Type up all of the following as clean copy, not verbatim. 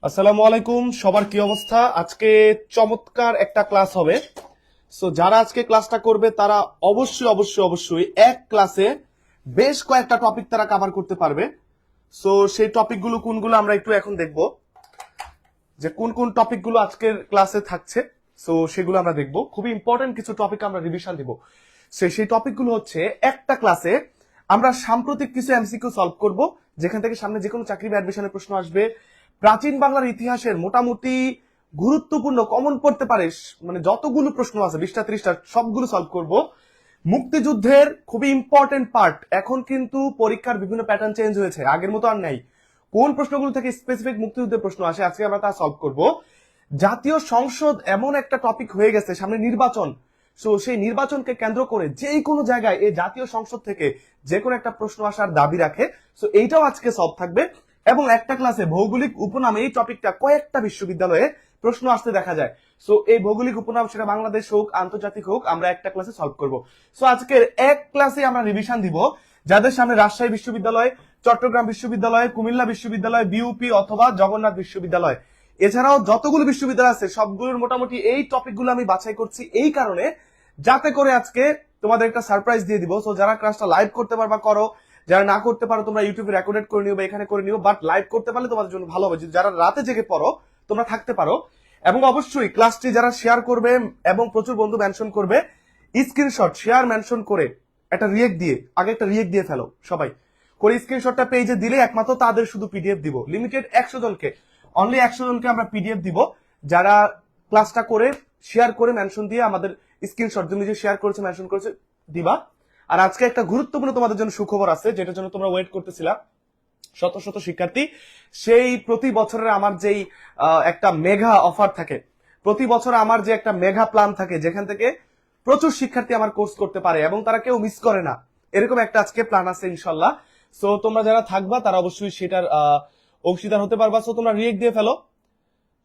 আসসালামু আলাইকুম, সবার কি অবস্থা? আজকে চমৎকার একটা ক্লাস হবে। সো যারা আজকে ক্লাসটা করবে তারা অবশ্যই অবশ্যই অবশ্যই এক ক্লাসে বেশ কয়েকটা টপিক তারা কভার করতে পারবে। সো সেই টপিকগুলো কোনগুলো আমরা একটু এখন দেখব, যে কোন কোন টপিকগুলো আজকের ক্লাসে থাকছে। সো সেগুলো আমরা দেখব, খুবই ইম্পর্টেন্ট কিছু টপিক আমরা রিভিশন দিব। সেই টপিকগুলো হচ্ছে, একটা ক্লাসে আমরা সাম্প্রতিক কিছু এমসিকিউ সলভ করব, যেখান থেকে সামনে যে কোনো চাকরি বা অ্যাডমিশনের প্রশ্ন আসবে। প্রাচীন বাংলার ইতিহাসের মোটামুটি গুরুত্বপূর্ণ কমন পড়তে পারে, মানে যতগুলো প্রশ্ন আছে 20টা 30টা সবগুলো সলভ করব। মুক্তিযুদ্ধের খুবই ইম্পর্টেন্ট পার্ট, এখন কিন্তু পরীক্ষার বিভিন্ন প্যাটার্ন চেঞ্জ হয়েছে, আগের মতো আর নাই। কোন প্রশ্নগুলো থেকে স্পেসিফিক মুক্তিযুদ্ধের প্রশ্ন আসে আজকে আমরা তা সলভ করব। জাতীয় সংসদ এমন একটা টপিক হয়ে গেছে, সামনে নির্বাচন। সো সেই নির্বাচনকে কেন্দ্র করে যে কোনো জায়গায় এই জাতীয় সংসদ থেকে যে কোনো একটা প্রশ্ন আসার দাবি রাখে। সো এইটাও আজকে সলভ থাকবে। এবং একটা ক্লাসে ভৌগোলিক উপনাম, এই টপিকটা কয়েকটা বিশ্ববিদ্যালয়ে প্রশ্ন আসতে দেখা যায়। সো এই ভৌগোলিক উপনাম, সেটা বাংলাদেশ হোক আন্তর্জাতিক হোক, আমরা একটা ক্লাসে সলভ করব। সো আজকের এক ক্লাসে আমরা রিভিশন দিব যাদের সামনে রাজশাহী বিশ্ববিদ্যালয়, চট্টগ্রাম বিশ্ববিদ্যালয়, কুমিল্লা বিশ্ববিদ্যালয়, বিউপি অথবা জগন্নাথ বিশ্ববিদ্যালয়, এছাড়াও যতগুলো বিশ্ববিদ্যালয় আছে সবগুলোর মোটামুটি এই টপিকগুলো আমি বাছাই করছি এই কারণে, যাতে করে আজকে তোমাদের একটা সারপ্রাইজ দিয়ে দিব। সো যারা ক্লাসটা লাইভ করতে পারবা করো, যারা না করতে পারো তোমরা ইউটিউবে রেকর্ডেড করে নিও বা এখানে করে নিও, বাট লাইভ করতে পারলে তোমাদের জন্য ভালো হবে। যারা রাতে জেগে পড়ো তোমরা থাকতে পারো। এবং অবশ্যই ক্লাসটি যারা শেয়ার করবে এবং প্রচুর বন্ধু মেনশন করবে, স্ক্রিনশট শেয়ার মেনশন করে একটা রিয়েক্ট দিয়ে, আগে একটা রিয়েক্ট দিয়ে ফেলো সবাই করে। স্ক্রিনশটটা পেজে দিলে একমাত্র তাদের শুধু পিডিএফ দিব, লিমিটেড 100 জনকে, অনলি 100 জনকে আমরা পিডিএফ দিব, যারা ক্লাসটা করে শেয়ার করে মেনশন দিয়ে আমাদের স্ক্রিনশট, তুমি যে শেয়ার করেছো মেনশন করেছো দিবা। আর আজকে একটা গুরুত্বপূর্ণ তোমাদের জন্য সুখবর আছে, যেটার জন্য তোমরা ওয়েট করতেছিলা শত শত শিক্ষার্থী। সেই প্রতি বছরের আমার যেই একটা মেগা অফার থাকে, প্রতি বছর আমার যে একটা মেগা প্ল্যান থাকে, যেখান থেকে প্রচুর শিক্ষার্থী আমার কোর্স করতে পারে এবং তারা কেউ মিস করে না, এরকম একটা আজকে প্ল্যান আছে ইনশাল্লাহ। সো তোমরা যারা থাকবা তারা অবশ্যই সেটার অংশীদার হতে পারবা। সো তোমরা রিয়েক্ট দিয়ে ফেলো,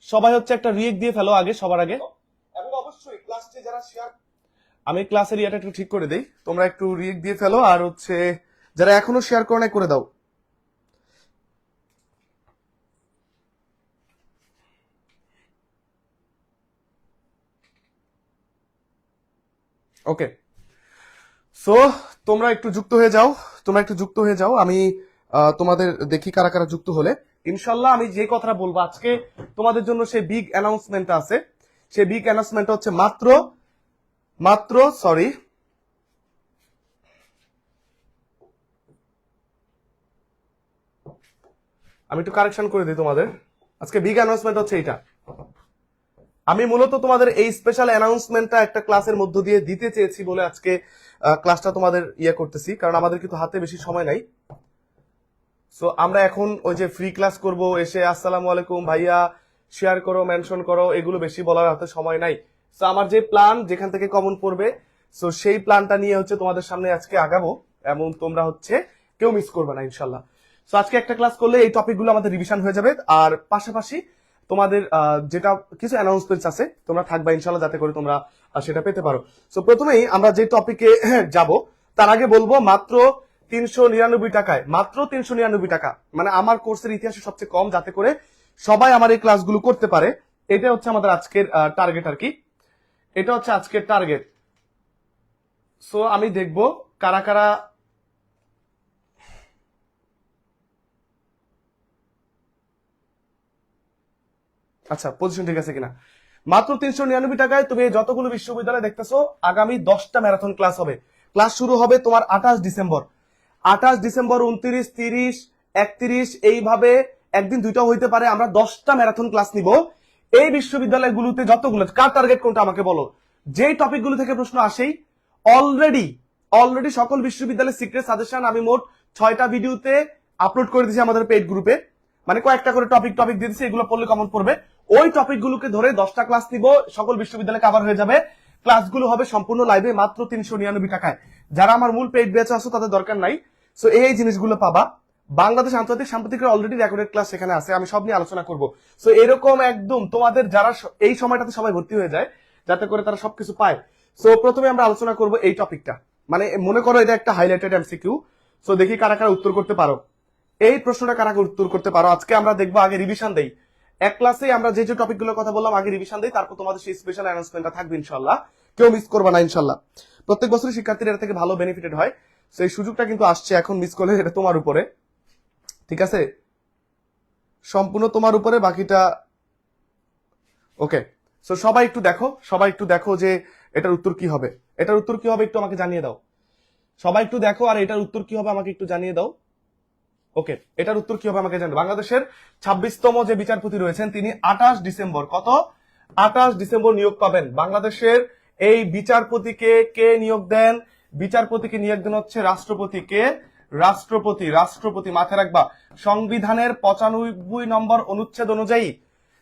সবাই হচ্ছে একটা রিয়েক্ট দিয়ে ফেলো আগে, সবার আগে। এবং অবশ্যই ক্লাসটি যারা শেয়ার, আমি ক্লাসের ইয়েটা একটু ঠিক করে দেই, তোমরা একটু রিয়েক্ট দিয়ে ফেলো। আর হচ্ছে যারা এখনো শেয়ার করে নাই করে দাও। ওকে, সো তোমরা একটু যুক্ত হয়ে যাও, তোমরা একটু যুক্ত হয়ে যাও। আমি তোমাদের দেখি কারা কারা যুক্ত হলে। ইনশাল্লাহ আমি যে কথা বলবো আজকে তোমাদের জন্য, সেই বিগ অ্যানাউন্সমেন্ট আছে। সেই বিগ অ্যানাউন্সমেন্ট হচ্ছে মাত্র মাত্র সরি আমি একটু কারেকশন করে দিই তোমাদের। আজকে বিগ অ্যানাউন্সমেন্ট হচ্ছে এইটা। আমি মূলত তোমাদের এই স্পেশাল অ্যানাউন্সমেন্টটা একটা ক্লাসের মধ্য দিয়ে দিতে চেয়েছি বলে আজকে ক্লাসটা তোমাদের ইয়ে করতেছি, কারণ আমাদের কিন্তু হাতে বেশি সময় নাই। সো আমরা এখন ওই যে ফ্রি ক্লাস করব, এসে আসসালামু আলাইকুম ভাইয়া শেয়ার করো মেনশন করো, এগুলো বেশি বলার হাতে সময় নাই। সো আমার যে প্ল্যান, যেখান থেকে কমন পড়বে, সো সেই প্ল্যানটা নিয়ে হচ্ছে তোমাদের সামনে আজকে আগাবো, এবং তোমরা হচ্ছে কেউ মিস করবে না ইনশাল্লাহ। সো আজকে একটা ক্লাস করলে এই টপিকগুলো আমাদের রিভিশন হয়ে যাবে। আর পাশাপাশি তোমাদের যেটা কিছু অ্যানাউন্সমেন্টস আছে, তোমরা থাকবা ইনশাল্লাহ, যাতে করে তোমরা সেটা পেতে পারো। সো প্রথমেই আমরা যে টপিকে যাব, তার আগে বলবো মাত্র 399 টাকায়, মাত্র 399 টাকা, মানে আমার কোর্সের ইতিহাসে সবচেয়ে কম, যাতে করে সবাই আমার এই ক্লাসগুলো করতে পারে। এটা হচ্ছে আমাদের আজকের টার্গেট আর কি, এটা হচ্ছে আজকের টার্গেট। সো আমি দেখব কারা কারা, আচ্ছা পজিশন ঠিক আছে কিনা। মাত্র 399 টাকায় তুমি যতগুলো বিশ্ববিদ্যালয় দেখতেছো, আগামী 10টা ম্যারাথন ক্লাস হবে। ক্লাস শুরু হবে তোমার 28 ডিসেম্বর, 28 ডিসেম্বর, 29, 30, 31, এইভাবে একদিন দুইটাও হইতে পারে। আমরা 10টা ম্যারাথন ক্লাস নিব এই বিশ্ববিদ্যালয়গুলোতে। যতগুলো, কার টার্গেট কোনটা আমাকে বলো। যেই টপিকগুলো থেকে প্রশ্ন আসেই, অলরেডি অলরেডি সকল বিশ্ববিদ্যালয়ের সিক্রেট সাজেশন আমি মোট 6টা ভিডিওতে আপলোড করে দিয়েছি আমাদের পেইড গ্রুপে। মানে কয়েকটা করে টপিক দিয়ে দিচ্ছি, এগুলো পড়লে কমন পড়বে। ওই টপিকগুলোকে ধরে 10টা ক্লাস নিব, সকল বিশ্ববিদ্যালয়ে কভার হয়ে যাবে। ক্লাসগুলো হবে সম্পূর্ণ লাইভে মাত্র 399 টাকায়। যারা আমার মূল পেইড ব্যাচে আছো তাদের দরকার নাই। সো এই জিনিসগুলো পাবা। বাংলাদেশ আন্তর্জাতিক সাম্প্রতিক অলরেডি রেকর্ডেড ক্লাস সেখানে আছে, আমি সব নিয়ে আলোচনা করব। সো এরকম একদম তোমাদের যারা এই সময়টাতে সবাই ভর্তি হয়ে যায়, যাতে করে তারা সবকিছু পায়। সো প্রথমে আমরা আলোচনা করব এই টপিকটা, মানে মনে করো এটা একটা হাইলাইটেড এমসিকিউ। সো দেখি কারা কারা উত্তর করতে পারো, এই প্রশ্নটা কারা উত্তর করতে পারো। আজকে আমরা দেখবো, আগে রিভিশন দেই, এক ক্লাসে আমরা যে যে টপিকগুলোর কথা বললাম আগে রিভিশন দিই, তারপর তোমাদের সেই স্পেশাল অ্যানাউন্সমেন্টটা থাকবে ইনশাল্লাহ, কেউ মিস করবে না ইনশাল্লাহ। প্রত্যেক বছরই শিক্ষার্থীরা এর থেকে ভালো বেনিফিটেড হয়, সেই সুযোগটা কিন্তু আসছে, এখন মিস করলে এটা তোমার উপরে, ঠিক আছে, সম্পূর্ণ তোমার উপরে, বাকিটা ওকে। সো সবাই একটু দেখো যে এটার উত্তর কি হবে, এটার উত্তর কি হবে একটু আমাকে জানিয়ে দাও, সবাই একটু দেখো, আর এটার উত্তর কি হবে আমাকে একটু জানিয়ে দাও। ওকে, এটার উত্তর কি হবে আমাকে জানাও। বাংলাদেশের 26তম যে বিচারপতি রয়েছেন তিনি 28 ডিসেম্বর, কত, 28 ডিসেম্বর নিয়োগ পাবেন। বাংলাদেশের এই বিচারপতিকে কে নিয়োগ দেন? বিচারপতিকে নিয়োগ দেন হচ্ছে রাষ্ট্রপতিকে, রাষ্ট্রপতি মাথায় রাখবা। সংবিধানের 95 নম্বর অনুচ্ছেদ অনুযায়ী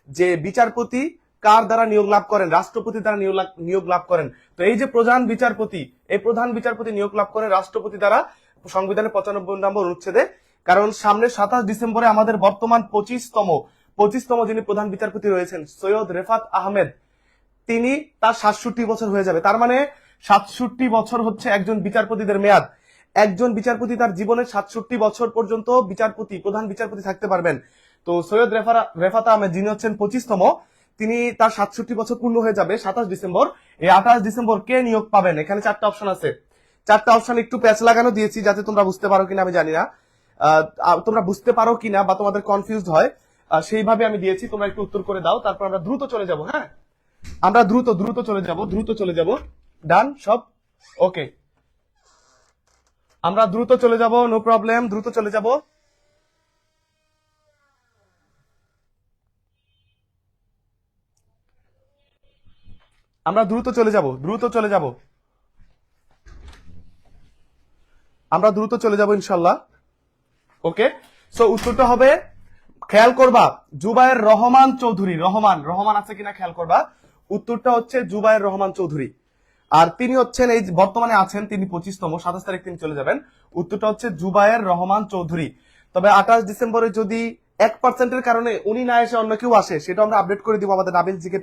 যে বিচারপতি কার দ্বারা নিয়োগ লাভ করেন? রাষ্ট্রপতি দ্বারা নিয়োগ লাভ করেন। তো এই যে প্রধান বিচারপতি, এই প্রধান বিচারপতি নিয়োগ লাভ করেন রাষ্ট্রপতি দ্বারা সংবিধানের 95 নম্বর অনুচ্ছেদে। কারণ সামনে 27 ডিসেম্বরে আমাদের বর্তমান 25তম যিনি প্রধান বিচারপতি রয়েছেন সৈয়দ রেফাত আহমেদ, তিনি তার 67 বছর হয়ে যাবে। তার মানে 67 বছর হচ্ছে একজন বিচারপতিদের মেয়াদ। একজন বিচারপতি তার জীবনের 67 বছর পর্যন্ত প্রধান বিচারপতি থাকতে পারবেন। তো সৈয়দ রেফাত আহমেদ যিনি হচ্ছেন 25তম, তিনি তার 67 বছর পূর্ণ হয়ে যাবে 27 ডিসেম্বর। এই 28 ডিসেম্বর কে নিয়োগ পাবেন? এখানে 4টা অপশন আছে, 4টা অপশন একটু প্যাচ লাগানো দিয়েছি যাতে তোমরা বুঝতে পারো কিনা আমি জানি না, তোমরা বুঝতে পারো কিনা বা তোমাদের কনফিউজড হয় সেইভাবে আমি দিয়েছি, তোমরা একটু উত্তর করে দাও, তারপর আমরা দ্রুত চলে যাব। হ্যাঁ, আমরা দ্রুত চলে যাব। ডান সব ওকে, আমরা দ্রুত চলে যাব, নো প্রবলেম, দ্রুত চলে যাব। আমরা দ্রুত চলে যাব ইনশাল্লাহ। ওকে, সো উত্তরটা হবে, খেয়াল করবা, জুবায়ের রহমান চৌধুরী, রহমান আছে কিনা খেয়াল করবা, উত্তরটা হচ্ছে জুবায়ের রহমান চৌধুরী। আর তিনি হচ্ছেন এই বর্তমানে আছেন, তিনি 25তম, 27 তারিখ তিনি চলে যাবেন। উত্তরটা হচ্ছে জুবায়ের রহমান চৌধুরী। তবে 28 ডিসেম্বরে যদি 1%-এর কারণে উনি না এসে অন্য কেউ আসে, সেটা আমরা আপডেট করে দিব আমাদের নাবিল জিকে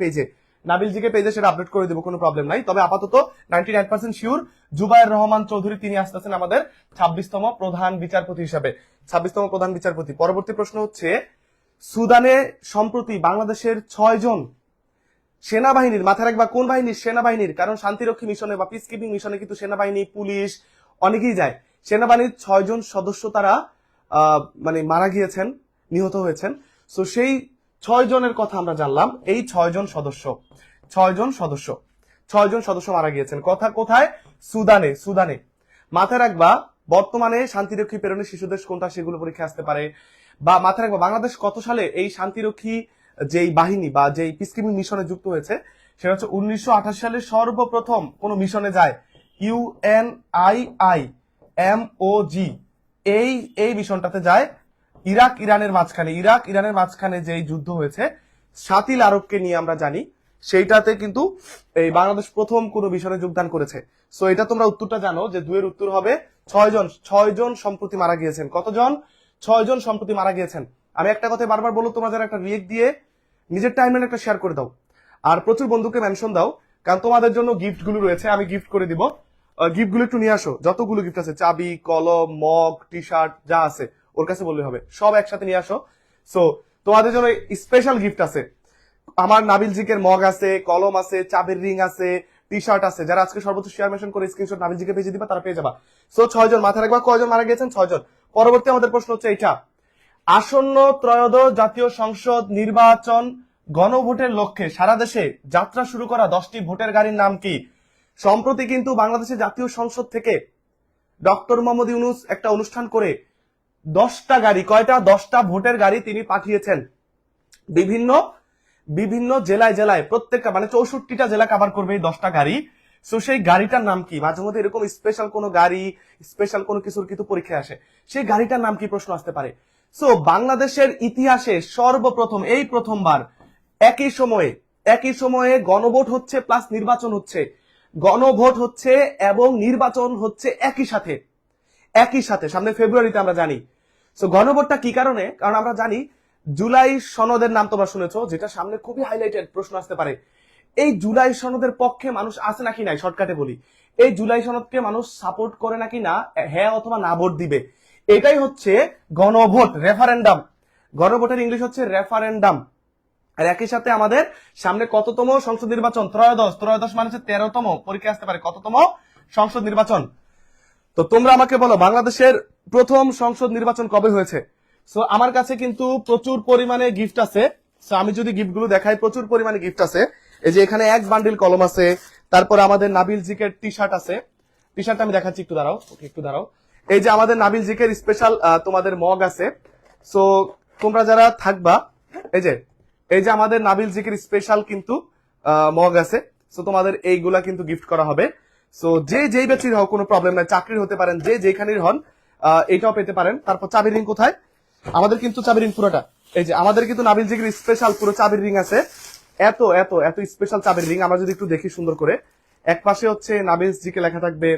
পেজে, সেটা আপডেট করে দিব, কোনো প্রবলেম নাই। তবে আপাতত 99% শিওর জুবায়ের রহমান চৌধুরী তিনি আসতেছেন আমাদের 26তম প্রধান বিচারপতি হিসাবে, 26তম প্রধান বিচারপতি। পরবর্তী প্রশ্ন হচ্ছে, সুদানে সম্প্রতি বাংলাদেশের 6 জন সেনাবাহিনীর, মাথায় রাখবা কোন বাহিনীর? সেনাবাহিনীর, কারণ শান্তিরক্ষী মিশনে বা পিস কিপিং মিশনে কিন্তু সেনাবাহিনী, পুলিশ অনেকেই যায়। সেনাবাহিনীর 6 জন সদস্য তারা মানে মারা গিয়েছেন, নিহত হয়েছেন। সো সেই 6 জনের কথা আমরা জানলাম। এই 6 জন সদস্য মারা গিয়েছেন। কথা কোথায়? সুদানে। মাথায় রাখবা বর্তমানে শান্তিরক্ষী প্রেরণের শীর্ষ দেশ কোনটা, সেগুলো পরীক্ষা আসতে পারে। বা মাথায় রাখবা বাংলাদেশ কত সালে এই শান্তিরক্ষী যেই বাহিনী বা যেই পিসকিপিং মিশনে যুক্ত হয়েছে, সেটা হচ্ছে 1928 সালে সর্বপ্রথম কোন মিশনে যায়, UNIIMOG, এই মিশনটাতে যায়। ইরাক ইরানের মাঝখানে যেই যুদ্ধ হয়েছে শাতিল আরবকে নিয়ে আমরা জানি, সেইটাতে কিন্তু এই বাংলাদেশ প্রথম কোন মিশনে যোগদান করেছে। সো এটা তোমরা উত্তরটা জানো যে 2 এর উত্তর হবে 6 জন সম্প্রতি মারা গিয়েছেন। কতজন? 6 জন সম্প্রতি মারা গিয়েছেন। আমি একটা কথা বারবার বলো, তোমরা যারা একটা রিয়েক্ট দিয়ে নিজের টাইমলাইনে একটা শেয়ার করে দাও, আর প্রচুর বন্ধুকে মেনশন দাও, কারণ তোমাদের জন্য গিফট গুলো রয়েছে, আমি গিফট করে দিব। গিফট গুলো একটু নিয়ে আসো, যতগুলো গিফট আছে, চাবি, কলম, মগ, টি শার্ট যা আছে ওর কাছে বললে হবে, সব একসাথে নিয়ে আসো। সো তোমাদের জন্য স্পেশাল গিফট আছে, আমার নাবিল জিকের মগ আছে, কলম আছে, চাবির রিং আছে, টি শার্ট আছে। যারা আজকে সর্বোচ্চ শেয়ার মেনশন করে স্ক্রিনশট নাবিল জিকে পেজে দিবা, তারা পেয়ে যাবা। সো 6 জন, মাথায় রাখবা কয়জন মারা গিয়েছেন? 6 জন। পরবর্তী আমাদের প্রশ্ন হচ্ছে এইটা, আসন্ন ত্রয়োদশ জাতীয় সংসদ নির্বাচন গণভোটের লক্ষ্যে সারা দেশে যাত্রা শুরু করা 10টি ভোটের গাড়ির নাম কি? সম্প্রতি কিন্তু বাংলাদেশের জাতীয় সংসদ থেকে ডক্টর মোহাম্মদ ইউনূস একটা অনুষ্ঠান করে 10টা গাড়ি, কয়টা? 10টা ভোটের গাড়ি তিনি পাঠিয়েছেন বিভিন্ন জেলায়, প্রত্যেকটা মানে 64টা জেলা কভার করবে এই 10টা গাড়ি। সো সেই গাড়িটার নাম কি? মাঝে মধ্যে এরকম স্পেশাল কোনো গাড়ি, স্পেশাল কোনো কিছুর কিন্তু পরীক্ষা আসে, সেই গাড়িটার নাম কি প্রশ্ন আসতে পারে। সো বাংলাদেশের ইতিহাসে সর্বপ্রথম, এই প্রথমবার একই সময়ে গণভোট হচ্ছে প্লাস নির্বাচন হচ্ছে, গণভোট হচ্ছে এবং নির্বাচন হচ্ছে একই সাথে সামনে ফেব্রুয়ারিতে আমরা জানি। সো গণভোটটা কি কারণে? কারণ আমরা জানি জুলাই সনদের নাম তোমরা শুনেছো, যেটা সামনে খুবই হাইলাইটেড প্রশ্ন আসতে পারে। এই জুলাই সনদের পক্ষে মানুষ আছে নাকি নাই, শর্টকাটে বলি, এই জুলাই সনদকে মানুষ সাপোর্ট করে নাকি না, হ্যাঁ অথবা না ভোট দিবে, এটাই হচ্ছে গণভোট, রেফারেন্ডাম। গণভোটের ইংলিশ হচ্ছে রেফারেন্ডাম। আর একই সাথে আমাদের সামনে কততম সংসদ নির্বাচন? ত্রয়োদশ। ত্রয়োদশ মানে হচ্ছে 13তম। পরীক্ষা আসতে পারে কততম সংসদ নির্বাচন। তো তোমরা আমাকে বলো বাংলাদেশের প্রথম সংসদ নির্বাচন কবে হয়েছে? সো আমার কাছে কিন্তু প্রচুর পরিমাণে গিফট আছে। সো আমি যদি গিফট গুলো দেখাই, প্রচুর পরিমাণে গিফট আছে। এই যে এখানে এক বান্ডিল কলম আছে, তারপরে আমাদের নাবিল জিকের টি শার্ট আছে। টি শার্ট আমি দেখাচ্ছি, একটু দাঁড়াও, ওকে একটু দাঁড়াও। এই যে আমাদের নাবিল জিকের স্পেশাল তোমাদের মগ আছে। সো তোমরা যারা থাকবা, এই যে আমাদের নাবিল জিকের স্পেশাল কিন্তু মগ আছে। সো তোমাদের এইগুলা কিন্তু গিফট করা হবে। সো যে যেই ব্যাচের হোক কোনো প্রবলেম নাই, চাকরির হতে পারেন, যে যেখানেই হন এটাও পেতে পারেন। তারপর চাবির রিং কোথায়? আমাদের কিন্তু চাবির রিং পুরোটা, এই যে আমাদের কিন্তু নাবিল জিগির স্পেশাল পুরো চাবির রিং আছে। এত এত এত স্পেশাল চাবির রিং। আমরা যদি একটু দেখি সুন্দর করে, এক পাশে হচ্ছে নাবিল জিকে লেখা থাকবে,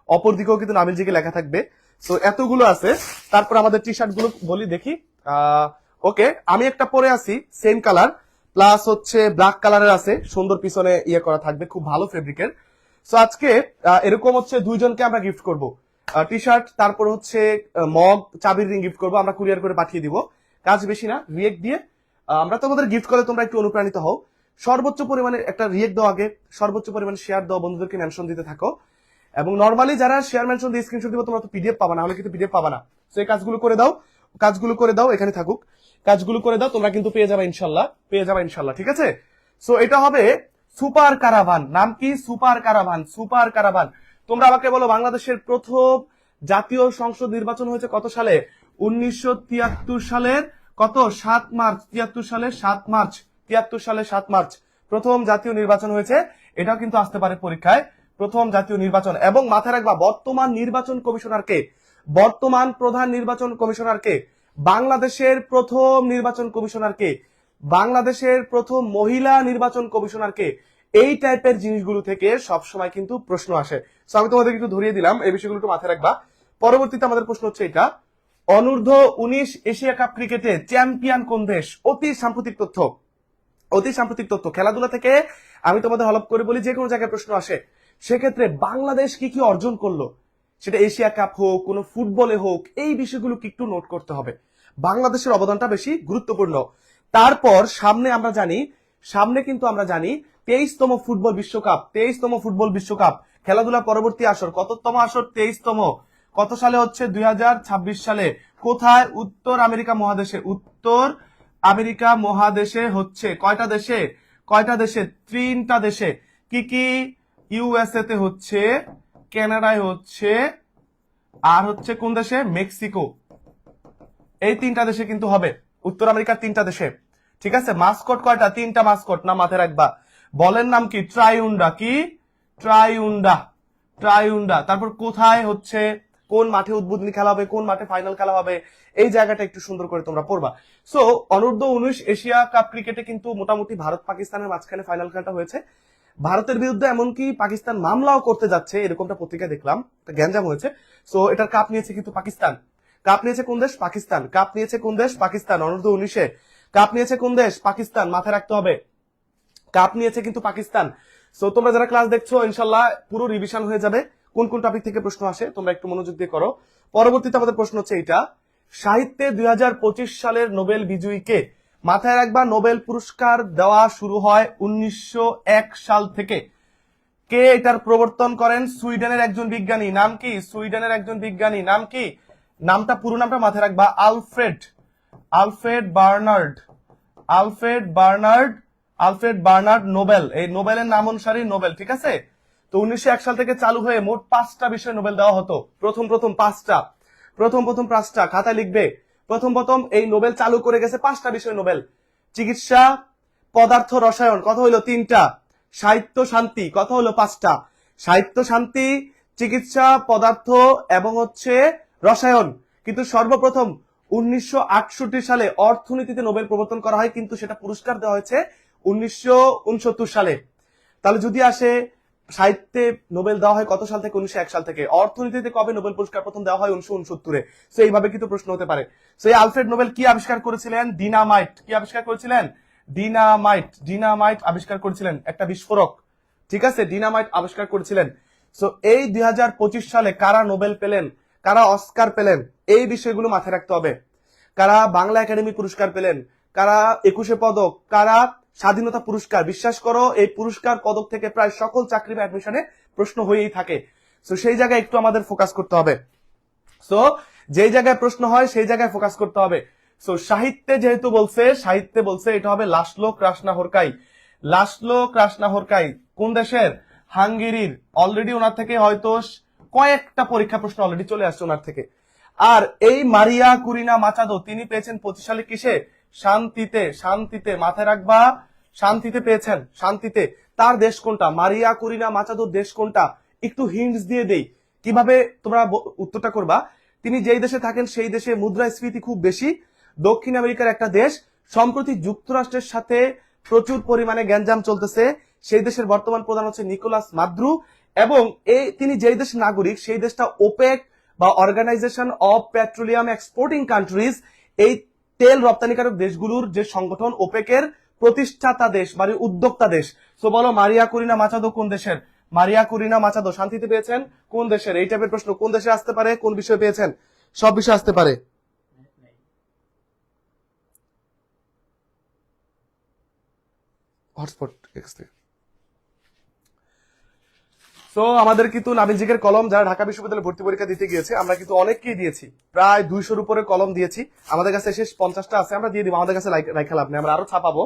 অপর দিকেও কিন্তু নাবিল জিকে লেখা থাকবে। সো এতগুলো আছে। তারপর আমাদের টি শার্ট গুলো বলি দেখি। ওকে, আমি একটা পরে আছি সেম কালার, প্লাস হচ্ছে ব্ল্যাক কালারের আছে, সুন্দর পিছনে ইয়ে করা থাকবে, খুব ভালো ফেব্রিকের। সো আজকে এরকম হচ্ছে দুইজনকে আমরা গিফট করব, টি শার্ট, তারপর হচ্ছে মগ, চাবির রিং গিফট করবো, আমরা কুরিয়ার করে পাঠিয়ে দিব। কাজ বেশি না, রিয়েক্ট দিয়ে আমরা তোমাদের গিফট করে তোমরা একটু অনুপ্রাণিত হও। সর্বোচ্চ পরিমাণে একটা রিয়েক্ট দাও আগে, সর্বোচ্চ পরিমাণে শেয়ার দাও, বন্ধুদেরকে মেনশন দিতে থাকো। এবং নর্মালি যারা শেয়ার মেনশন দিয়ে স্ক্রিনশট দিব, তোমরা তো পিডিএফ পাবা না, হলে কিন্তু পিডিএফ পাবা না। তো এই কাজগুলো করে দাও, কাজগুলো করে দাও, এখানে থাকুক, কাজগুলো করে দাও, তোমরা কিন্তু পেয়ে যাবে ইনশাল্লাহ, পেয়ে যাবে ইনশাল্লাহ, ঠিক আছে? সো এটা হবে সুপার কারাভান। নাম কি? সুপার কারাভান। সুপার কারাভান। তোমরা আমাকে বলো বাংলাদেশের প্রথম জাতীয় সংসদ নির্বাচন হয়েছে কত সালে? 1973 সালের কত? 7 মার্চ। 73 সালের 7 মার্চ। 73 সালের 7 মার্চ প্রথম জাতীয় নির্বাচন হয়েছে। এটাও কিন্তু আসতে পারে পরীক্ষায়, প্রথম জাতীয় নির্বাচন। এবং মাথায় রাখবা, বর্তমান নির্বাচন কমিশনার কে? বর্তমান প্রধান নির্বাচন কমিশনার কে? বাংলাদেশের প্রথম নির্বাচন কমিশনার কে? বাংলাদেশের প্রথম মহিলা নির্বাচন কমিশনার কে? এই টাইপের জিনিসগুলো থেকে সবসময় কিন্তু প্রশ্ন আসে। সো আমি তোমাদের একটু ধরিয়ে দিলাম, এই বিষয়গুলো একটু মাথায় রাখবা। পরবর্তীতে আমাদের প্রশ্ন হচ্ছে এটা, অনূর্ধ্ব 19 এশিয়া কাপ ক্রিকেটে চ্যাম্পিয়ন কোন দেশ? অতি সাম্প্রতিক তথ্য, অতি সাম্প্রতিক তথ্য। খেলাধুলা থেকে আমি তোমাদের হলপ করে বলি, যে কোনো জায়গায় প্রশ্ন আসে, সেক্ষেত্রে বাংলাদেশ কি কি অর্জন করলো, সেটা এশিয়া কাপ হোক, কোনো ফুটবলে হোক, এই বিষয়গুলো কি একটু নোট করতে হবে। বাংলাদেশের অবদানটা বেশি গুরুত্বপূর্ণ। তারপর সামনে আমরা জানি, সামনে কিন্তু আমরা জানি 23তম ফুটবল বিশ্বকাপ, 23তম ফুটবল বিশ্বকাপ খেলাধুলা পরবর্তী আসর, কততম আসর? 23তম। কত সালে হচ্ছে? 2026 সালে। কোথায়? উত্তর আমেরিকা মহাদেশে। উত্তর আমেরিকা মহাদেশে হচ্ছে। কয়টা দেশে? কয়টা দেশে? 3টা দেশে। কি কি? ইউএসএ তে হচ্ছে, কানাডায় হচ্ছে, আর হচ্ছে কোন দেশে? মেক্সিকো। এই 3টা দেশে কিন্তু হবে, উত্তর আমেরিকার 3টা দেশে, ঠিক আছে? মাস্কট কয়টা? 3টা মাস্কট, না মাথায় রাখবা। বলের নাম কি? ট্রাইউন্ডা। কি? ট্রাইউন্ডা। ট্রাইউন্ডা। তারপর কোথায় হচ্ছে, কোন মাঠে উদ্বোধনী খেলা হবে, কোন মাঠে ফাইনাল খেলা হবে, এই জায়গাটা একটু সুন্দর করে তোমরা পড়বা। সো অনূর্ধ্ব 19 এশিয়া কাপ ক্রিকেটে কিন্তু মোটামুটি ভারত পাকিস্তানের মাঝখানে ফাইনাল খেলাটা হয়েছে। ভারতের বিরুদ্ধে এমনকি পাকিস্তান মামলাও করতে যাচ্ছে, এরকমটা পত্রিকায় দেখলাম, গ্যাঞ্জাম হয়েছে। সো এটার কাপ নিয়েছে কিন্তু পাকিস্তান। কাপ নিয়েছে কোন দেশ? পাকিস্তান। কাপ নিয়েছে কোন দেশ? পাকিস্তান। অনূর্ধ্ব 19-এ কাপ নিয়েছে কোন দেশ? পাকিস্তান। মাথায় রাখতে হবে, কাপ নিয়েছে কিন্তু পাকিস্তান। সো তোমরা যারা ক্লাস দেখছো, ইনশাল্লাহ পুরো রিভিশন হয়ে যাবে। কোন কোন টপিক থেকে প্রশ্ন আসে তোমরা একটু মনোযোগ দিয়ে করো। পরবর্তীতে আমাদের প্রশ্ন হচ্ছে এটা, সাহিত্যে 2025 সালের নোবেল বিজয়ীকে? মাথায় রাখবা, নোবেল পুরস্কার দেওয়া শুরু হয় 1901 সাল থেকে। কে এটার প্রবর্তন করেন? সুইডেনের একজন বিজ্ঞানী। নাম কি? সুইডেনের একজন বিজ্ঞানী। নাম কি? নামটা, পুরো নামটা মাথায় রাখবা, Alfred, Alfred Bernhard, Alfred Bernhard, Alfred Bernhard Nobel. এই নোবেলের নাম অনুসারে নোবেল, ঠিক আছে? তো 1901 সাল থেকে চালু হয়ে মোট 5টা বিষয়ে নোবেল দেওয়া হতো। প্রথম 5টা, প্রথম 5টা খাতায় লিখবে। প্রথম এই নোবেল চালু করে গেছে 5টা বিষয় নোবেল। চিকিৎসা, পদার্থ, রসায়ন, কত হইলো? 3টা। সাহিত্য, শান্তি, কত হলো? 5টা। সাহিত্য, শান্তি, চিকিৎসা, পদার্থ এবং হচ্ছে রসায়ন। কিন্তু সর্বপ্রথম 1968 সালে অর্থনীতিতে নোবেল প্রবর্তন করা হয়, কিন্তু সেটা পুরস্কার দেওয়া হয়েছে 1969 সালে। তাহলে যদি আসে, সাহিত্যে নোবেল দেওয়া হয় কত সাল থেকে? 1901 সাল থেকে। অর্থনীতিতে কবে নোবেল পুরস্কার প্রথম দেওয়া হয়? 1969-এ। সো এইভাবে কিন্তু প্রশ্ন হতে পারে। সো এই আলফ্রেড নোবেল কি আবিষ্কার করেছিলেন? ডিনামাইট। কি আবিষ্কার করেছিলেন? ডিনামাইট। ডিনামাইট আবিষ্কার করেছিলেন, একটা বিস্ফোরক, ঠিক আছে? ডিনামাইট আবিষ্কার করেছিলেন। সো এই 2025 সালে কারা নোবেল পেলেন, কারা অস্কার পেলেন, এই বিষয়গুলো মাথায় রাখতে হবে। কারা বাংলা একাডেমি পুরস্কার পেলেন, কারা 21শে পদক, কারা স্বাধীনতা পুরস্কার। বিশ্বাস করো এই পুরস্কার পদক থেকে প্রায় সকল চাকরি বা অ্যাডমিশনে প্রশ্ন হয়েই থাকে। সো সেই জায়গায় একটু আমাদের ফোকাস করতে হবে। সো যেই জায়গায় প্রশ্ন হয় সেই জায়গায় ফোকাস করতে হবে। সো সাহিত্যে যেহেতু বলছে, সাহিত্যে বলছে এটা হবে লাসলো ক্রাসনাহোরকাই। লাসলো ক্রাসনাহোরকাই কোন দেশের? হাঙ্গেরির। অলরেডি ওনার থেকে হয়তো কয়েকটা পরীক্ষা প্রশ্ন অলরেডি চলে আসছে ওনার থেকে। আর এই মারিয়া কুরিনা মাচাদো তিনি পেয়েছেন 25 সালে কিসে? শান্তিতে। শান্তিতে মাথায় রাখবা, শান্তিতে পেয়েছেন, শান্তিতে। তার দেশ কোনটা? মারিয়া কুরিনা মাচাদোর দেশ কোনটা? একটু হিন্টস দিয়ে দেই কিভাবে তোমরা উত্তরটা করবা। তিনি যেই দেশে থাকেন সেই দেশে মুদ্রাস্ফীতি খুব বেশি। দক্ষিণ আমেরিকার একটা দেশ। সম্প্রতি যুক্তরাষ্ট্রের সাথে প্রচুর পরিমাণে গ্যাঞ্জাম চলতেছে। সেই দেশের বর্তমান প্রধান হচ্ছে নিকোলাস মাদ্রু। এবং তিনি যেই দেশের নাগরিক সেই দেশটা ওপেক বা Organization of Petroleum Exporting Countries, এই তেল রপ্তানিকারক দেশগুলোর যে সংগঠন ওপেকের প্রতিষ্ঠাতা দেশ, মানে উদ্যোক্তা দেশ। তো বলো মারিয়া কুরিনা মাচাদো কোন দেশের? মারিয়া কুরিনা মাচাদো শান্তিতে পেয়েছেন কোন দেশের? এই টাইপের প্রশ্ন কোন দেশে আসতে পারে, কোন বিষয়ে পেয়েছেন? সব বিষয়ে আসতে পারে। হটস্পট তো আমাদের কিন্তু নাবিজিকের কলম যারা ঢাকা বিশ্ববিদ্যালয়ে ভর্তি পরীক্ষা দিতে গিয়েছে আমরা কিন্তু অনেককেই দিয়েছি, প্রায় 200-র উপরে কলম দিয়েছি। আমাদের কাছে শেষ 50টা আছে, আমরা দিয়ে দিব, আমাদের কাছে রাখা লাভ নেই, আমরা আরো ছাপাবো।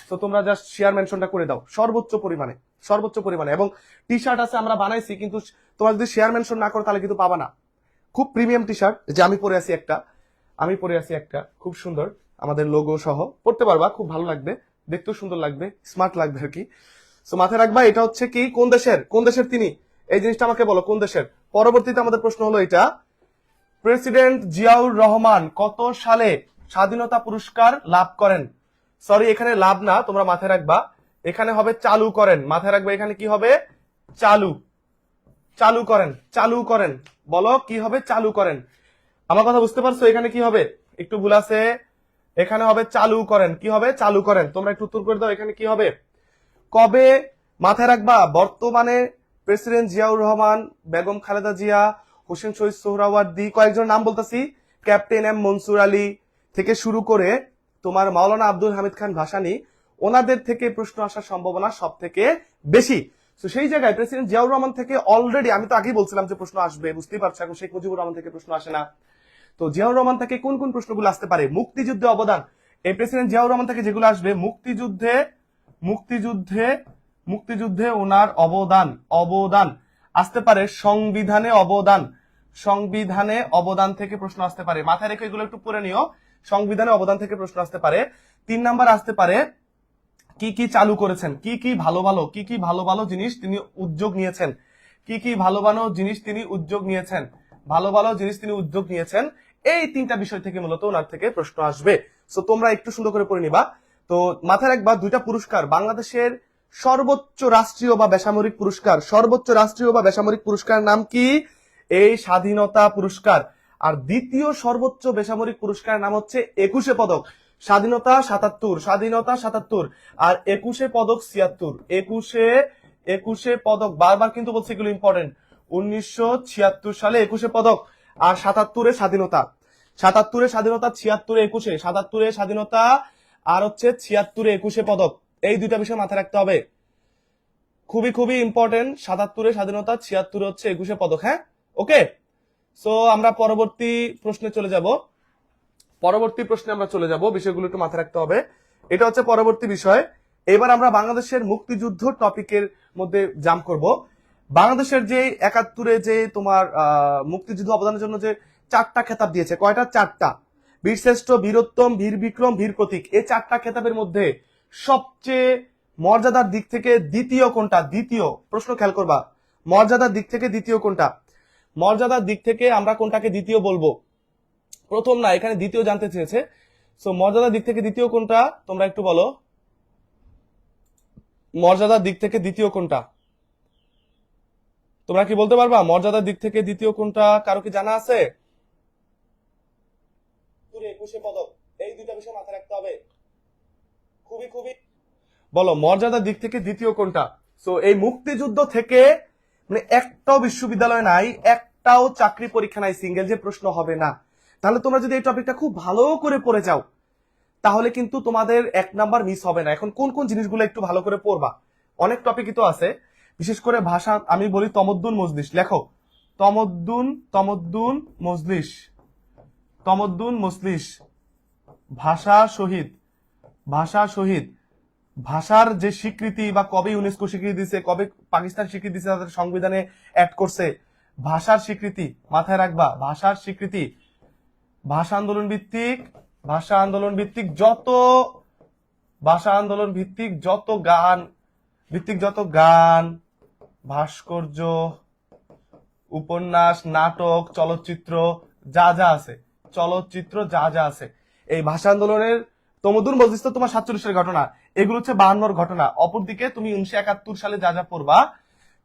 তো তোমরা জাস্ট শেয়ার মেনশনটা করে দাও সর্বোচ্চ পরিমাণে, সর্বোচ্চ পরিমাণে। এবং টি শার্ট আছে আমরা বানাইছি, কিন্তু তোমরা যদি শেয়ার মেনশন না করো তাহলে কিন্তু পাবা না। খুব প্রিমিয়াম টি শার্ট, যে আমি পরে আছি একটা, আমি পরে আছি একটা খুব সুন্দর আমাদের লোগো সহ, পড়তে পারবা, খুব ভালো লাগবে, দেখতেও সুন্দর লাগবে, স্মার্ট লাগবে আর কি। সো মাথায় রাখবা এটা হচ্ছে কি, কোন দেশের, কোন দেশের তিনি, এই জিনিসটা আমাকে বলো কোন দেশের। পরবর্তীতে আমাদের প্রশ্ন হলো এটা, প্রেসিডেন্ট জিয়াউর রহমান কত সালে স্বাধীনতা পুরস্কার লাভ করেন? সরি এখানে লাভ না, তোমরা মাথায় রাখবা, এখানে হবে চালু করেন। মাথায় রাখবে এখানে কি হবে? চালু, চালু করেন, চালু করেন। বলো কি হবে? চালু করেন। আমার কথা বুঝতে পারছো? এখানে কি হবে? একটু ভুল আছে, এখানে হবে চালু করেন। কি হবে? চালু করেন। তোমরা একটু উত্তর করে দাও এখানে কি হবে। কবে? মাথায় রাখবা বর্তমানে প্রেসিডেন্ট জিয়াউর রহমান, বেগম খালেদা জিয়া, হোসেন শহীদ সোহরাওয়ার্দী, কয়েকজন নাম বলতেছি, ক্যাপ্টেন এম মনসুর আলী থেকে শুরু করে তোমার মাওলানা আব্দুল হামিদ খান ভাসানী, ওনাদের থেকে প্রশ্ন আসার সম্ভাবনা সব থেকে বেশি। তো সেই জায়গায় প্রেসিডেন্ট জিয়াউর রহমান থেকে অলরেডি, আমি তো আগেই বলছিলাম যে প্রশ্ন আসবে, বুঝতেই পারছো, এখন শেখ মুজিবুর রহমান থেকে প্রশ্ন আসে না। তো জিয়াউর রহমান থেকে কোন কোন প্রশ্নগুলো আসতে পারে? মুক্তিযুদ্ধে অবদান, এই প্রেসিডেন্ট জিয়াউর রহমান থেকে যেগুলো আসবে, মুক্তিযুদ্ধে, মুক্তিযুদ্ধে, মুক্তিযুদ্ধে ওনার অবদান, অবদান আসতে পারে। সংবিধানে অবদান, সংবিধানে অবদান থেকে প্রশ্ন আসতে পারে। মাথায় রেখে এগুলো একটু পড়ে নিও, সংবিধানে অবদান থেকে প্রশ্ন আসতে পারে। 3 নাম্বার আসতে পারে কি কি চালু করেছেন, কি কি ভালো ভালো, কি কি ভালো ভালো জিনিস তিনি উদ্যোগ নিয়েছেন, কি কি ভালো ভালো জিনিস তিনি উদ্যোগ নিয়েছেন, ভালো ভালো জিনিস তিনি উদ্যোগ নিয়েছেন। এই 3টা বিষয় থেকে মূলত ওনার থেকে প্রশ্ন আসবে। সো তোমরা একটু সুন্দর করে পড়ে নিবা। তো মাথায় রাখবা 2টা পুরস্কার, বাংলাদেশের সর্বোচ্চ রাষ্ট্রীয় বা বেসামরিক পুরস্কার, সর্বোচ্চ রাষ্ট্রীয় বা বেসামরিক পুরস্কার নাম কি? এই স্বাধীনতা পুরস্কার। আর দ্বিতীয় সর্বোচ্চ বেসামরিক পুরস্কার নাম হচ্ছে 21শে পদক। স্বাধীনতা 77, স্বাধীনতা 77, আর 21শে পদক 76। 21শে পদক, বারবার কিন্তু বলছে এগুলো ইম্পর্টেন্ট। 1976 সালে 21শে পদক, আর 77-এ স্বাধীনতা। 77-এ স্বাধীনতা, 76-এ 21শে, 77-এ স্বাধীনতা আর হচ্ছে 76-এ 21শে পদক। এই 2টা বিষয় মাথায় রাখতে হবে, খুবই খুবই ইম্পর্টেন্ট। 77-এ স্বাধীনতা, 76-এ হচ্ছে 21শে পদক। হ্যাঁ, ওকে। সো আমরা পরবর্তী প্রশ্নে চলে যাব, পরবর্তী প্রশ্নে আমরা চলে যাব, বিষয়গুলো একটু মাথায় রাখতে হবে। এটা হচ্ছে পরবর্তী বিষয়। এবার আমরা বাংলাদেশের মুক্তিযুদ্ধ টপিকের মধ্যে জাম্প করব। বাংলাদেশের যে 71-এ যে তোমার মুক্তিযুদ্ধ অবদানের জন্য যে 4টা খেতাব দিয়েছে, কয়টা? 4টা। বীরশ্রেষ্ঠ, বীরোত্তম, বীর বিক্রম, বীর প্রতীক। এই 4টা খেতাবের মধ্যে সবচেয়ে মর্যাদার দিক থেকে দ্বিতীয় কোনটা? দ্বিতীয় প্রশ্ন খেয়াল করবা, মর্যাদার দিক থেকে দ্বিতীয় কোনটা? মর্যাদার দিক থেকে আমরা কোনটাকে দ্বিতীয় বলবো? প্রথম না, এখানে দ্বিতীয় জানতে চেয়েছে। সো মর্যাদার দিক থেকে দ্বিতীয় কোনটা তোমরা একটু বলো, মর্যাদার দিক থেকে দ্বিতীয় কোনটা? তোমরা কি বলতে পারবা মর্যাদার দিক থেকে দ্বিতীয় কোনটা? কারো কি জানা আছে? 21শে পদক। এই 2টা বিষয় মাথায় রাখতে হবে, খুবই খুবই। বলো মর্যাদার দিক থেকে দ্বিতীয় কোনটা? সো এই মুক্তিযুদ্ধ থেকে মানে একটাও বিশ্ববিদ্যালয় নাই, একটাও চাকরি পরীক্ষা নাই সিঙ্গেল যে প্রশ্ন হবে না। তাহলে তোমরা যদি এই টপিকটা খুব ভালো করে পড়ে যাও, তাহলে কিন্তু তোমাদের 1 নাম্বার মিস হবে না। এখন কোন কোন জিনিসগুলো একটু ভালো করে পড়বা, অনেক টপিকই তো আছে, বিশেষ করে ভাষা। আমি বলি তমদ্দুন মজলিস, লেখো তমদ্দুন, তমদ্দুন মজলিস, তমদ্দুন মজলিস, ভাষা শহীদ, ভাষা শহীদ, ভাষার যে স্বীকৃতি বা কবে ইউনেস্কো স্বীকৃতি দিছে, কবে পাকিস্তান স্বীকৃতি দিছে, তাদের সংবিধানে অ্যাড করছে, ভাষার স্বীকৃতি মাথায় রাখবা, ভাষার স্বীকৃতি, ভাষা আন্দোলন ভিত্তিক, ভাষা আন্দোলন ভিত্তিক যত, ভাষা আন্দোলন ভিত্তিক যত গান, ভিত্তিক যত গান, ভাস্কর্য, উপন্যাস, নাটক, চলচ্চিত্র যা যা আছে, চলচ্চিত্র যা যা আছে, এই ভাষা আন্দোলনের তমদ্দুন মজলিস তো তোমার 47-এর ঘটনা, এগুলো হচ্ছে 52-র ঘটনা। অপরদিকে তুমি 1971 সালে যা যা পড়বা,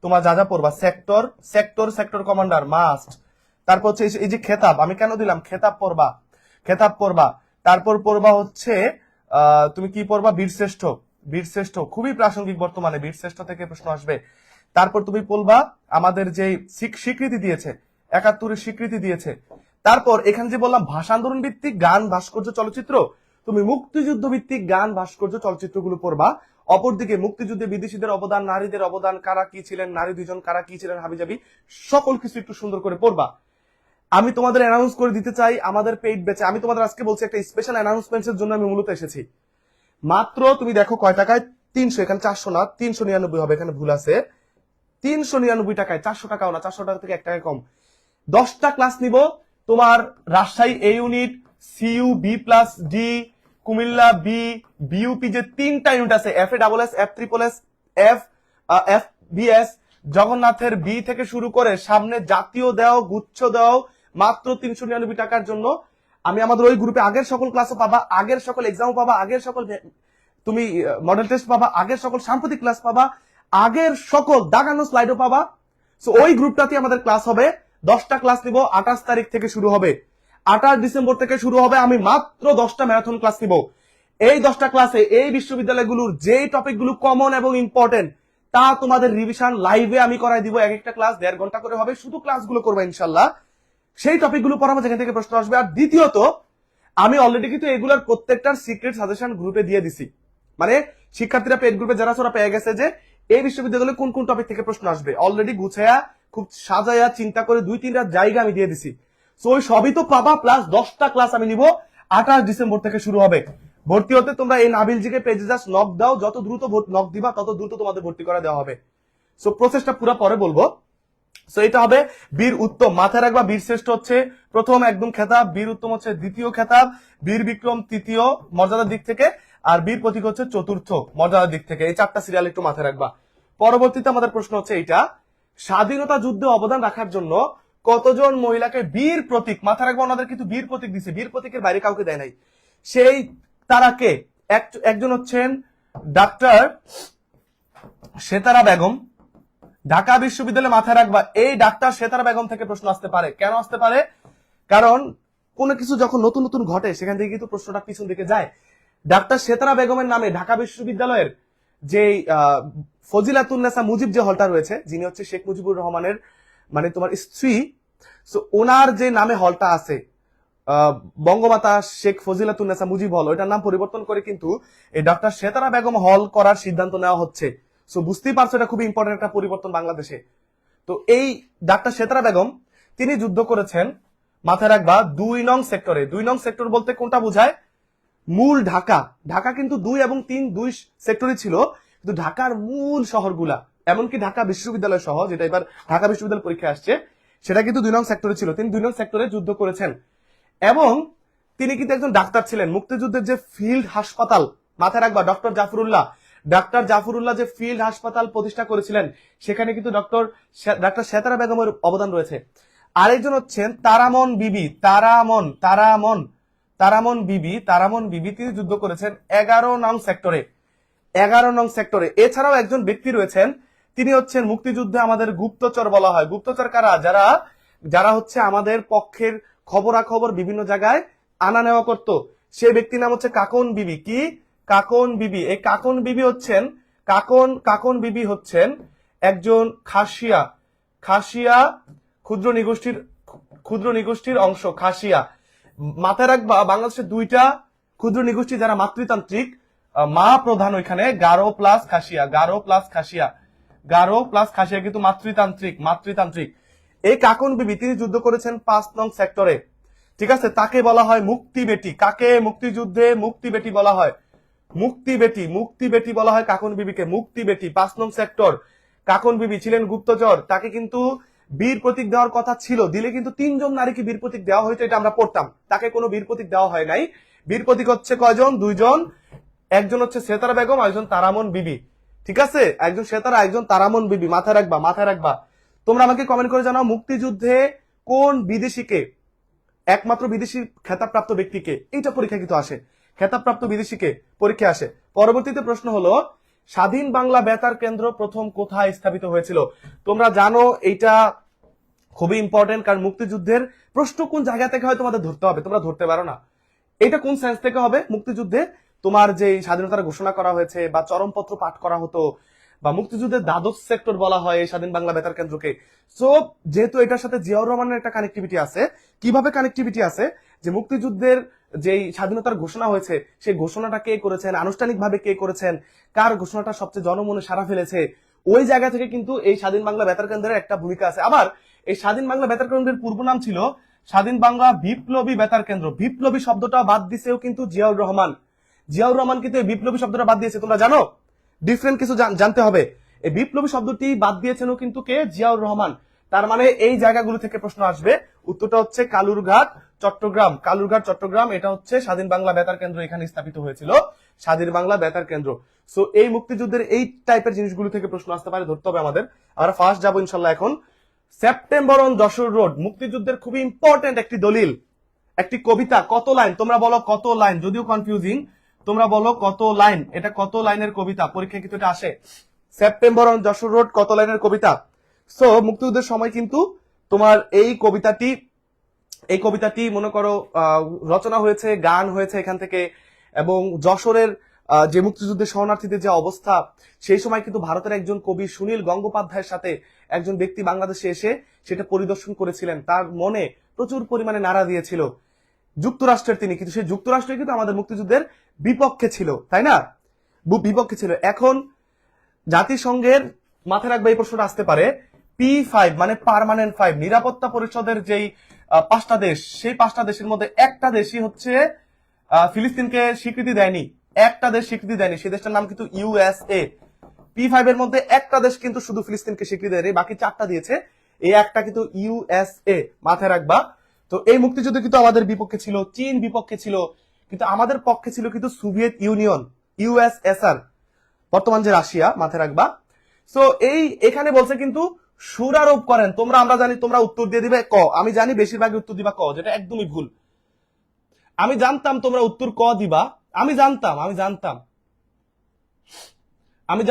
তোমার যা যা পড়বা, sector, sector, sector commander must. তারপর হচ্ছে এই যে খেতাব, আমি কেন দিলাম, খেতাব পড়বা, খেতাব পড়বা। তারপর পড়বা হচ্ছে তুমি কি পড়বা, বীরশ্রেষ্ঠ, বীরশ্রেষ্ঠ খুবই প্রাসঙ্গিক বর্তমানে, বীরশ্রেষ্ঠ থেকে প্রশ্ন আসবে। তারপর তুমি পড়বা আমাদের যে স্বীকৃতি দিয়েছে, 71-এর স্বীকৃতি দিয়েছে। তারপর এখানে যে বললাম ভাষা আন্দোলন ভিত্তিক গান, ভাস্কর্য, চলচ্চিত্র, তুমি মুক্তিযুদ্ধ ভিত্তিক গান, ভাস্কর্য, চলচ্চিত্রগুলো পড়বা। অপরদিকে মুক্তিযুদ্ধে বিদেশিদের অবদান, নারীদের অবদান, কারা কি ছিলেন, নারী দুজন কারা কি ছিলেন, হাবিজাবি, সকল কিছু একটু সুন্দর করে পড়বা। আমি তোমাদের অ্যানাউন্স করে দিতে চাই আমাদের পেইড ব্যাচে, আমি তোমাদের আজকে বলছি একটা স্পেশাল অ্যানাউন্সমেন্টের জন্য আমি মূলত এসেছি। মাত্র তুমি দেখো কয় টাকায়, 300, এখানে 400 না 399 হবে, এখানে ভুল আছে, 399 টাকায়, 400 টাকাও না, 400 টাকা থেকে 1 টাকা কম, 10টা ক্লাস নিব। তোমার Rajshahi A unit, CU B plus D, Comilla B, BUP যে 3টা ইউনিট আছে, F A double S, F triple S, F F BS, জগন্নাথের বি থেকে শুরু করে সামনে জাতীয় দেও, গুচ্ছ দেও, মাত্র 399 টাকার জন্য। আমি আমাদের ওই গ্রুপে আগের সকল ক্লাসও পাবা, আগের সকল এক্সাম পাবা, আগের সকল তুমি মডেল টেস্ট পাবা, আগের সকল সাম্প্রতিক ক্লাস পাবা, আগের সকল দাগানো স্লাইডও পাবা। সো ওই গ্রুপটাতে আমাদের ক্লাস হবে, 10টা ক্লাস নিব, 28 তারিখ থেকে শুরু হবে, 28 ডিসেম্বর থেকে শুরু হবে। আমি মাত্র 10টা ম্যারাথন ক্লাস নিব। এই 10টা ক্লাসে এই বিশ্ববিদ্যালয়গুলোর যেই টপিকগুলো কমন এবং ইম্পর্টেন্ট তা তোমাদের রিভিশন লাইভে আমি করাই দিব। এক একটা ক্লাস 1.5 ঘন্টা করে হবে, শুধু ক্লাসগুলো করবো ইনশাল্লাহ, সেই টপিকগুলো পড়াবো যেখান থেকে প্রশ্ন আসবে। আর দ্বিতীয়ত আমি অলরেডি কিন্তু এগুলোর প্রত্যেকটার সিক্রেট সাজেশন গ্রুপে দিয়ে দিছি, মানে শিক্ষার্থীরা পেড গ্রুপে যারা ওরা পেয়ে গেছে যে এই বিশ্ববিদ্যালয়ে কোন কোন টপিক থেকে প্রশ্ন আসবে, অলরেডি গুছায়া খুব সাজায়া চিন্তা করে 2-3টা জায়গা আমি দিয়ে দিছি। সো ওই সবই তো পাবা, প্লাস 10টা ক্লাস আমি নিব, 28 ডিসেম্বর থেকে শুরু হবে। ভর্তি হতে তোমরা এই নাবিলজিকে পেজে জাস্ট নক দাও, যত দ্রুত নক দিবা তত দ্রুত তোমাদের ভর্তি করে দেওয়া হবে। সো প্রসেসটা পুরো পরে বলবো। সো এটা হবে বীর উত্তম, মাথায় রাখবা, বীর শ্রেষ্ঠ হচ্ছে প্রথম একদম খেতাব, বীর উত্তম হচ্ছে দ্বিতীয় খেতাব, বীর বিক্রম তৃতীয় মর্যাদার দিক থেকে, আর বীর প্রতীক হচ্ছে চতুর্থ মর্যাদার দিক থেকে। এই 4টা সিরিয়াল একটু মাথায় রাখবা। পরবর্তীতে আমাদের প্রশ্ন হচ্ছে এইটা, স্বাধীনতা যুদ্ধে অবদান রাখার জন্য কতজন মহিলাকে বীর প্রতীক, মাথায় রাখবা, ওনাদের কিন্তু বীর প্রতীক দিছে, বীর প্রতীকের বাইরে কাউকে দেয় নাই। সেই তারা কে, একজন হচ্ছেন ডাক্তার সেতারা বেগম, ঢাকা বিশ্ববিদ্যালয়ে, মাথায় রাখবা এই ডাক্তার সেতারা বেগম থেকে প্রশ্ন আসতে পারে। কেন আসতে পারে, কারণ কোনো কিছু যখন নতুন নতুন ঘটে সেখান থেকে কিন্তু প্রশ্নটা পিছন দিকে যায়। ডাক্তার সেতারা বেগমের নামে ঢাকা বিশ্ববিদ্যালয়ের যে ফজিলাতুন্নেসা মুজিব যে হলটা রয়েছে, যিনি হচ্ছে শেখ মুজিবুর রহমানের মানে তোমার স্ত্রী, সো ওনার যে নামে হলটা আছে বঙ্গমাতা শেখ ফজিলাতুন্নেসা মুজিব হল, ওইটার নাম পরিবর্তন করে কিন্তু এই ডক্টর সেতারা বেগম হল করার সিদ্ধান্ত নেওয়া হচ্ছে। সো বুঝতেই পারছো এটা খুবই ইম্পর্টেন্ট একটা পরিবর্তন বাংলাদেশে। তো এই ডাক্তার সেতারা বেগম তিনি যুদ্ধ করেছেন, মাথায় রাখবা 2 নং সেক্টরে। 2 নং সেক্টর বলতে কোনটা বোঝায়, মূল ঢাকা, ঢাকা কিন্তু 2 এবং 3 দুই সেক্টরে ছিল, কিন্তু ঢাকার মূল শহরগুলা এমনকি ঢাকা বিশ্ববিদ্যালয় সহ, যেটা এবার ঢাকা বিশ্ববিদ্যালয় পরীক্ষা আসছে, সেটা কিন্তু 2 নং সেক্টরে ছিল। তিনি 2 নং সেক্টরে যুদ্ধ করেছেন এবং তিনি কিন্তু একজন ডাক্তার ছিলেন। মুক্তিযুদ্ধের যে ফিল্ড হাসপাতাল, মাথায় রাখবা ডাক্তার জাফরুল্লাহ যে ফিল্ড হাসপাতাল প্রতিষ্ঠা করেছিলেন, সেখানে কিন্তু ডাক্তার সেতারা বেগমের অবদান রয়েছে। আরেকজন হচ্ছেন তারামন বিবি, তারামন বিবি, তিনি যুদ্ধ করেছেন 11 নং সেক্টরে, 11 নং সেক্টরে। এছাড়াও একজন ব্যক্তি রয়েছেন, তিনি হচ্ছেন মুক্তিযুদ্ধে আমাদের গুপ্তচর বলা হয়। গুপ্তচর কারা, যারা হচ্ছে আমাদের পক্ষের খবরাখবর বিভিন্ন জায়গায় আনা নেওয়া করতো, সেই ব্যক্তির নাম হচ্ছে কাকন বিবি। কি, কাকন বিবি। এই কাকন বিবি হচ্ছেন একজন খাসিয়া ক্ষুদ্র নিগোষ্ঠীর অংশ, খাসিয়া। মাথায় রাখবা বাংলাদেশে 2টা ক্ষুদ্র নিগোষ্ঠী যারা মাতৃতান্ত্রিক, মা প্রধান ওইখানে Garo plus Khasia, Garo plus Khasia, Garo plus Khasia কিন্তু মাতৃতান্ত্রিক। এই কাকন বিবি তিনি যুদ্ধ করেছেন 5 নং সেক্টরে, ঠিক আছে, তাকে বলা হয় মুক্তি বেটি। কাকে মুক্তিযুদ্ধে মুক্তি বেটি বলা হয়? মুক্তি বেটি বলা হয় কাকন বিবিকে, মুক্তি বেটি। 5 নং সেক্টর, কাকন বিবি ছিলেন গুপ্তচর, তাকে কিন্তু বীর প্রতীক দেওয়ার কথা ছিল, দিলে কিন্তু 3 জন নারীকে বীর প্রতীক দেওয়া হয়তো, এটা আমরা পড়তাম। তাকে কোনো বীর প্রতীক দেওয়া হয় নাই। বীর প্রতীক হচ্ছে কয়জন? 2 জন, একজন হচ্ছে সেতারা বেগম, একজন তারামন বিবি, ঠিক আছে, একজন সেতারা, একজন তারামন বিবি, মাথায় রাখবা। তোমরা আমাকে কমেন্ট করে জানাও মুক্তিযুদ্ধে কোন বিদেশিকে, একমাত্র বিদেশি খেতাবপ্রাপ্ত ব্যক্তিকে, এইটা পরীক্ষা কিন্তু আসে, খেতাবপ্রাপ্ত বিদেশিকে পরীক্ষা আসে। পরবর্তীতে প্রশ্ন হলো স্বাধীন বাংলা বেতার কেন্দ্র প্রথম কোথায় স্থাপিত হয়েছিল? তোমরা জানো এইটা খুবই ইম্পর্টেন্ট, কারণ মুক্তিযুদ্ধের প্রশ্ন কোন জায়গা থেকে হয় তোমাদের ধরতে হবে, তোমরা ধরতে পারো না। এটা কোন সেন্স থেকে হবে? মুক্তিযুদ্ধে তোমার যে স্বাধীনতার ঘোষণা করা হয়েছে বা চরমপত্র পাঠ করা হতো, বা মুক্তিযুদ্ধের দ্বাদশ সেক্টর বলা হয় স্বাধীন বাংলা বেতার কেন্দ্রকে। সো যেহেতু এটার সাথে জিয়াউর রহমানের একটা কানেক্টিভিটি আছে, কিভাবে কানেক্টিভিটি আছে, যে মুক্তিযুদ্ধের যেই স্বাধীনতার ঘোষণা হয়েছে সেই ঘোষণাটা কে করেছেন, আনুষ্ঠানিকভাবে কে করেছেন, কার ঘোষণাটা সবচেয়ে জনমনে সাড়া ফেলেছে, ওই জায়গা থেকে কিন্তু এই স্বাধীন বাংলা বেতার কেন্দ্রের একটা ভূমিকা আছে। আবার এই স্বাধীন বাংলা বেতার কেন্দ্রের পূর্ব নাম ছিল স্বাধীন বাংলা বিপ্লবী বেতার কেন্দ্র। বিপ্লবী শব্দটা বাদ দিছেও কিন্তু জিয়াউর রহমান কিন্তু এই বিপ্লবী শব্দটা বাদ দিয়েছে, তোমরা জানো? ডিফারেন্ট কিছু জানতে হবে। এই বিপ্লবী শব্দটি বাদ দিয়েছেন কিন্তু কে? জিয়াউর রহমান। তার মানে এই জায়গাগুলো থেকে প্রশ্ন আসবে। উত্তরটা হচ্ছে কালুরঘাট চট্টগ্রাম, এটা হচ্ছে স্বাধীন বাংলা বেতার কেন্দ্র, এখানে স্থাপিত হয়েছিল স্বাধীন বাংলা বেতার কেন্দ্র। সো এই মুক্তিযুদ্ধের এই টাইপের জিনিসগুলো থেকে প্রশ্ন আসতে পারে, ধরতে হবে আমাদের। আমরা ফার্স্ট যাবো ইনশাল্লাহ এখন। সেপ্টেম্বর অন যশোর রোড মুক্তিযুদ্ধের খুবই ইম্পর্টেন্ট একটি দলিল, একটি কবিতা। কত লাইন? তোমরা বলো কত লাইন, যদিও কনফিউজিং, তোমরা বলো কত লাইন, এটা কত লাইনের কবিতা? পরীক্ষায় কিন্তু এটা আসে। সেপ্টেম্বর অন যশোর রোড কত লাইনের কবিতা? সো মুক্তিযুদ্ধের সময় কিন্তু তোমার এই কবিতাটি মনে করো রচনা হয়েছে, গান হয়েছে এখান থেকে। এবং যশোরের যে মুক্তিযুদ্ধের শরণার্থীদের যে অবস্থা, সেই সময় কিন্তু ভারতের একজন কবি সুনীল গঙ্গোপাধ্যায়ের সাথে একজন ব্যক্তি বাংলাদেশে এসে সেটা পরিদর্শন করেছিলেন। তার মনে প্রচুর পরিমাণে নাড়া দিয়েছিল যুক্তরাষ্ট্রের তিনি, কিন্তু সেই যুক্তরাষ্ট্র কিন্তু আমাদের মুক্তিযুদ্ধের বিপক্ষে ছিল, তাই না? বিপক্ষে ছিল। এখন জাতিসংঘের, মাথায় রাখবে এই প্রশ্নটা আসতে পারে, P5 মানে পার্মানেন্ট 5, নিরাপত্তা পরিষদের যেই 5টা দেশ, সেই 5টা দেশের মধ্যে একটা দেশই হচ্ছে ফিলিস্তিনকে স্বীকৃতি দেয়নি। একটা দেশ স্বীকৃতি দেয়নি, সেই দেশটার নাম কিন্তু USA। P5 এর মধ্যে একটা দেশ কিন্তু শুধু ফিলিস্তিনকে স্বীকৃতি দেয়নি, বাকি 4টা দিয়েছে, এই একটা কিন্তু USA, মাথায় রাখবা। তো এই মুক্তিযুদ্ধ কিন্তু আমাদের বিপক্ষে ছিল, চীন বিপক্ষে ছিল, কিন্তু আমাদের পক্ষে ছিল কিন্তু সোভিয়েত ইউনিয়ন, USSR, বর্তমান যে রাশিয়া, মাথায় রাখবা। সো এখানে বলছে কিন্তু সুরারোপ করেন। আমরা জানি তোমরা উত্তর দিয়ে দিবে ক, আমি জানি বেশিরভাগই উত্তর দিবা ক, যেটা একদমই ভুল। আমি জানতাম তোমরা উত্তর ক দিবা, আমি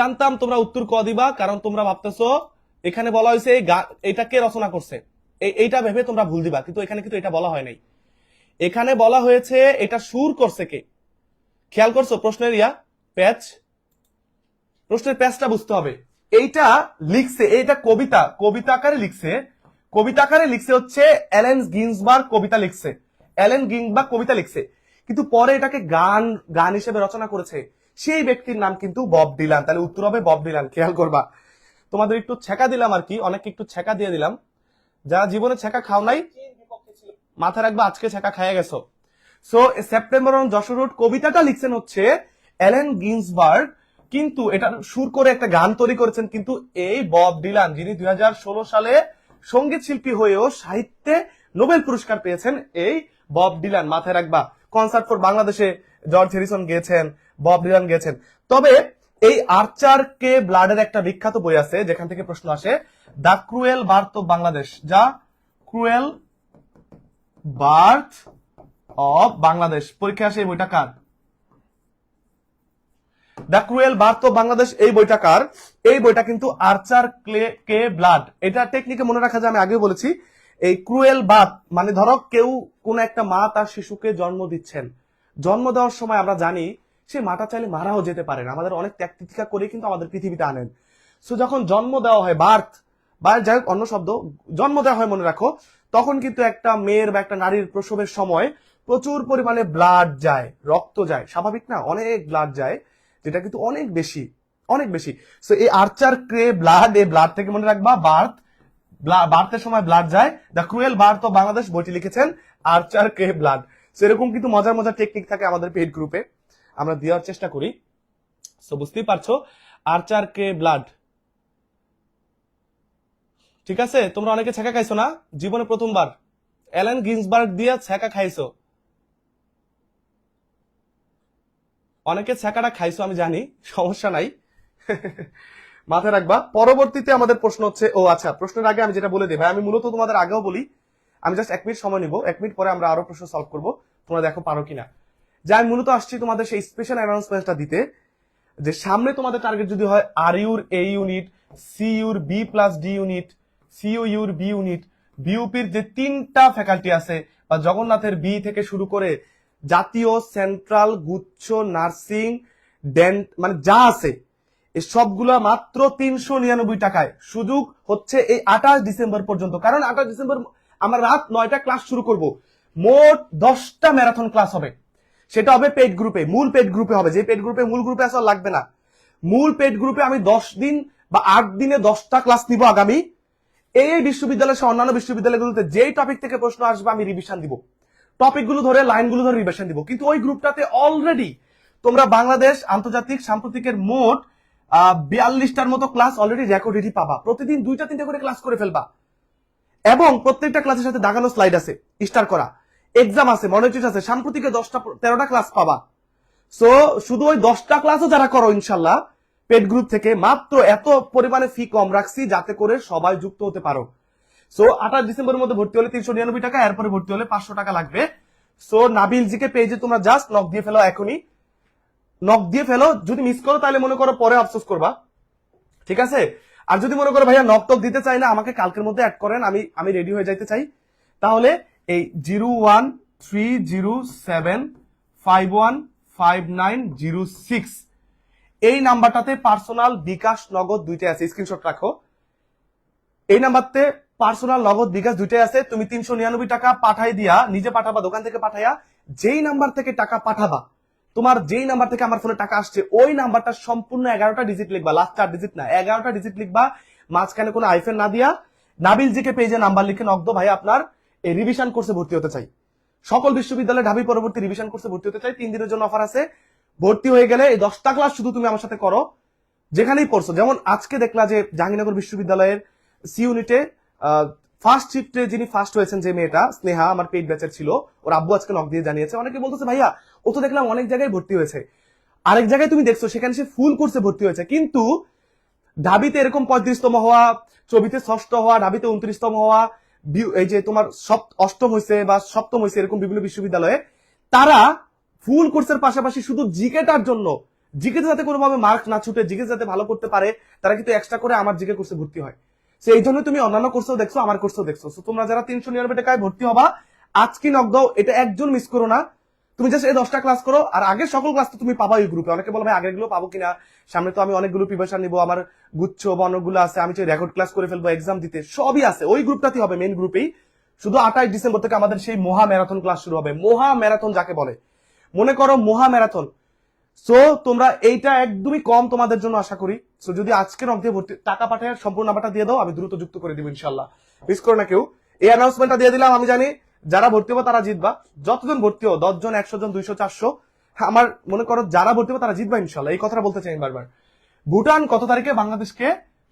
জানতাম তোমরা উত্তর ক দিবা, কারণ তোমরা ভাবতেছো এখানে বলা হয়েছে এটা কে রচনা করছে, এইটা ভেবে তোমরা ভুল দিবা, কিন্তু এখানে কিন্তু এটা বলা হয় নাই। এখানে বলা হয়েছে এটা সুর করছে কে। খেয়াল করছো প্রশ্নের প্রশ্নের প্যাচটা বুঝতে হবে। এইটা লিখছে, এইটা কবিতা আকারে লিখছে হচ্ছে অ্যালেন গিন্সবার্গ কবিতা লিখছে, কিন্তু পরে এটাকে গান হিসেবে রচনা করেছে সেই ব্যক্তির নাম কিন্তু বব ডিলান। তাহলে উত্তর হবে বব ডিলান। খেয়াল করবা, তোমাদের একটু ছেকা দিলাম আর কি, অনেককে একটু ছেকা দিয়ে দিলাম। যারা জীবনে ছেকা খাও নাই, মাথায় রাখবা আজকে ছেকা খাইয়া গেছো। So September on Jessore road কবিতাটা লিখছেন হচ্ছে অ্যালেন গিন্সবার্গ, কিন্তু এটা সুর করে একটা গান তৈরি করেছেন কিন্তু এই বব ডিলান, যিনি 2016 সালে সঙ্গীত শিল্পী হয়েও সাহিত্যে নোবেল পুরস্কার পেয়েছেন, এই বব ডিলান, মাথায় রাখবা। কনসার্ট ফর বাংলাদেশে জর্জ হ্যারিসন গেয়েছেন, বব ডিলান গেয়েছেন। তবে এই আর্চার কে ব্লাডের একটা বিখ্যাত বই আছে যেখান থেকে প্রশ্ন আসে, the cruel birth of Bangladesh, যা ক্রুয়েল বার্থ অফ বাংলাদেশ। পরীক্ষা আসে এই বইটা কার? The cruel birth of Bangladesh, এই বইটা কার? এই বইটা কিন্তু আর্চার কে ব্লাড। এটা টেকনিকে মনে রাখা যায়, আমি আগেও বলেছি। এই ক্রুয়েল বার্থ মানে ধরো কেউ কোন একটা মা তার শিশুকে জন্ম দিচ্ছেন, জন্ম দেওয়ার সময় আমরা জানি সে মাটা চাইলে মারাও যেতে পারেন, আমাদের অনেক ত্যাগ তিতিক্ষা করে কিন্তু আমাদের পৃথিবীতে আনেন। সো যখন জন্ম দেওয়া হয়, বার্থ বা যাই হোক অন্য শব্দ, জন্ম দেওয়া হয় মনে রাখো, তখন কিন্তু একটা মেয়ের বা একটা নারীর প্রসবের সময় প্রচুর পরিমাণে ব্লাড যায়, রক্ত যায়, স্বাভাবিক না, অনেক ব্লাড যায়, যেটা কিন্তু অনেক বেশি, অনেক বেশি। সো এই আর্চার ক্রে ব্লাড, এই ব্লাড থেকে মনে রাখবা বার্থের সময় ব্লাড যায়, the cruel birth of Bangladesh বইটি লিখেছেন আর্চার ক্রে ব্লাড। সেরকম কিন্তু মজার মজার টেকনিক থাকে আমাদের পেইড গ্রুপে, আমরা দেওয়ার চেষ্টা করি। সো বুঝতেই পারছো, আর্চার ক্রে ব্লাড। ঠিক আছে, তোমরা অনেকে ছ্যাঁকা খাইছো না জীবনে প্রথমবার, অ্যালেন গিন্সবার্গ দিয়ে ছ্যাঁকা খাইছো, অনেকে ছ্যাঁকাটা খাইছো আমি জানি, সমস্যা নাই। মাথায় রাখবা। পরবর্তীতে আমাদের প্রশ্ন হচ্ছে, ও আচ্ছা, প্রশ্নের আগে আমি যেটা বলে দিই ভাই, আমি মূলত তোমাদের আগেও বলি, আমি জাস্ট 1 মিনিট সময় নিব, 1 মিনিট পরে আমরা আরো প্রশ্ন সলভ করবো, তোমরা দেখো পারো কিনা। যে আমি মূলত আসছি তোমাদের সেই স্পেশাল অ্যানাউন্সমেন্টটা দিতে, যে সামনে তোমাদের টার্গেট যদি হয় আর ইউর এ ইউনিট, সি ইউর B plus D unit, CO ইউর বি ইউনিট, বিউপির যে 3টা ফ্যাকাল্টি আছে, বা জগন্নাথের বি থেকে শুরু করে জাতীয়, সেন্ট্রাল, গুচ্ছ, নার্সিং, ডেন্ট, মানে যা আছে এই সবগুলা মাত্র 399 টাকায়। সুযোগ হচ্ছে এই 28 ডিসেম্বর পর্যন্ত, কারণ 28 ডিসেম্বর আমরা রাত 9টা ক্লাস শুরু করব। মোট 10টা ম্যারাথন ক্লাস হবে, সেটা হবে পেড গ্রুপে, মূল পেড গ্রুপে হবে, যে পেড গ্রুপে মূল গ্রুপে আসা লাগবে না। মূল পেড গ্রুপে আমি 10 দিন বা 8 দিনে 10টা ক্লাস নিব আগামী। এই বিশ্ববিদ্যালয় সহ অন্যান্য বিশ্ববিদ্যালয়গুলোতে যেই টপিক থেকে প্রশ্ন আসবে আমি রিভিশন দিব, টপিকগুলো ধরে, লাইনগুলো ধরে রিভিশন দিব। কিন্তু ওই গ্রুপটাতে অলরেডি তোমরা বাংলাদেশ, আন্তর্জাতিক, সাম্প্রতিকের মোট 42টার মতো ক্লাস অলরেডি রেকর্ডেডই পাবা। প্রতিদিন 2টা-3টা করে ক্লাস করে ফেলবা, এবং প্রত্যেকটা ক্লাসের সাথে দাগানো স্লাইড আছে, স্টার করা, এক্সাম আছে, মনিটর আছে, সাম্প্রতিকে 10-13টা ক্লাস পাবা। সো শুধু ওই 10টা ক্লাসও যারা করো ইনশাল্লাহ পেড গ্রুপ থেকে, মাত্র এত পরিমাণে ফি কম রাখছি যাতে করে সবাই যুক্ত হতে পারো। সো 28 ডিসেম্বরের মধ্যে ভর্তি হলে 399 টাকা, এরপরে ভর্তি হলে 500 টাকা লাগবে। সো নাবিল জিকে পেজে তোমরা জাস্ট নক দিয়ে ফেলো, এখনই নক দিয়ে ফেলো। যদি মিস করো তাহলে মনে করো পরে আফসোস করবা, ঠিক আছে? আর যদি মনে করো ভাইয়া নক টক দিতে চাই না, আমাকে কালকের মধ্যে অ্যাড করেন, আমি রেডি হয়ে যাইতে চাই, তাহলে এই 01307515906 এই নাম্বারটাতে পার্সোনাল, বিকাশ, নগদ দুইটাই আছে, স্ক্রিনশট রাখো। এই নাম্বারতে পার্সোনাল, নগদ, বিকাশ দুইটাই আছে। তুমি 399 টাকা পাঠাই দিয়া, নিজে পাঠাবা, দোকান থেকে পাঠাইয়া, যেই নাম্বার থেকে টাকা পাঠাবা, তোমার যেই নাম্বার থেকে আমার ফোনে টাকা আসছে ওই নাম্বারটা সম্পূর্ণ 11টা ডিজিট লিখবা, লাস্ট 4 ডিজিট না, 11টা ডিজিট লিখবা, মাঝখানে কোনো আইফেন না দিয়া নাবিল জিকে পেজে নাম্বার লিখে নক দাও, ভাই আপনার এই রিভিশন কোর্সে ভর্তি হতে চাই, সকল বিশ্ববিদ্যালয়ে ঢাবি পরবর্তী রিভিশন কোর্সে ভর্তি হতে চাই, 3 দিনের জন্য অফার আছে। ভর্তি হয়ে গেলে এই 10টা ক্লাস শুধু তুমি আমার সাথে করো, যেখানেই পড়ছো। যেমন আজকে দেখলা যে জাহাঙ্গীরনগর বিশ্ববিদ্যালয়ের সি ইউনিটে ফার্স্ট শিফটে যিনি ফার্স্ট হয়েছেন, যে মেয়েটা স্নেহা, আমার পেইড ব্যাচের ছিল, ওর আব্বু আজকে নক দিয়ে জানিয়েছে। অনেকে বলতেছে ভাইয়া ও তো দেখলাম অনেক জায়গায় ভর্তি হয়েছে, আরেক জায়গায় তুমি দেখছো সেখানে সে ফুল কোর্সে ভর্তি হয়েছে, কিন্তু ঢাবিতে এরকম 35তম হওয়া, চবিতে 6ষ্ঠ হওয়া, ঢাবিতে 29তম হওয়া, এই যে তোমার 8ম হয়েছে বা 7ম হয়েছে, এরকম বিভিন্ন বিশ্ববিদ্যালয়ে তারা ফুল কোর্সের পাশাপাশি শুধু জিকেটার জন্য, জিকে যাতে কোনোভাবে মার্ক না ছুটে, জিকে যাতে ভালো করতে পারে, তারা কিন্তু এক্সট্রা করে আমার জিকে কোর্সে ভর্তি হয়। সেই জন্য তুমি অন্যান্য কোর্সেও দেখছো, আমার কোর্সেও দেখছো। তোমরা যারা 399 টাকায় ভর্তি হবা আজকে নক দাও, এটা একজন মিস করো না। তুমি জাস্ট এই 10টা ক্লাস করো, আর আগের সকল ক্লাস তো তুমি পাবা এই গ্রুপে। অনেকে বলো ভাই আগের গুলো পাবো কিনা, সামনে তো আমি অনেকগুলো প্রিপারেশন নিবো, আমার গুচ্ছ বা অনেকগুলো আছে, আমি চাই রেকর্ড ক্লাস করে ফেলবো এক্সাম দিতে, সবই আছে ওই গ্রুপটাতেই হবে, মেইন গ্রুপেই। শুধু 28 ডিসেম্বর থেকে আমাদের সেই মহা ম্যারাথন ক্লাস শুরু হবে। মহা ম্যারাথন যাকে বলে, মনে করো মহা ম্যারাথন। সো তোমরা এইটা একদমই কম তোমাদের জন্য আশা করি। সো যদি আজকে নক দিয়ে ভর্তি টাকা পাঠায় সম্পূর্ণ নাম্বারটা দিয়ে দাও, আমি দ্রুত যুক্ত করে দিব ইনশাল্লাহ, মিস করো না কেউ। এই অ্যানাউন্সমেন্টটা দিয়ে দিলাম, আমি জানি যারা ভর্তি হবো তারা জিতবা। যতজন ভর্তি হো, 10 জন, 100 জন, 200, 400, আমার মনে করো যারা ভর্তি হবো তারা জিতবা ইনশাল্লাহ, এই কথাটা বলতে চাই বারবার। ভুটান কত তারিখে বাংলাদেশকে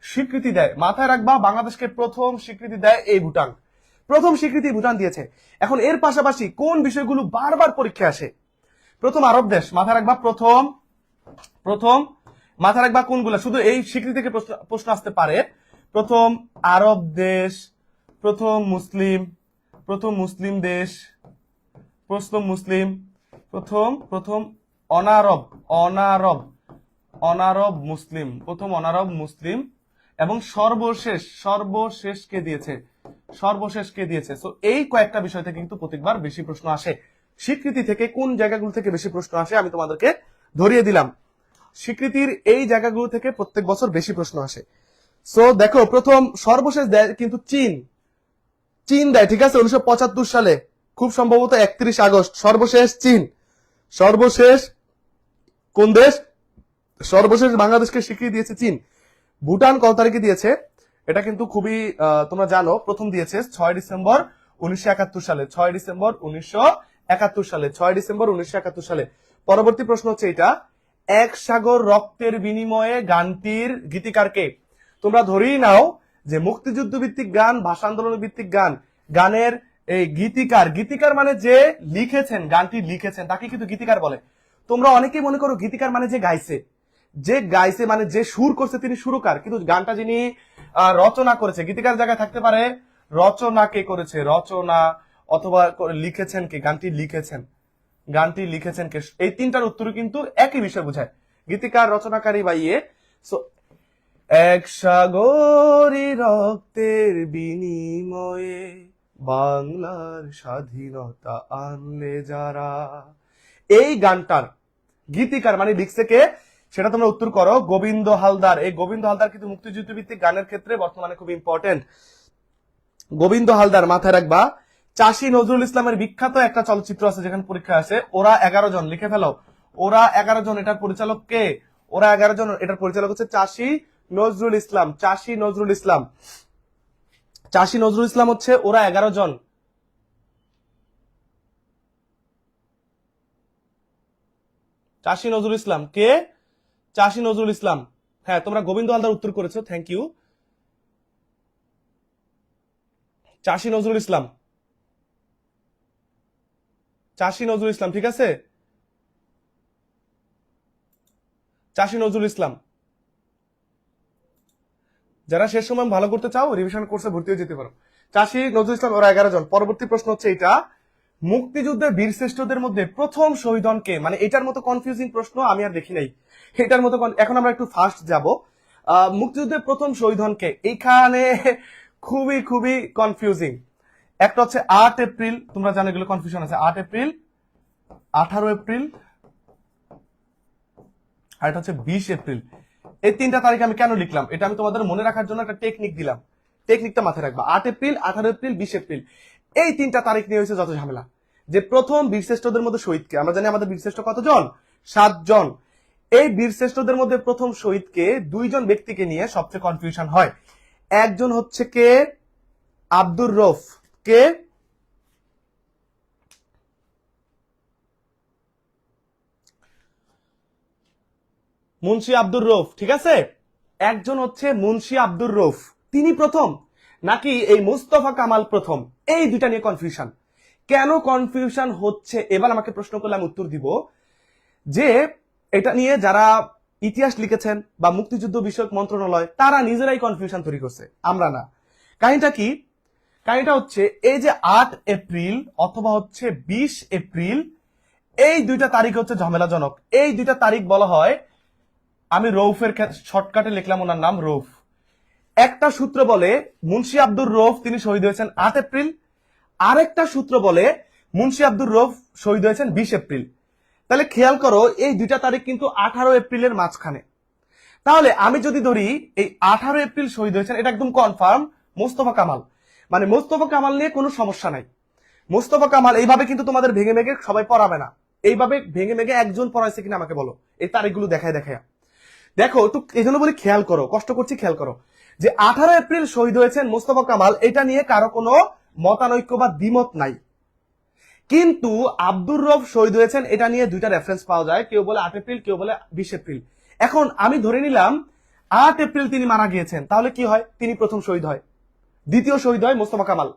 স্বীকৃতি দেয়, মাথায় রাখবা, বাংলাদেশকে প্রথম স্বীকৃতি দেয় এই ভুটান, প্রথম স্বীকৃতি ভুটান দিয়েছে। এখন এর পাশাপাশি কোন বিষয়গুলো বারবার পরীক্ষা আসে? প্রথম আরব দেশ, মাথায় রাখবা, প্রথম মাথায় রাখবা কোনগুলো, শুধু এই স্বীকৃতি থেকে প্রশ্ন আসতে পারে। প্রথম আরব দেশ, প্রথম মুসলিম দেশ, প্রথম মুসলিম, প্রথম অনারব মুসলিম, প্রথম অনারব মুসলিম, এবং সর্বশেষ কে দিয়েছে। সো এই কয়েকটা বিষয় থেকে কিন্তু প্রত্যেকবার বেশি প্রশ্ন আসে। স্বীকৃতি থেকে কোন জায়গাগুলো থেকে বেশি প্রশ্ন আসে আমি তোমাদেরকে ধরিয়ে দিলাম। স্বীকৃতির এই জায়গাগুলো থেকে প্রত্যেক বছর বেশি প্রশ্ন আসে। সো দেখো, প্রথম সর্বশেষ দেয় কিন্তু চীন দেয়, ঠিক আছে, 1975 সালে খুব সম্ভবত 31 আগস্ট। সর্বশেষ চীন, সর্বশেষ কোন দেশ? সর্বশেষ বাংলাদেশকে স্বীকৃতি দিয়েছে চীন। ভুটান কত তারিখে দিয়েছে? এটা কিন্তু খুবই তোমরা জানো, প্রথম দিয়েছে 6 ডিসেম্বর 1971 সালে। 6 ডিসেম্বর 1971 সালে, 6 ডিসেম্বর 1971 সালে। পরবর্তী প্রশ্ন হচ্ছে এটা, এক সাগর রক্তের বিনিময়ে গানটির গীতিকার কে? তোমরা ধরেই নাও যে মুক্তিযুদ্ধ ভিত্তিক গান, ভাষা আন্দোলন ভিত্তিক গান, গানের এই গীতিকার, গীতিকার মানে যে লিখেছেন, গানটি লিখেছেন তাকে কিন্তু গীতিকার বলে। তোমরা অনেকেই মনে করো গীতিকার মানে যে গাইছে, যে গাইছে মানে যে সুর করছে তিনি সুরকার, কিন্তু গানটা যিনি রচনা করেছে, গীতিকার জায়গায় থাকতে পারে রচনা কে করেছে, রচনা, অথবা লিখেছেন কে, গানটি লিখেছেন, গানটি লিখেছেন কে। এই তিনটার উত্তর কিন্তু একই বিষয় বোঝায়, গীতিকার, রচনাকারী বা ইয়ে। সো এক সাগরী রক্তের বিনিময়ে বাংলার স্বাধীনতা আনলে যারা, এই গানটার গীতিকার মানে লিখছে কে, সেটা তোমরা উত্তর করো। গোবিন্দ হালদার। এই গোবিন্দ হালদার কিন্তু মুক্তিযুদ্ধ ভিত্তিক গানের ক্ষেত্রে বর্তমানে খুব ইম্পর্টেন্ট। গোবিন্দ হালদার মাথায় রাখবা। চাষী নজরুল ইসলামের বিখ্যাত একটা চলচ্চিত্র আছে যেখানে পরীক্ষা আছে, ওরা 11 জন, লিখে ফেলো, ওরা 11 জন। এটার পরিচালক কে? ওরা 11 জন, এটার পরিচালক হচ্ছে চাষী নজরুল ইসলাম। চাষী নজরুল ইসলাম, চাষী নজরুল ইসলাম হচ্ছে ওরা 11 জন। চাষী নজরুল ইসলাম কে? চাষী নজরুল ইসলাম। হ্যাঁ, তোমরা গোবিন্দ হালদার উত্তর করেছো, থ্যাংক ইউ। চাষী নজরুল ইসলাম, চাষী নজরুল ইসলাম, ঠিক আছে, চাষী নজরুল ইসলাম। যারা শেষ সময় ভালো করতে চাও রিভিশন কোর্সে ভর্তি হয়ে যেতে পারো। চাষী নজরুল ইসলাম ওরা 11 জন। পরবর্তী প্রশ্ন হচ্ছে এটা, মুক্তিযুদ্ধে বীর শ্রেষ্ঠদের মধ্যে প্রথম শহীদ হন কে? মানে এটার মতো কনফিউজিং প্রশ্ন আমি আর দেখি নাই, এটার মতো। এখন আমরা একটু ফাস্ট যাব। মুক্তিযুদ্ধে প্রথম শহীদ হন কে? এইখানে খুবই খুবই কনফিউজিং। একটা হচ্ছে 8 এপ্রিল, তোমরা জানো এগুলো কনফিউশন আছে, 8 এপ্রিল, 18 এপ্রিল, আর এটা হচ্ছে 20 এপ্রিল। এই তিনটা তারিখ আমি কেন লিখলাম, এটা আমি তোমাদের মনে রাখার জন্য একটা টেকনিক দিলাম, টেকনিকটা মাথায় রাখবা। 8 এপ্রিল, 18 এপ্রিল, 20 এপ্রিল, এই তিনটা তারিখ নিয়ে হয়েছে যত ঝামেলা। যে প্রথম বীরশ্রেষ্ঠদের মধ্যে শহীদকে, আমরা জানি আমাদের বীরশ্রেষ্ঠ কতজন? 7 জন। এই বীরশ্রেষ্ঠদের মধ্যে প্রথম শহীদকে, 2 জন ব্যক্তিকে নিয়ে সবচেয়ে কনফিউশন হয়। একজন হচ্ছে কে? আব্দুর রউফ। কে? মুন্সি আব্দুর রউফ, ঠিক আছে। একজন হচ্ছে মুন্সি আব্দুর রউফ, তিনি প্রথম, নাকি এই মুস্তফা কামাল প্রথম? এই দুইটা নিয়ে কনফিউশন। কেন কনফিউশন হচ্ছে এবার আমাকে প্রশ্ন করলে আমি উত্তর দিব, যে এটা নিয়ে যারা ইতিহাস লিখেছেন বা মুক্তিযুদ্ধ বিষয়ক মন্ত্রণালয় তারা নিজেরাই কনফিউশন তৈরি করছে, আমরা না। কাহিনীটা কি? কাহিনীটা হচ্ছে এই যে 8 এপ্রিল অথবা হচ্ছে 20 এপ্রিল, এই দুইটা তারিখ হচ্ছে ঝামেলাজনক। এই দুইটা তারিখ বলা হয়, আমি রউফের শর্টকাটে লিখলাম ওনার নাম রউফ। একটা সূত্র বলে মুন্সি আব্দুর রউফ তিনি শহীদ হয়েছেন 8 এপ্রিল, আরেকটা সূত্র বলে মুন্সি আব্দুর রউফ শহীদ হয়েছেন 20 এপ্রিল। তাহলে খেয়াল করো এই দুইটা তারিখ কিন্তু 18 এপ্রিলের মাঝখানে। তাহলে আমি যদি ধরি এই 18 এপ্রিল শহীদ হয়েছেন, এটা একদম কনফার্ম মোস্তফা কামাল। মানে মোস্তফা কামাল নিয়ে কোনো সমস্যা নাই। মোস্তফা কামাল এইভাবে কিন্তু তোমাদের ভেঙে ভেঙে সবাই পড়াবে না, এইভাবে ভেঙে ভেঙে একজন পড়াইছে কিনা আমাকে বলো, এই তারিখগুলো দেখায় দেখায়। দেখো একটু, এই জন্য বলি খেয়াল করো, কষ্ট করছি খেয়াল করো, যে 18 এপ্রিল শহীদ হয়েছেন মোস্তফা কামাল, এটা নিয়ে কারো কোনো মতানৈক্য বা দ্বিমত নাই। কিন্তু আব্দুর রউফ শহীদ হয়েছেন এটা নিয়ে দুইটা রেফারেন্স পাওয়া যায়, কেউ বলে 8 এপ্রিল, কেউ বলে 20 এপ্রিল। এখন আমি ধরে নিলাম 8 এপ্রিল তিনি মারা গিয়েছেন, তাহলে কি হয়? তিনি প্রথম শহীদ হয়, দ্বিতীয় শহীদ হয় মোস্তফা কামাল।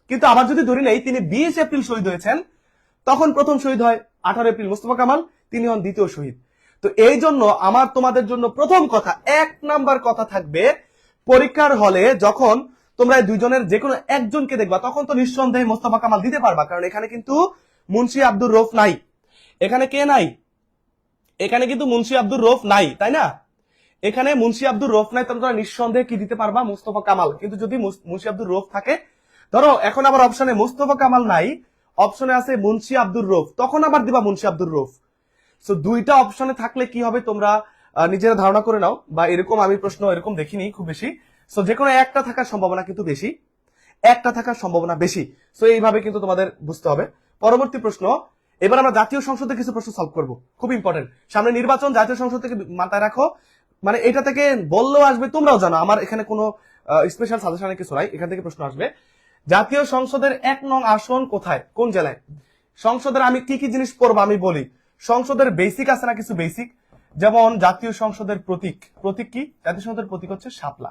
কিন্তু আবার যদি ধরি নেই তিনি 20 এপ্রিল শহীদ হয়েছেন, তখন প্রথম শহীদ হয় 18 এপ্রিল মোস্তফা কামাল, তিনি হন দ্বিতীয় শহীদ। তো এই জন্য আমার তোমাদের জন্য প্রথম কথা, 1 নাম্বার কথা থাকবে, পরীক্ষার হলে যখন তোমরা দুইজনের যে কোনো একজনকে দেখবা তখন তো নিঃসন্দেহে মোস্তফা কামাল দিতে পারবা, কারণ এখানে কিন্তু মুন্সি আব্দুর রউফ নাই। এখানে কে নাই? এখানে কিন্তু মুন্সি আব্দুর রউফ নাই, তাই না? এখানে মুন্সি আব্দুর রউফ নাই, তোমরা নিঃসন্দেহে কি দিতে পারবা? মুস্তফা কামাল। কিন্তু যদি মুন্সি আব্দুর রউফ থাকে, ধরো এখন আবার অপশনে মুস্তফা কামাল নাই, অপশনে আছে মুন্সি আব্দুর রউফ, তখন আবার দিবা মুন্সি আব্দুর রউফ। সো দুইটা অপশনে থাকলে কি হবে তোমরা নিজেরা ধারণা করে নাও, বা এরকম আমি প্রশ্ন এরকম দেখিনি খুব বেশি। সো যে কোনো একটা থাকার সম্ভাবনা কিন্তু বেশি। একটা থাকার সম্ভাবনা বেশি। সো এইভাবে কিন্তু তোমাদের বুঝতে হবে। পরবর্তী প্রশ্ন, এবার আমরা জাতীয় সংসদের কিছু প্রশ্ন সলভ করব, খুব ইম্পর্টেন্ট। সামনে নির্বাচন, জাতীয় সংসদ থেকে মাথায় রাখো, মানে এটা থেকে বললেও আসবে, তোমরাও জানো আমার এখানে কোনো স্পেশাল সাজেশনের কিছু নাই, এখান থেকে প্রশ্ন আসবে। জাতীয় সংসদের 1 নং আসন কোথায়, কোন জেলায়? সংসদের আমি কি কি জিনিস পড়বো আমি বলি। সংসদের বেসিক আছে না কিছু বেসিক, যেমন জাতীয় সংসদের প্রতীক, প্রতীক কি? জাতীয় সংসদের প্রতীক হচ্ছে শাপলা,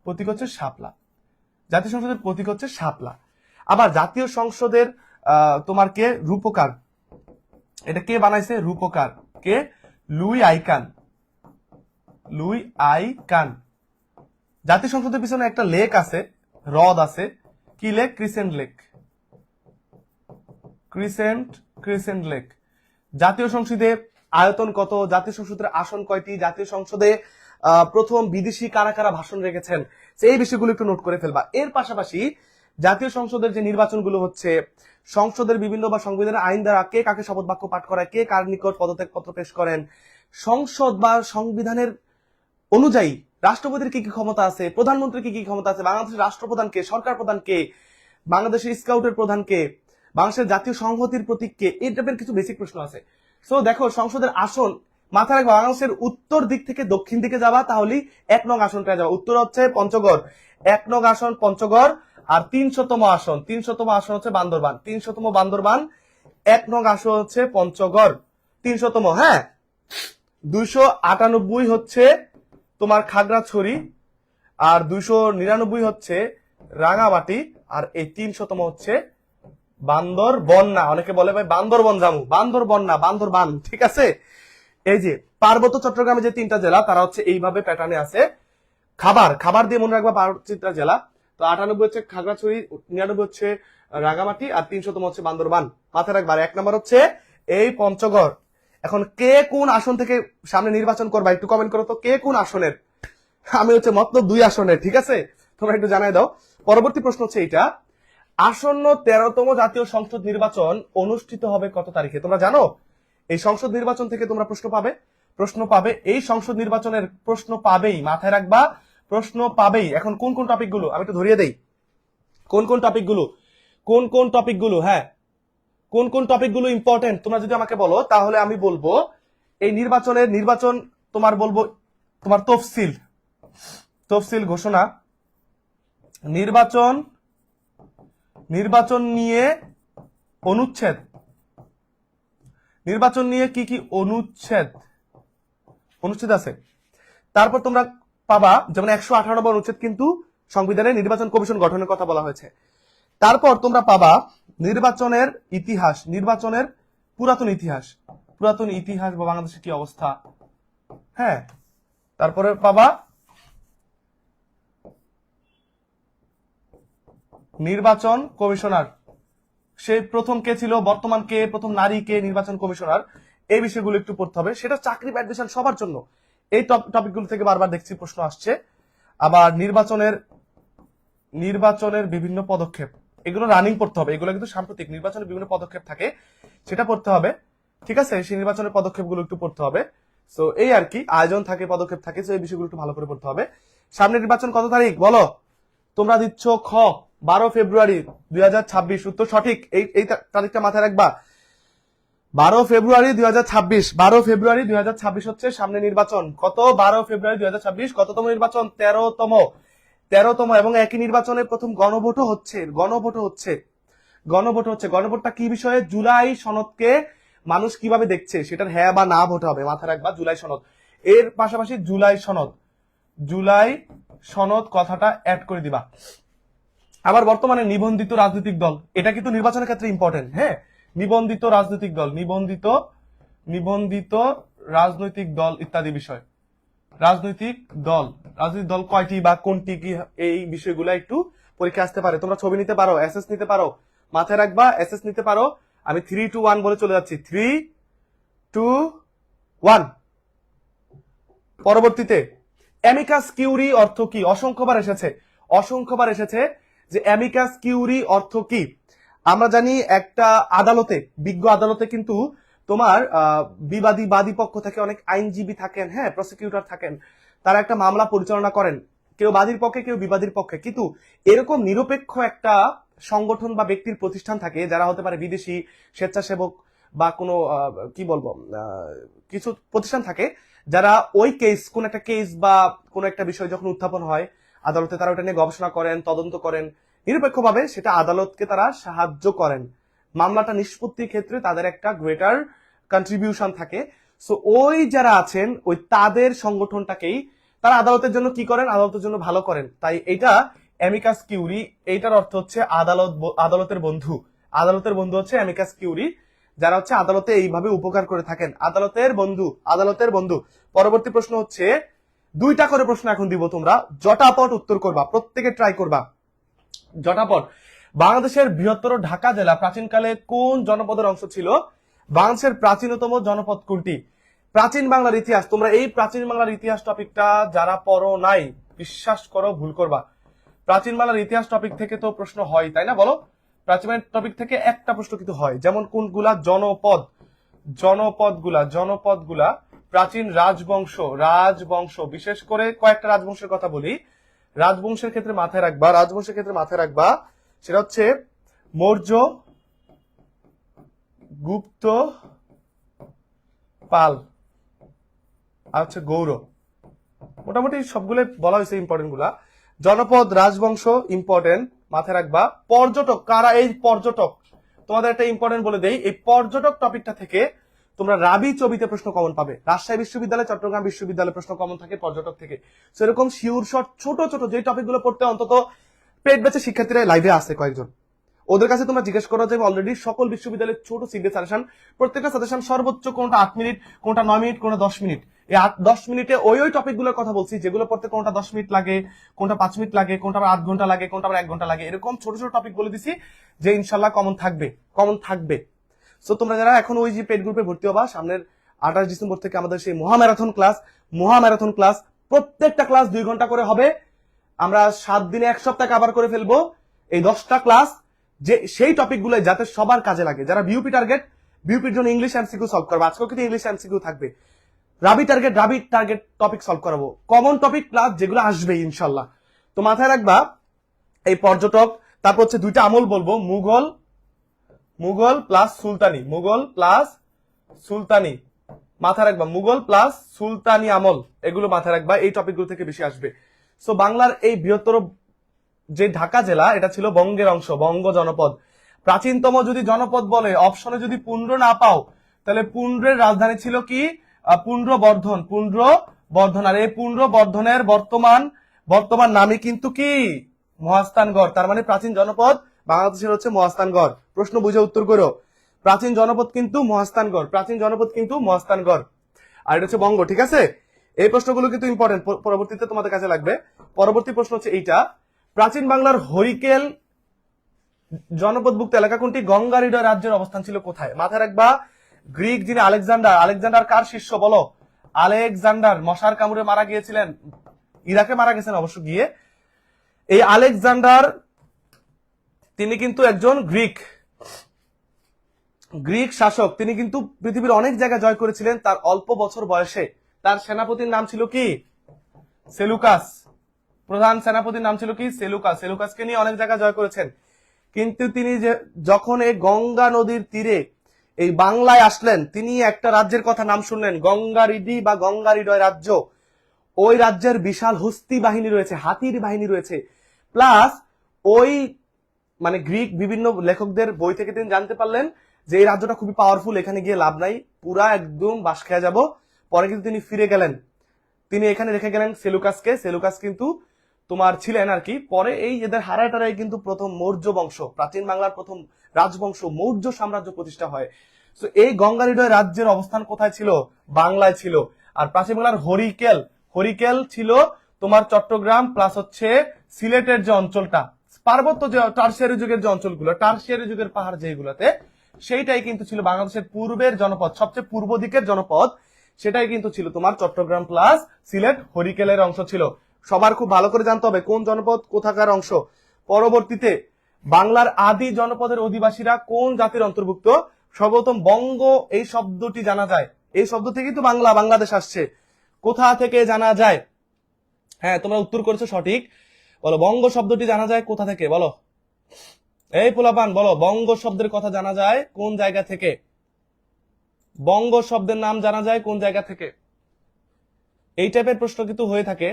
প্রতীক হচ্ছে শাপলা, জাতীয় সংসদের প্রতীক হচ্ছে শাপলা। আবার জাতীয় সংসদের তোমার কে রূপকার, এটা কে বানাইছে? রূপকার কে? Louis I Kahn, Louis I Kahn. জাতীয় সংসদের পিছনে একটা লেক আছে, হ্রদ আছে, কি lake? Crescent Lake, Crescent Lake. জাতীয় সংসদে আয়তন কত? জাতীয় সংসদের আসন কয়টি? জাতীয় সংসদে প্রথম বিদেশি কারা কারা ভাষণ রেখেছেন, এই বিষয়গুলো একটু নোট করে ফেলবা। এর পাশাপাশি জাতীয় সংসদের যে নির্বাচনগুলো হচ্ছে, সংসদের বিভিন্ন বা সংবিধানের আইন দ্বারা কে কাকে শপথ বাক্য পাঠ করায়, কে কার নিকট পদত্যাগ পত্র পেশ করেন, সংসদ বা সংবিধানের অনুযায়ী রাষ্ট্রপতির কি কি ক্ষমতা আছে, প্রধানমন্ত্রীর কি কি ক্ষমতা আছে, বাংলাদেশের রাষ্ট্রপ্রধান কে, সরকার প্রধান কে, বাংলাদেশের স্কাউটের প্রধান কে, বাংলাদেশের জাতীয় সংহতির প্রতীক কে, এই টাইপের কিছু বেসিক প্রশ্ন আছে। সো দেখো সংসদের আসন মাথায় রাখবো, বাংলাদেশের উত্তর দিক থেকে দক্ষিণ দিকে যাবা তাহলেই 1 নং আসন পেয়ে যাবা। উত্তর হচ্ছে পঞ্চগড়, 1 নং আসন পঞ্চগড়। আর 300তম আসন, 300তম আসন হচ্ছে বান্দরবান, 300তম বান্দরবান, 1 নং আসন হচ্ছে পঞ্চগড়, 300তম। হ্যাঁ, 298 হচ্ছে তোমার খাগড়াছড়ি, আর 299 হচ্ছে রাঙামাটি, আর এই 300তম হচ্ছে বান্দরবন। না, অনেকে বলে ভাই বান্দরবন যাবো, বান্দরবন না, বান্দরবান, ঠিক আছে। এই যে পার্বত্য চট্টগ্রামে যে 3টা জেলা, তারা হচ্ছে এইভাবে প্যাটার্নে আছে। খাবার দিয়ে মনে রাখবা 12টা জেলা। তো 98 হচ্ছে খাগড়াছড়ি, 99 হচ্ছে রাঙামাটি, আর 300তম হচ্ছে বান্দরবান। মাথায় রাখবা। 1 নম্বর হচ্ছে এই পঞ্চগড়। এখন কে কোন আসন থেকে সামনে নির্বাচন করবা একটু কমেন্ট করো তো, কে কোন আসনের? আমি হচ্ছে মতলব 2 আসনের, ঠিক আছে, তোমরা একটু জানাই দাও। পরবর্তী প্রশ্ন হচ্ছে এইটা, আসন্ন 13তম জাতীয় সংসদ নির্বাচন অনুষ্ঠিত হবে কত তারিখে? তোমরা জানো এই সংসদ নির্বাচন থেকে তোমরা প্রশ্ন পাবে, এই সংসদ নির্বাচনের প্রশ্ন পাবেই, মাথায় রাখবা, প্রশ্ন পাবেই। এখন কোন কোন টপিক গুলো আমি একটু ধরিয়ে দেই, কোন কোন টপিক গুলো, হ্যাঁ, কোন কোন টপিক গুলো ইম্পর্টেন্ট তোমরা যদি আমাকে বলো, তাহলে আমি বলবো এই নির্বাচন তোমার বলবো, তোমার তফসিল ঘোষণা, নির্বাচন নিয়ে অনুচ্ছেদ, নির্বাচন নিয়ে কি কি অনুচ্ছেদ আছে। তারপর তোমরা পাবা যেমন 118 নম্বর অনুচ্ছেদ কিন্তু সংবিধানে নির্বাচন কমিশন গঠনের কথা বলা হয়েছে। তারপর তোমরা পাবা নির্বাচনের ইতিহাস, নির্বাচনের পুরাতন ইতিহাস বা বাংলাদেশের কি অবস্থা, হ্যাঁ। তারপরে পাবা নির্বাচন কমিশনার, সে প্রথম কে ছিল, বর্তমান কে, প্রথম নারী কে, নির্বাচন কমিশনার, এই বিষয়গুলো একটু পড়তে হবে। সেটা চাকরি বা অ্যাডমিশন সবার জন্য, এই টপিকগুলো থেকে বারবার দেখছি প্রশ্ন আসছে। আবার নির্বাচনের বিভিন্ন পদক্ষেপ, এগুলো রানিং পড়তে হবে, এগুলো কিন্তু সাম্প্রতিক। নির্বাচনের বিভিন্ন পদক্ষেপ থাকে, সেটা পড়তে হবে, ঠিক আছে। সেই নির্বাচনের পদক্ষেপগুলো একটু পড়তে হবে। সো এই আর কি, আয়োজন থাকে, পদক্ষেপ থাকে, এই বিষয়গুলো একটু ভালো করে পড়তে হবে। সামনে নির্বাচন কত তারিখ বলো? তোমরা দিচ্ছ খ 12 ফেব্রুয়ারি 2026, উত্তর সঠিক। এই তারিখটা মাথায় রাখবা, 12 ফেব্রুয়ারি 2026, 12 ফেব্রুয়ারি 2026 হচ্ছে সামনে নির্বাচন। কত? 12 ফেব্রুয়ারি 2026। কততম নির্বাচন? 13তম। এবং একই নির্বাচনে প্রথম গণভোটও হচ্ছে। গণভোটটা কি বিষয়ে? জুলাই সনদকে মানুষ কিভাবে দেখছে সেটার হ্যাঁ বা না ভোট হবে, মাথায় রাখবা। জুলাই সনদ, এর পাশাপাশি জুলাই সনদ কথাটা অ্যাড করে দিবা। আবার বর্তমানে নিবন্ধিত রাজনৈতিক দল, এটা কিন্তু নির্বাচনের ক্ষেত্রে ইম্পর্টেন্ট, হ্যাঁ। নিবন্ধিত রাজনৈতিক দল ইত্যাদি বিষয়। রাজনৈতিক দল কয়টি বা কোনটি কি, এই বিষয়গুলো একটু পরীক্ষা আসতে পারে। তোমরা ছবি নিতে পারো, এসএস নিতে পারো, মাথায় রাখবা, এসএস নিতে পারো। আমি 3, 2, 1 বলে চলে যাচ্ছি, 3, 2, 1। পরবর্তীতে অ্যামিকাস কিউরি অর্থ কি? অসংখ্যবার এসেছে যে অ্যামিকাস কিউরি অর্থ কি। আমরা জানি একটা আদালতে, বিজ্ঞ আদালতে কিন্তু তোমার বাদী পক্ষ থেকে অনেক আইনজীবী থাকেন, হ্যাঁ, প্রসিকিউটর থাকেন, তারা একটা মামলা পরিচালনা করেন। কেউ বাদীর পক্ষে কেউ বিবাদীর পক্ষে, কিন্তু এরকম নিরপেক্ষ একটা সংগঠন বা ব্যক্তির প্রতিষ্ঠান থাকে যারা হতে পারে বিদেশি স্বেচ্ছাসেবক বা কোনো কি বলবো কিছু প্রতিষ্ঠান থাকে যারা ওই কেস, কোন একটা কেস বা কোন একটা বিষয় যখন উত্থাপন হয় আদালতে, তারা ওটা নিয়ে গবেষণা করেন, তদন্ত করেন, নিরপেক্ষভাবে সেটা আদালতকে তারা সাহায্য করেন। মামলাটা নিষ্পত্তির ক্ষেত্রে তাদের একটা গ্রেটার কন্ট্রিবিউশন থাকে। সো ওই যারা আছেন ওই তাদের সংগঠনটাকেই তারা আদালতের জন্য কি করেন, আদালতের জন্য ভালো করেন। তাই এটা অ্যামিকাস কিউরি, এইটার অর্থ হচ্ছে আদালতের বন্ধু। আদালতের বন্ধু হচ্ছে অ্যামিকাস কিউরি, যারা হচ্ছে আদালতে এইভাবে উপকার করে থাকেন। আদালতের বন্ধু, আদালতের বন্ধু। পরবর্তী প্রশ্ন হচ্ছে 2টা করে প্রশ্ন এখন দিব, তোমরা জটাপট উত্তর করবা, প্রত্যেকে ট্রাই করবা জটাপট। বাংলাদেশের বৃহত্তর ঢাকা জেলা প্রাচীনকালে কোন জনপদের অংশ ছিল? বাংলাদেশের প্রাচীনতম জনপদ কোনটি? প্রাচীন বাংলার ইতিহাস, তোমরা এই প্রাচীন বাংলার ইতিহাস টপিকটা যারা পড়ো নাই, বিশ্বাস করো ভুল করবা। প্রাচীন বাংলার ইতিহাস টপিক থেকে তো প্রশ্ন হয়, তাই না? বলো, প্রাচীন টপিক থেকে একটা প্রশ্ন কিন্তু হয়। যেমন কোনগুলা? জনপদগুলা প্রাচীন রাজবংশ, বিশেষ করে কয়েকটা রাজবংশের কথা বলি। রাজবংশের ক্ষেত্রে মাথায় রাখবা সেটা হচ্ছে মৌর্য, গুপ্ত, পাল আর হচ্ছে গৌড়। মোটামুটি সবগুলো বলা হয়েছে ইম্পর্টেন্ট গুলা। জনপদ, রাজবংশ ইম্পর্টেন্ট, মাথায় রাখবা। পর্যটক, কারা এই পর্যটক? তোমাদের একটা ইম্পর্টেন্ট বলে দেই, এই পর্যটক টপিকটা থেকে তোমরা রাবি চবিতে প্রশ্ন কমন পাবে। রাজশাহী বিশ্ববিদ্যালয়, চট্টগ্রাম বিশ্ববিদ্যালয়ে প্রশ্ন কমন থাকে পর্যটক থেকে। সেরকম শিওর শর্ট ছোট ছোট যে টপিক গুলো পড়তে অন্তত পেট বেচে শিক্ষার্থীরা লাইভে আসে কয়েকজন, ওদের কাছে তোমরা জিজ্ঞেস করো যে অলরেডি সকল বিশ্ববিদ্যালয়ের ছোট সিভিল সাজেশন, প্রত্যেকটা সাজেশন সর্বোচ্চ কোনটা 8 মিনিট, কোনটা 9 মিনিট, কোনটা 10 মিনিট। এই 10 মিনিটে ওই টপিক গুলোর কথা বলছি যেগুলো পড়তে কোনটা 10 মিনিট লাগে, কোনটা 5 মিনিট লাগে, কোনটা 8 ঘন্টা লাগে, কোনটা 1 ঘন্টা লাগে। এরকম ছোট ছোট টপিক বলে দিছি যে ইনশাল্লাহ কমন থাকবে। সো তোমরা যারা এখন ওই যে পেড গ্রুপে ভর্তি হবা, সামনের 28 ডিসেম্বর থেকে আমাদের সেই মহাম্যারাথন ক্লাস, প্রত্যেকটা ক্লাস 2 ঘন্টা করে হবে। আমরা 7 দিনে 1 সপ্তাহ কভার করে ফেলবো এই 10টা ক্লাস, যে সেই টপিক গুলো যাতে সবার কাজে লাগে। যারা বিউপির জন্য ইংলিশ এমসিকিউ সলভ করবো, আজকেও কিন্তু ইংলিশ এমসিকিউ থাকবে। রাবি টার্গেট টপিক সলভ করাবো, কমন টপিক ক্লাস যেগুলো আসবে ইনশাল্লাহ। তো মাথায় রাখবা এই পর্যটক, তারপর হচ্ছে 2টা আমল বলবো, মুঘল প্লাস সুলতানি, মাথায় রাখবা, মুঘল প্লাস সুলতানি আমল, এগুলো মাথায় রাখবা, এই টপিকগুলো থেকে বেশি আসবে। সো বাংলার এই বৃহত্তর যে ঢাকা জেলা, এটা ছিল বঙ্গের অংশ, বঙ্গ জনপদ। প্রাচীনতম যদি জনপদ বলে, অপশনে যদি পুন্ড্র না পাও, তাহলে পুন্ড্রের রাজধানী ছিল কি? পুন্ড্রবর্ধন। আর এই পুন্ড্রবর্ধনের বর্তমান নামই কিন্তু কি? মহাস্থানগড়। তার মানে প্রাচীন জনপদ বাংলাদেশের হচ্ছে মহাস্থানগড়। প্রশ্ন বুঝে উত্তর করো। প্রাচীন জনপদ কিন্তু মহাস্থানগড়। আর এটা হচ্ছে বঙ্গ, ঠিক আছে? এই প্রশ্নগুলো কিন্তু ইম্পর্টেন্ট, পরবর্তীতে তোমাদের কাছে লাগবে। পরবর্তী প্রশ্ন হচ্ছে এইটা, প্রাচীন বাংলার হরিকেল জনপদভুক্ত এলাকা কোনটি? গঙ্গারিডয় রাজ্যের অবস্থান ছিল কোথায়? মাথায় রাখবা, গ্রিক যিনি আলেকজান্ডার কার শিষ্য বলো? আলেকজান্ডার মশার কামড়ে মারা গিয়েছিলেন, ইরাকে মারা গেছেন অবশ্য গিয়ে। এই আলেকজান্ডার তিনি কিন্তু একজন গ্রিক শাসক। তিনি কিন্তু পৃথিবীর অনেক জায়গা জয় করেছিলেন তার অল্প বছর বয়সে। তার সেনাপতির নাম ছিল কি? সেলুকাস। প্রধান সেনাপতির নাম ছিল কি? সেলুকাসকে নিয়ে অনেক জায়গা জয় করেছেন। কিন্তু তিনি যখন এই গঙ্গা নদীর তীরে এই বাংলায় আসলেন, তিনি একটা রাজ্যের কথা নাম শুনলেন, গঙ্গারিডি বা গঙ্গারিডয় রাজ্য। ওই রাজ্যের বিশাল হস্তি বাহিনী রয়েছে, হাতির বাহিনী রয়েছে। প্লাস ওই মানে গ্রিক বিভিন্ন লেখকদের বই থেকে তিনি জানতে পারলেন যে এই রাজ্যটা খুবই পাওয়ারফুল, এখানে গিয়ে লাভ নাই, পুরা একদম বাস খেয়ে যাব। পরে কিন্তু তিনি ফিরে গেলেন, তিনি এখানে রেখে গেলেন সেলুকাসকে। সেলুকাস কিন্তু তোমার ছিলেন আর কি, পরে এই এদের হারাটারাই কিন্তু প্রথম মৌর্য বংশ, প্রাচীন বাংলার প্রথম রাজবংশ মৌর্য সাম্রাজ্য প্রতিষ্ঠা হয়। তো এই গঙ্গারিডয় রাজ্যের অবস্থান কোথায় ছিল? বাংলায় ছিল। আর প্রাচীন বাংলার হরিকেল ছিল তোমার চট্টগ্রাম প্লাস হচ্ছে সিলেটের যে অঞ্চলটা, পার্বত্য যে টারসিয়ারি যুগের যে অঞ্চলগুলো, টারসিয়ারি যুগের পাহাড় যেগুলোতে, সেইটাই কিন্তু ছিল বাংলাদেশের পূর্বের জনপদ, সবচেয়ে পূর্ব দিকের জনপদ, সেটাই কিন্তু ছিল তোমার চট্টগ্রাম প্লাস সিলেট, হরিকেলের অংশ ছিল। সবার খুব ভালো করে জানতে হবে কোন জনপদ কোথাকার অংশ। পরবর্তীতে বাংলার আদি জনপদের অধিবাসীরা কোন জাতির অন্তর্ভুক্ত? সর্বপ্রথম বঙ্গ এই শব্দটি জানা যায়, এই শব্দ থেকেই তো বাংলাদেশ আসছে। কোথা থেকে জানা যায়? হ্যাঁ, তোমরা উত্তর করেছো সঠিক। বলো বঙ্গ শব্দটি জানা যায় কোথা থেকে, বলো। এই পোলাপান বলো, বঙ্গ শব্দের কথা জানা যায় কোন জায়গা থেকে? বঙ্গ শব্দের নাম জানা যায় কোন জায়গা থেকে? এই টাইপের প্রশ্ন কিন্তু হয়ে থাকে।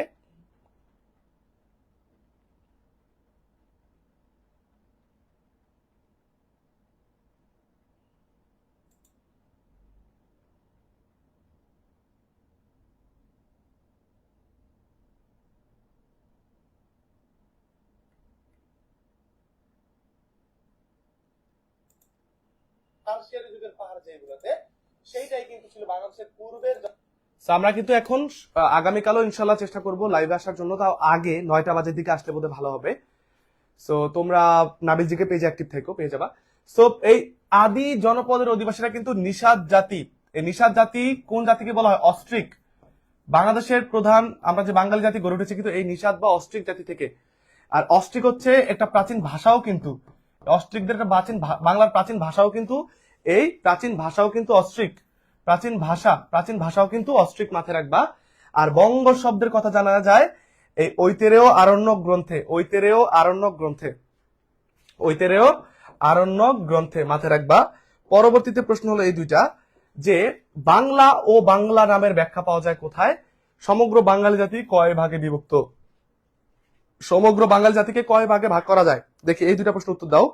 টারশিয়ারি যুগের পাহাড় যেগুলোতে, সেইটাই কিন্তু ছিল বাংলাদেশের পূর্বের। So, আমরা কিন্তু এখন আগামীকালও ইনশাল্লাহ চেষ্টা করব লাইভে আসার জন্য, তাও আগে 9টা বাজের দিকে আসলে বোধহয় ভালো হবে। সো তোমরা নাবিলজিকে পেজে অ্যাক্টিভ থেকো, পেয়ে যাবা। সো এই আদি জনপদের অধিবাসীরা কিন্তু নিষাদ জাতি। এই নিষাদ জাতি কোন জাতিকে বলা হয়? অস্ট্রিক। বাংলাদেশের প্রধান, আমরা যে বাঙালি জাতি গড়ে উঠেছে কিন্তু এই নিষাদ বা অস্ট্রিক জাতি থেকে। আর অস্ট্রিক হচ্ছে একটা প্রাচীন ভাষাও কিন্তু, অস্ট্রিকদের একটা প্রাচীন বাংলার প্রাচীন ভাষাও কিন্তু, এই প্রাচীন ভাষাও কিন্তু অস্ট্রিক। প্রাচীন ভাষাও কিন্তু অস্ট্রিক, মাথায় রাখবা। আর বঙ্গ শব্দের কথা জানা যায় এই ঐতেরেয় আরণ্যক গ্রন্থে, আরণ্যক গ্রন্থে, মাথায় রাখবা। পরবর্তীতে প্রশ্ন হলো এই দুইটা, যে বাংলা ও বাংলা নামের ব্যাখ্যা পাওয়া যায় কোথায়? সমগ্র বাঙালি জাতি কয় ভাগে বিভক্ত? সমগ্র বাঙালি জাতিকে কয় ভাগে ভাগ করা যায়? দেখি এই দুইটা প্রশ্ন উত্তর দাও।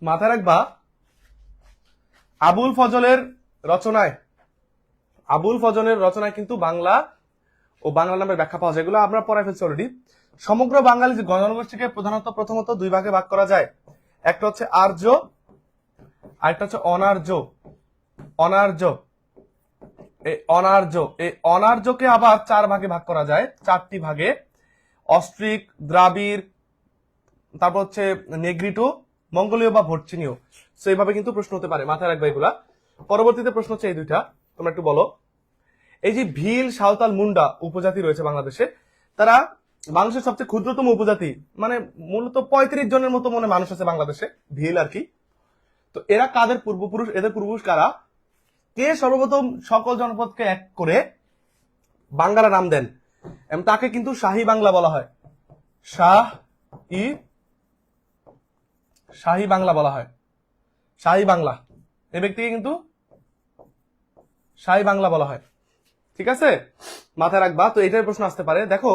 মাথায় রাখবা, আবুল ফজলের রচনায়, কিন্তু বাংলা ও বাংলা নামের ব্যাখ্যা পাওয়া যায়। এগুলো আমরা পড়াই ফেলছি অলরেডি। সমগ্র বাঙালি জনগোষ্ঠীকে প্রথমত দুই ভাগে ভাগ করা যায়। একটা হচ্ছে আর্য, আরেকটা হচ্ছে অনার্য। এই অনার্যকে আবার 4 ভাগে ভাগ করা যায়, 4টি ভাগে। অস্ট্রিক, দ্রাবিড়, তারপর হচ্ছে নেগ্রিটো, মঙ্গোলীয় বা ভর্চিনীয়। তো এইভাবে কিন্তু প্রশ্ন হতে পারে, মাথায় রাখবে এগুলা। পরবর্তীতে প্রশ্ন হচ্ছে এই দুইটা, তোমরা একটু বলো। এই যে ভিল, সাঁওতাল, মুন্ডা উপজাতি রয়েছে বাংলাদেশে, তারা বাংলাদেশের সবচেয়ে ক্ষুদ্রতম উপজাতি, মানে মূলত 35 জনের মতো মনে মানুষ আছে বাংলাদেশে, ভিল আর কি। তো এরা কাদের পূর্বপুরুষ? এদের পূর্বপুরুষ কারা? কে সর্বপ্রথম সকল জনপদকে এক করে বাংলা নাম দেন? এবং তাকে কিন্তু শাহী বাংলা বলা হয়। শাহী বাংলা বলা হয়। শাহী বাংলা, এই ব্যক্তিকে কিন্তু শাহী বাংলা বলা হয়। ঠিক আছে, মাথায় রাখবা। তো এটার প্রশ্ন আসতে পারে। দেখো,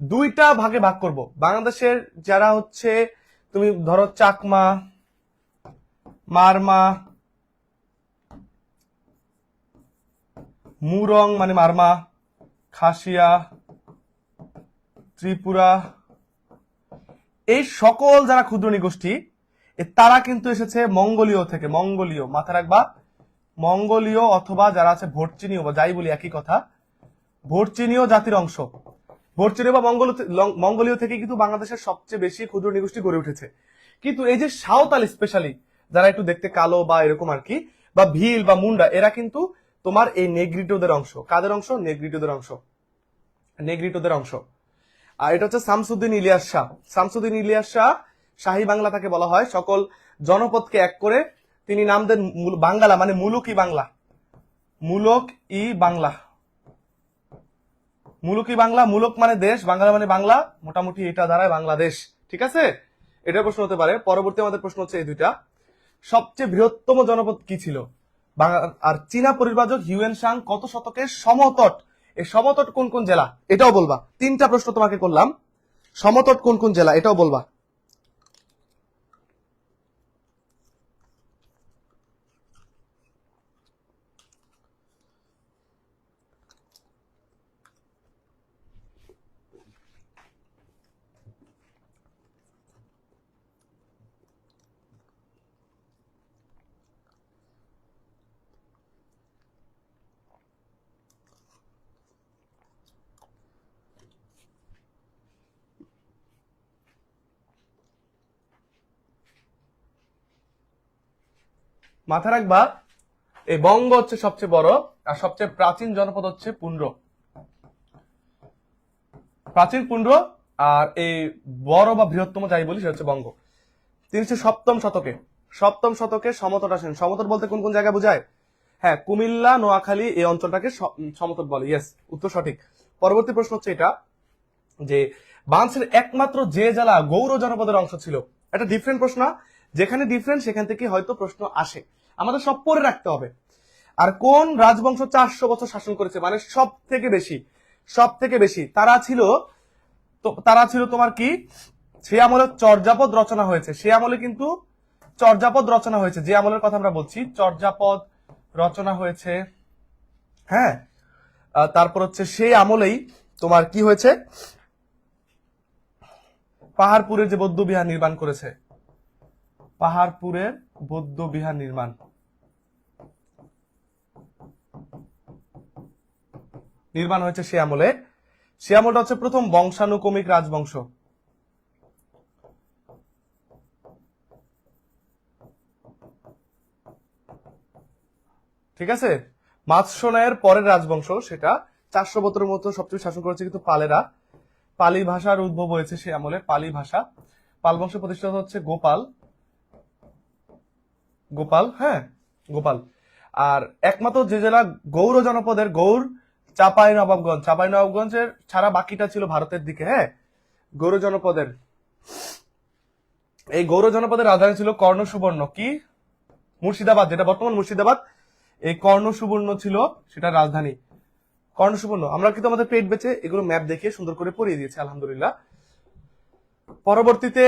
দুইটা ভাগে ভাগ করব বাংলাদেশের, যারা হচ্ছে তুমি ধরো চাকমা, মারমা, মুরং মানে মারমা, খাসিয়া, ত্রিপুরা, এই সকল যারা ক্ষুদ্র নিগোষ্ঠী, তারা কিন্তু এসেছে মঙ্গোলীয় থেকে। মঙ্গোলীয়, মাথায় রাখবা, মঙ্গোলীয় অথবা যারা আছে ভর্চিনীয়, বা যাই বলি একই কথা, ভর্চিনীয় জাতির অংশ। ভর্চিনীয় বা মঙ্গোলীয় থেকে কিন্তু বাংলাদেশের সবচেয়ে বেশি ক্ষুদ্র নিগোষ্ঠী গড়ে উঠেছে। কিন্তু এই যে সাঁওতাল, স্পেশালি যারা একটু দেখতে কালো বা এরকম আর কি, বা ভিল বা মুন্ডা, এরা কিন্তু তোমার এই নেগ্রিটোদের অংশ। কাদের অংশ? নেগ্রিটোদের অংশ। আর এটা হচ্ছে শামসুদ্দিন ইলিয়াস শাহ। শাহী বাংলা তাকে বলা হয়। সকল জনপদকে এক করে তিনি নাম দেন বাঙ্গালা, মানে মুলুক ই বাংলা। মুলুক মানে দেশ, বাংলা মানে বাংলা, মোটামুটি এটা দাঁড়ায় বাংলাদেশ। ঠিক আছে, এটা প্রশ্ন হতে পারে। পরবর্তী আমাদের প্রশ্ন হচ্ছে এই দুইটা, সবচেয়ে বৃহত্তম জনপদ কি ছিল? আর চীনা পরিব্রাজক হিউয়েন সাং কত শতকের সমতট? এই সমতট কোন কোন জেলা এটাও বলবা। 3টা প্রশ্ন তোমাকে করলাম, সমতট কোন কোন জেলা এটাও বলবা। মাথায় রাখবা এই বঙ্গ হচ্ছে সবচেয়ে বড়, আর সবচেয়ে প্রাচীন জনপদ হচ্ছে পুন্ড্র, প্রাচীন পুন্ড্র। আর এই বড় বা বৃহত্তম যাই বলি সেটা হচ্ছে বঙ্গ। 307 শতকে, 7ম শতকে সমতট আসেন। সমতট বলতে কোন কোন জায়গা বোঝায়? হ্যাঁ, কুমিল্লা, নোয়াখালী এই অঞ্চলটাকে সমতট বলে। ইয়েস, উত্তর সঠিক। পরবর্তী প্রশ্ন হচ্ছে এটা যে বাংলাদেশের একমাত্র যে জেলা গৌড় জনপদের অংশ ছিল। একটা ডিফারেন্ট প্রশ্ন, যেখানে ডিফারেন্ট সেখান থেকে হয়তো প্রশ্ন আসে, আমাদের সব পড়ে রাখতে হবে। আর কোন রাজবংশ 400 বছর শাসন করেছে, মানে সব থেকে বেশি, সব থেকে বেশি তারা ছিল, তারা ছিল তোমার কি, সে আমলে চর্যাপদ রচনা হয়েছে, সে আমলে কিন্তু চর্যাপদ রচনা হয়েছে, যে আমলের কথা আমরা বলছি চর্যাপদ রচনা হয়েছে। হ্যাঁ, তারপর হচ্ছে সেই আমলেই তোমার কি হয়েছে, পাহাড়পুরের যে বৌদ্ধ বিহার নির্মাণ করেছে, পাহাড়পুরের বৌদ্ধ বিহার নির্মাণ হয়েছে সে আমলে। সে আমলটা হচ্ছে প্রথম বংশানুক্রমিক রাজবংশ। ঠিক আছে, মাৎস্যনায়ের পরের রাজবংশ সেটা 400 বছরের মতো সবচেয়ে শাসন করেছে কিন্তু পালেরা। পালি ভাষার উদ্ভব হয়েছে সে আমলে, পালি ভাষা। পাল বংশ প্রতিষ্ঠাতা হচ্ছে গোপাল, গোপাল, হ্যাঁ গোপাল। আর একমাত্র যে জেলা গৌড় জনপদের, গৌড় চাঁপাই নবাবগঞ্জ, চাঁপাই নবাবগঞ্জের ছাড়া বাকিটা ছিল ভারতের দিকে। হ্যাঁ, গৌড় জনপদের, এই গৌড় জনপদের রাজধানী ছিল কর্ণ সুবর্ণ, কি মুর্শিদাবাদ, যেটা বর্তমান মুর্শিদাবাদ, এই কর্ণ সুবর্ণ ছিল সেটা রাজধানী, কর্ণ সুবর্ণ। আমরা কিন্তু আমাদের পেট বেচে এগুলো ম্যাপ দেখিয়ে সুন্দর করে পড়িয়ে দিয়েছি আলহামদুলিল্লাহ। পরবর্তীতে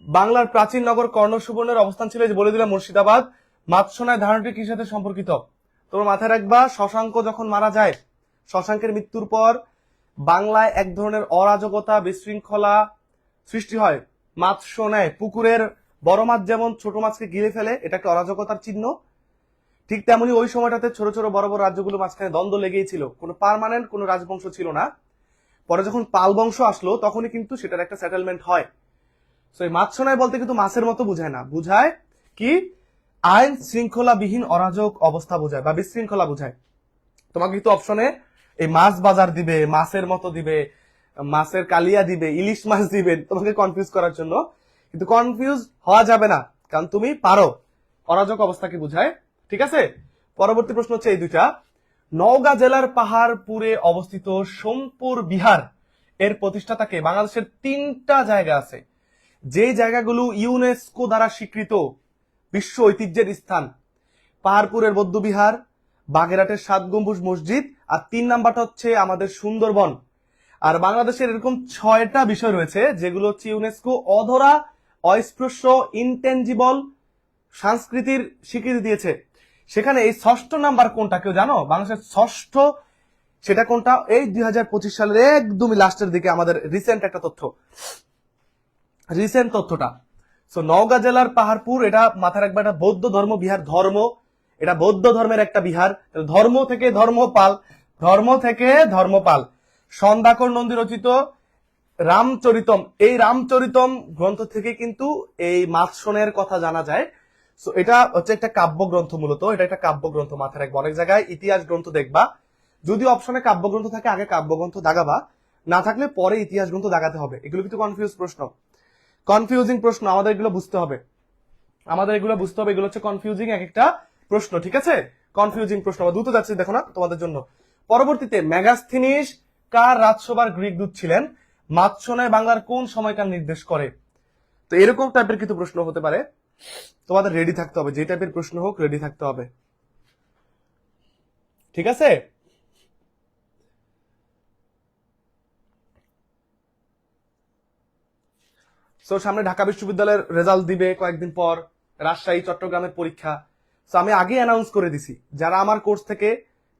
বাংলার প্রাচীন নগর কর্ণ সুবর্ণের অবস্থান ছিল, যে বলে দিলাম মুর্শিদাবাদ। মাৎস্যনায় ধারণাটি কি সাথে সম্পর্কিত? তোমার মাথায় রাখবা, শশাঙ্ক যখন মারা যায়, শশাঙ্কের মৃত্যুর পর বাংলায় এক ধরনের অরাজকতা, বিশৃঙ্খলা সৃষ্টি হয়। মাৎস্যনায় পুকুরের বড় মাছ যেমন ছোট মাছকে গিলে ফেলে, এটা একটা অরাজকতার চিহ্ন, ঠিক তেমনি ওই সময়টাতে ছোট ছোট বড় বড় রাজ্যগুলো মাঝখানে দ্বন্দ্ব লেগেই ছিল, কোনো পার্মানেন্ট কোনো রাজবংশ ছিল না। পরে যখন পাল বংশ আসলো তখনই কিন্তু সেটার একটা সেটেলমেন্ট হয়। তো এই মাৎস্যনায় বলতে কিন্তু মাছের মতো বুঝায় না, বুঝায় কি আইন শৃঙ্খলাবিহীন অরাজক অবস্থা বোঝায় বা বিশৃঙ্খলা বোঝায়। তোমাকে কিন্তু অপশনে এই মাছ বাজার দিবে, মাছের মতো দিবে, মাছের কালিয়া দিবে, ইলিশ মাছ দিবে তোমাকে কনফিউজ করার জন্য, কিন্তু কনফিউজ হওয়া যাবে না, কারণ তুমি পারো, অরাজক অবস্থাকে বুঝায়। ঠিক আছে, পরবর্তী প্রশ্ন হচ্ছে এই দুইটা। নওগাঁ জেলার পাহাড়পুরে অবস্থিত সোমপুর বিহার এর প্রতিষ্ঠাতাকে? বাংলাদেশের 3টা জায়গা আছে যে জায়গাগুলো ইউনেস্কো দ্বারা স্বীকৃত বিশ্ব ঐতিহ্যের স্থান। পাহাড়পুরের বৌদ্ধ বিহার, বাগেরহাটের 7 গম্বুজ মসজিদ, আর 3 নাম্বারটা হচ্ছে আমাদের সুন্দরবন। আর বাংলাদেশের এরকম 6টা বিষয় রয়েছে যেগুলো হচ্ছে ইউনেস্কো অধরা, অস্পৃশ্য, ইনটেনজিবল সংস্কৃতির স্বীকৃতি দিয়েছে। সেখানে এই 6ষ্ঠ নাম্বার কোনটা কেউ জানো? বাংলাদেশের 6ষ্ঠ সেটা কোনটা? এই 2025 সালের একদমই লাস্টের দিকে আমাদের রিসেন্ট একটা তথ্য, রিসেন্ট তথ্যটা। সো নওগাঁ জেলার পাহাড়পুর, এটা মাথায় রাখবে, এটা বৌদ্ধ ধর্ম বিহার, ধর্ম, এটা বৌদ্ধ ধর্মের একটা বিহার, ধর্ম থেকে ধর্মপাল, ধর্ম থেকে ধর্মপাল। সন্ধ্যাকর নন্দী রচিত রামচরিতম, এই রামচরিতম গ্রন্থ থেকে কিন্তু এই মাৎস্যনের কথা জানা যায়। সো এটা হচ্ছে একটা কাব্যগ্রন্থ, মূলত এটা একটা কাব্যগ্রন্থ, মাথায় রাখবো। অনেক জায়গায় ইতিহাস গ্রন্থ দেখবা, যদি অপশনে কাব্যগ্রন্থ থাকে আগে কাব্যগ্রন্থ দাগাবা, না থাকলে পরে ইতিহাস গ্রন্থ দাগাতে হবে। এগুলো কিন্তু কনফিউজ প্রশ্ন, কনফিউজিং প্রশ্ন, আমাদের এগুলো বুঝতে হবে, আমাদের এগুলো বুঝতে হবে। এগুলো হচ্ছে কনফিউজিং এক একটা প্রশ্ন, ঠিক আছে, কনফিউজিং প্রশ্ন। আমরা দ্রুত যাচ্ছি, দেখো না তোমাদের জন্য। পরবর্তীতে মেগাস্থিনিস কার রাজসভার গ্রিক দূত ছিলেন? মাৎস্যনায় বাংলার কোন সময়কাল নির্দেশ করে? তো এরকম টাইপের কিছু প্রশ্ন হতে পারে, তোমাদের রেডি থাকতে হবে, যে টাইপের প্রশ্ন হোক রেডি থাকতে হবে, ঠিক আছে। সো সামনে ঢাকা বিশ্ববিদ্যালয়ের রেজাল্ট দিবে কয়েকদিন পর, রাজশাহী চট্টগ্রামের পরীক্ষা। সো আমি আগে অ্যানাউন্স করে দিছি, যারা আমার কোর্স থেকে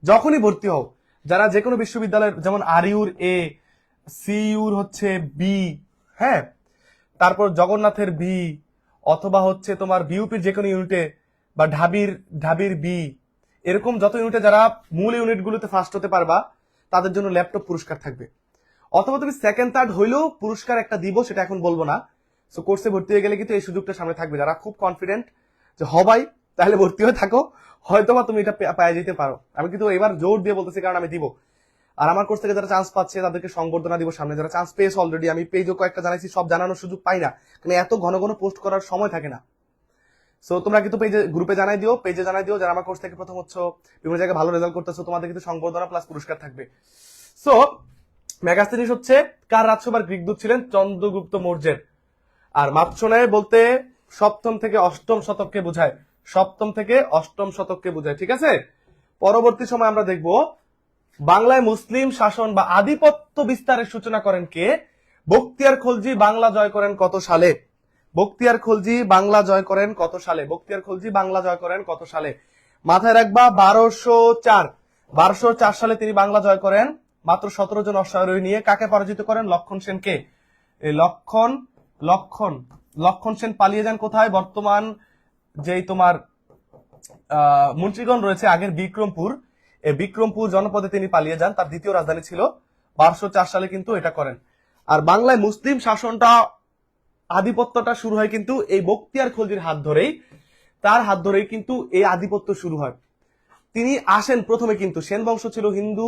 যখনই ভর্তি হও, যারা যে কোনো বিশ্ববিদ্যালয়ের, যেমন আরইউর এ, সিইউর হচ্ছে বি, হ্যাঁ, তারপর জগন্নাথের বি, অথবা হচ্ছে তোমার বিউপির যে কোনো ইউনিটে, বা ঢাবির বি, এরকম যত ইউনিটে যারা মূল ইউনিটগুলোতে ফার্স্ট হতে পারবা তাদের জন্য ল্যাপটপ পুরস্কার থাকবে। অথবা তুমি সেকেন্ড থার্ড হইলেও পুরস্কার একটা দিব, সেটা এখন বলবো না। সো কোর্সে ভর্তি হয়ে গেলে কিন্তু এই সুযোগটা সামনে থাকবে। যারা খুব কনফিডেন্ট যে হবাই, তাহলে ভর্তি হয়ে থাকো, হয়তো বা তুমি এটা পাওয়া যেতে পারো। আমি কিন্তু এবার জোর দিয়ে বলতেছি, কারণ আমি দিব। আর আমার কোর্স থেকে যারা চান্স পাচ্ছে তাদেরকে সংবর্ধনা দিব সামনে। যারা চান্স পেয়েছে অলরেডি, আমি পেজও কয়েকটা জানাইছি, সব জানানোর সুযোগ পাই না, কারণ এত ঘন ঘন পোস্ট করার সময় থাকে না। সো তোমরা কিন্তু পেজে, গ্রুপে জানাই দিও, পেজে জানাই দিও যারা আমার কোর্স থেকে প্রথম হচ্ছে, বিভিন্ন জায়গায় ভালো রেজাল্ট করতেছো, তোমাদের কিন্তু সংবর্ধনা প্লাস পুরস্কার থাকবে। সো মেগাস্থেনিস হচ্ছে কার রাজসভার গ্রিক দূত ছিলেন? চন্দ্রগুপ্ত মৌর্যের। আর মাৎসনায় বলতে সপ্তম থেকে অষ্টম শতককে বোঝায়, সপ্তম থেকে অষ্টম শতককে বোঝায়, ঠিক আছে। পরবর্তী সময় আমরা দেখব বাংলায় মুসলিম শাসন বা আধিপত্য বিস্তারের সূচনা করেন কে? বখতিয়ার খলজি বাংলা জয় করেন কত সালে? বখতিয়ার খলজি বাংলা জয় করেন কত সালে? বখতিয়ার খলজি বাংলা জয় করেন কত সালে? মাথায় রাখবা 1204। 1204 সালে তিনি বাংলা জয় করেন, মাত্র 17 জন অশ্বারোহী নিয়ে। কাকে পরাজিত করেন? লক্ষণ সেনকে। এই লক্ষণ সেন পালিয়ে যান কোথায়? বর্তমান যেই তোমার মুন্সিগঞ্জ রয়েছে, আগের বিক্রমপুর, এই বিক্রমপুর জনপদে তিনি পালিয়ে যান, তার দ্বিতীয় রাজধানী ছিল। 1204 সালে কিন্তু এটা করেন। আর বাংলায় মুসলিম শাসনটা, আধিপত্যটা শুরু হয় কিন্তু এই বখতিয়ার খলজির হাত ধরেই, তার হাত ধরেই কিন্তু এই আধিপত্য শুরু হয়। তিনি আসেন প্রথমে, কিন্তু সেন বংশ ছিল হিন্দু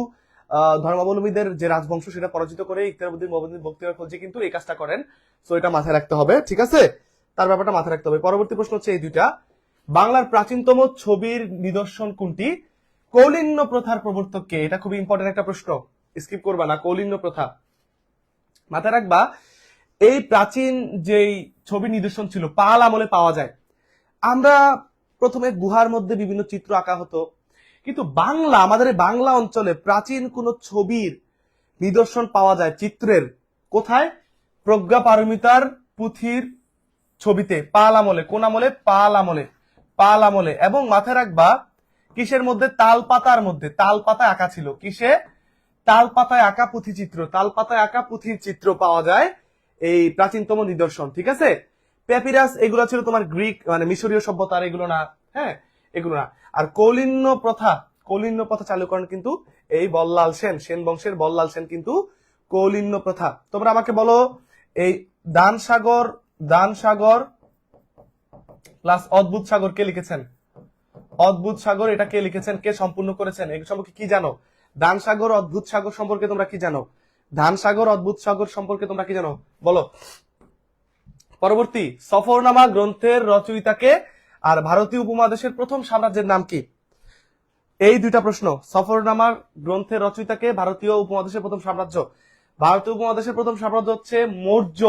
ধর্মাবলম্বীদের যে রাজবংশ, সেটা পরাজিত করে ইখতিয়ারউদ্দিন বখতিয়ার খলজি কিন্তু এই কাজটা করেন। সো এটা মাথায় রাখতে হবে, ঠিক আছে, তার ব্যাপারটা মাথায় রাখতে হবে। পরবর্তী প্রশ্ন হচ্ছে এই দুইটা, বাংলার প্রাচীনতম ছবির নিদর্শন কোনটি? কৌলিন্য প্রথার প্রবর্তক কে? এটা খুবই ইম্পর্টেন্ট একটা প্রশ্ন, স্কিপ করবা না। কৌলিন্য প্রথা মাথায় রাখবা। এই প্রাচীন যেই ছবি নিদর্শন ছিল পাল আমলে পাওয়া যায়। আমরা প্রথমে গুহার মধ্যে বিভিন্ন চিত্র আঁকা হতো, কিন্তু বাংলা, আমাদের বাংলা অঞ্চলে প্রাচীন কোন ছবির নিদর্শন পাওয়া যায় চিত্রের, কোথায়? প্রজ্ঞা পারমিতার পুঁথির ছবিতে, পাল আমলে। কোন আমলে? পাল আমলে, পাল আমলে। এবং মাথায় রাখবা কিসের মধ্যে? তাল পাতার মধ্যে, তাল পাতায় আঁকা ছিল। কিসে? তাল পাতায় আঁকা পুঁথি চিত্র, তাল পাতায় আঁকা পুঁথির চিত্র পাওয়া যায় এই প্রাচীনতম নিদর্শন, ঠিক আছে। প্যাপিরাস এগুলো ছিল তোমার গ্রিক মানে মিশরীয় সভ্যতার, এগুলো না, হ্যাঁ এগুলো না। আর কৌলিন্য প্রথা চালু করেন কিন্তু এই বল্লাল সেন, সেন বংশের বল্লাল সেন কিন্তু কৌলিন্য প্রথা। তোমরা আমাকে বলো, এই দানসাগর প্লাস অদ্ভুত সাগর কে লিখেছেন? অদ্ভুত সাগর এটা কে লিখেছেন, কে সম্পূর্ণ করেছেন? এগুলো সম্পর্কে কি জানো? দানসাগর অদ্ভুত সাগর সম্পর্কে তোমরা কি জানো? দানসাগর অদ্ভুত সাগর সম্পর্কে তোমরা কি জানো বলো। পরবর্তী, সফরনামা গ্রন্থের রচয়িতাকে? আর ভারতীয় উপমহাদেশের প্রথম সাম্রাজ্যের নাম কি? এই দুইটা প্রশ্ন। সফরনামা গ্রন্থের রচয়িতাকে? ভারতীয় উপমহাদেশের প্রথম সাম্রাজ্য, ভারতীয় উপমহাদেশের প্রথম সাম্রাজ্য হচ্ছে মৌর্য,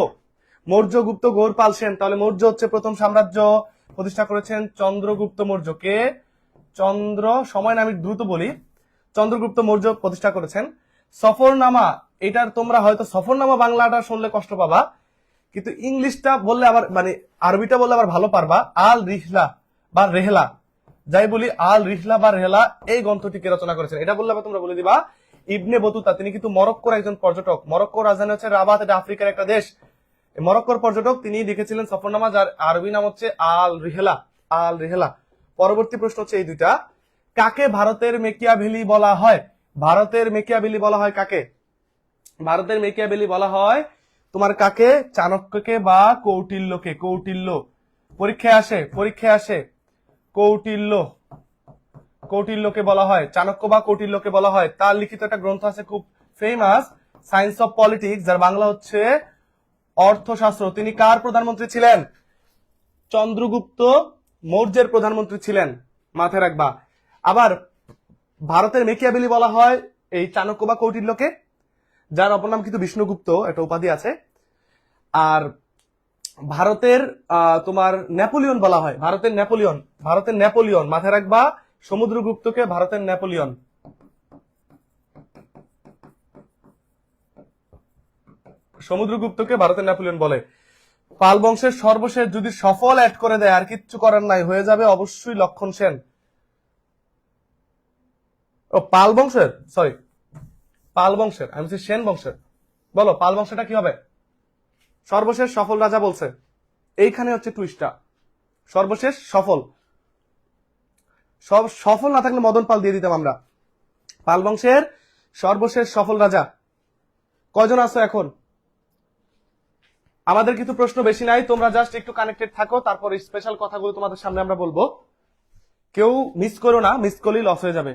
মৌর্য গুপ্ত গৌড়পাল সেন। তাহলে মৌর্য হচ্ছে প্রথম সাম্রাজ্য, প্রতিষ্ঠা করেছেন চন্দ্রগুপ্ত মৌর্য। কে? সময় না আমি দ্রুত বলি, চন্দ্রগুপ্ত মৌর্য প্রতিষ্ঠা করেছেন। সফরনামা, এটার তোমরা হয়তো সফরনামা বাংলাটা শুনলে কষ্ট পাবা, কিন্তু ইংলিশটা বললে আবার মানে আরবিটা বললে আবার ভালো পারবা। আল রিহলা বা রেহলা, যাই বলি, আল রিহলা বা রেহলা এই গ্রন্থটিকে রচনা করেছেন। এটা বললে আবার তোমরা বলে দিবা ইবনে বতুতা, তিনি কিন্তু মরক্কোর একজন পর্যটক। মরক্কোর রাজধানী হচ্ছে রাবাত, এটা আফ্রিকার একটা দেশ। মরক্কোর পর্যটক, তিনি লিখেছিলেন সফরনামা, যার আরবি নাম হচ্ছে আল রিহলা, আল রিহলা। পরবর্তী প্রশ্ন হচ্ছে এই দুইটা, কাকে ভারতের মেকিয়াভেলি বলা হয়? ভারতের মেকিয়াভেলি বলা হয় কাকে? ভারতের মেকিয়াভেলি বলা হয় তোমার কাকে? চাণক্যকে বা কৌটিল্যকে। কৌটিল্য পরীক্ষায় আসে কৌটিল্যকে বলা হয়, চাণক্য বা কৌটিল্যকে বলা হয়। তার লিখিত একটা গ্রন্থ আছে খুব ফেমাস, সায়েন্স অফ পলিটিক্স, যার বাংলা হচ্ছে অর্থশাস্ত্র। তিনি কার প্রধানমন্ত্রী ছিলেন? চন্দ্রগুপ্ত মৌর্যের প্রধানমন্ত্রী ছিলেন, মাথায় রাখবা। আবার ভারতের মেকিয়াভেলি বলা হয় এই চাণক্য বা কৌটিল্যকে, যার অপর নাম কিন্তু বিষ্ণুগুপ্ত, একটা উপাধি আছে। আর ভারতের তোমার নেপোলিয়ন বলা হয়, ভারতের নেপোলিয়ন, মাথায় রাখবা। সমুদ্রগুপ্তকে ভারতের নেপোলিয়ন। সমুদ্রগুপ্তকে ভারতের নেপোলিয়ন বলে। পাল বংশের সর্বশেষ যদি সফল অ্যাড করে দেয়, আর কিচ্ছু করার নাই, হয়ে যাবে অবশ্যই লক্ষণ সেন। ও পাল বংশের, সরি পাল বংশের, আমি বলছি সেন বংশের। বলো পাল বংশটা কি হবে? সর্বশেষ সফল রাজা বলছে, এইখানে হচ্ছে টুইস্টটা। সর্বশেষ সফল না থাকলে মদন পাল দিয়ে দিতাম আমরা। পাল বংশের সর্বশেষ সফল রাজা কয়জন আছো এখন? আমাদের কিন্তু প্রশ্ন বেশি নাই, তোমরা জাস্ট একটু কানেক্টেড থাকো, তারপর স্পেশাল কথাগুলো তোমাদের সামনে আমরা বলবো। কেউ মিস করো না, মিস করলেই লস হয়ে যাবে।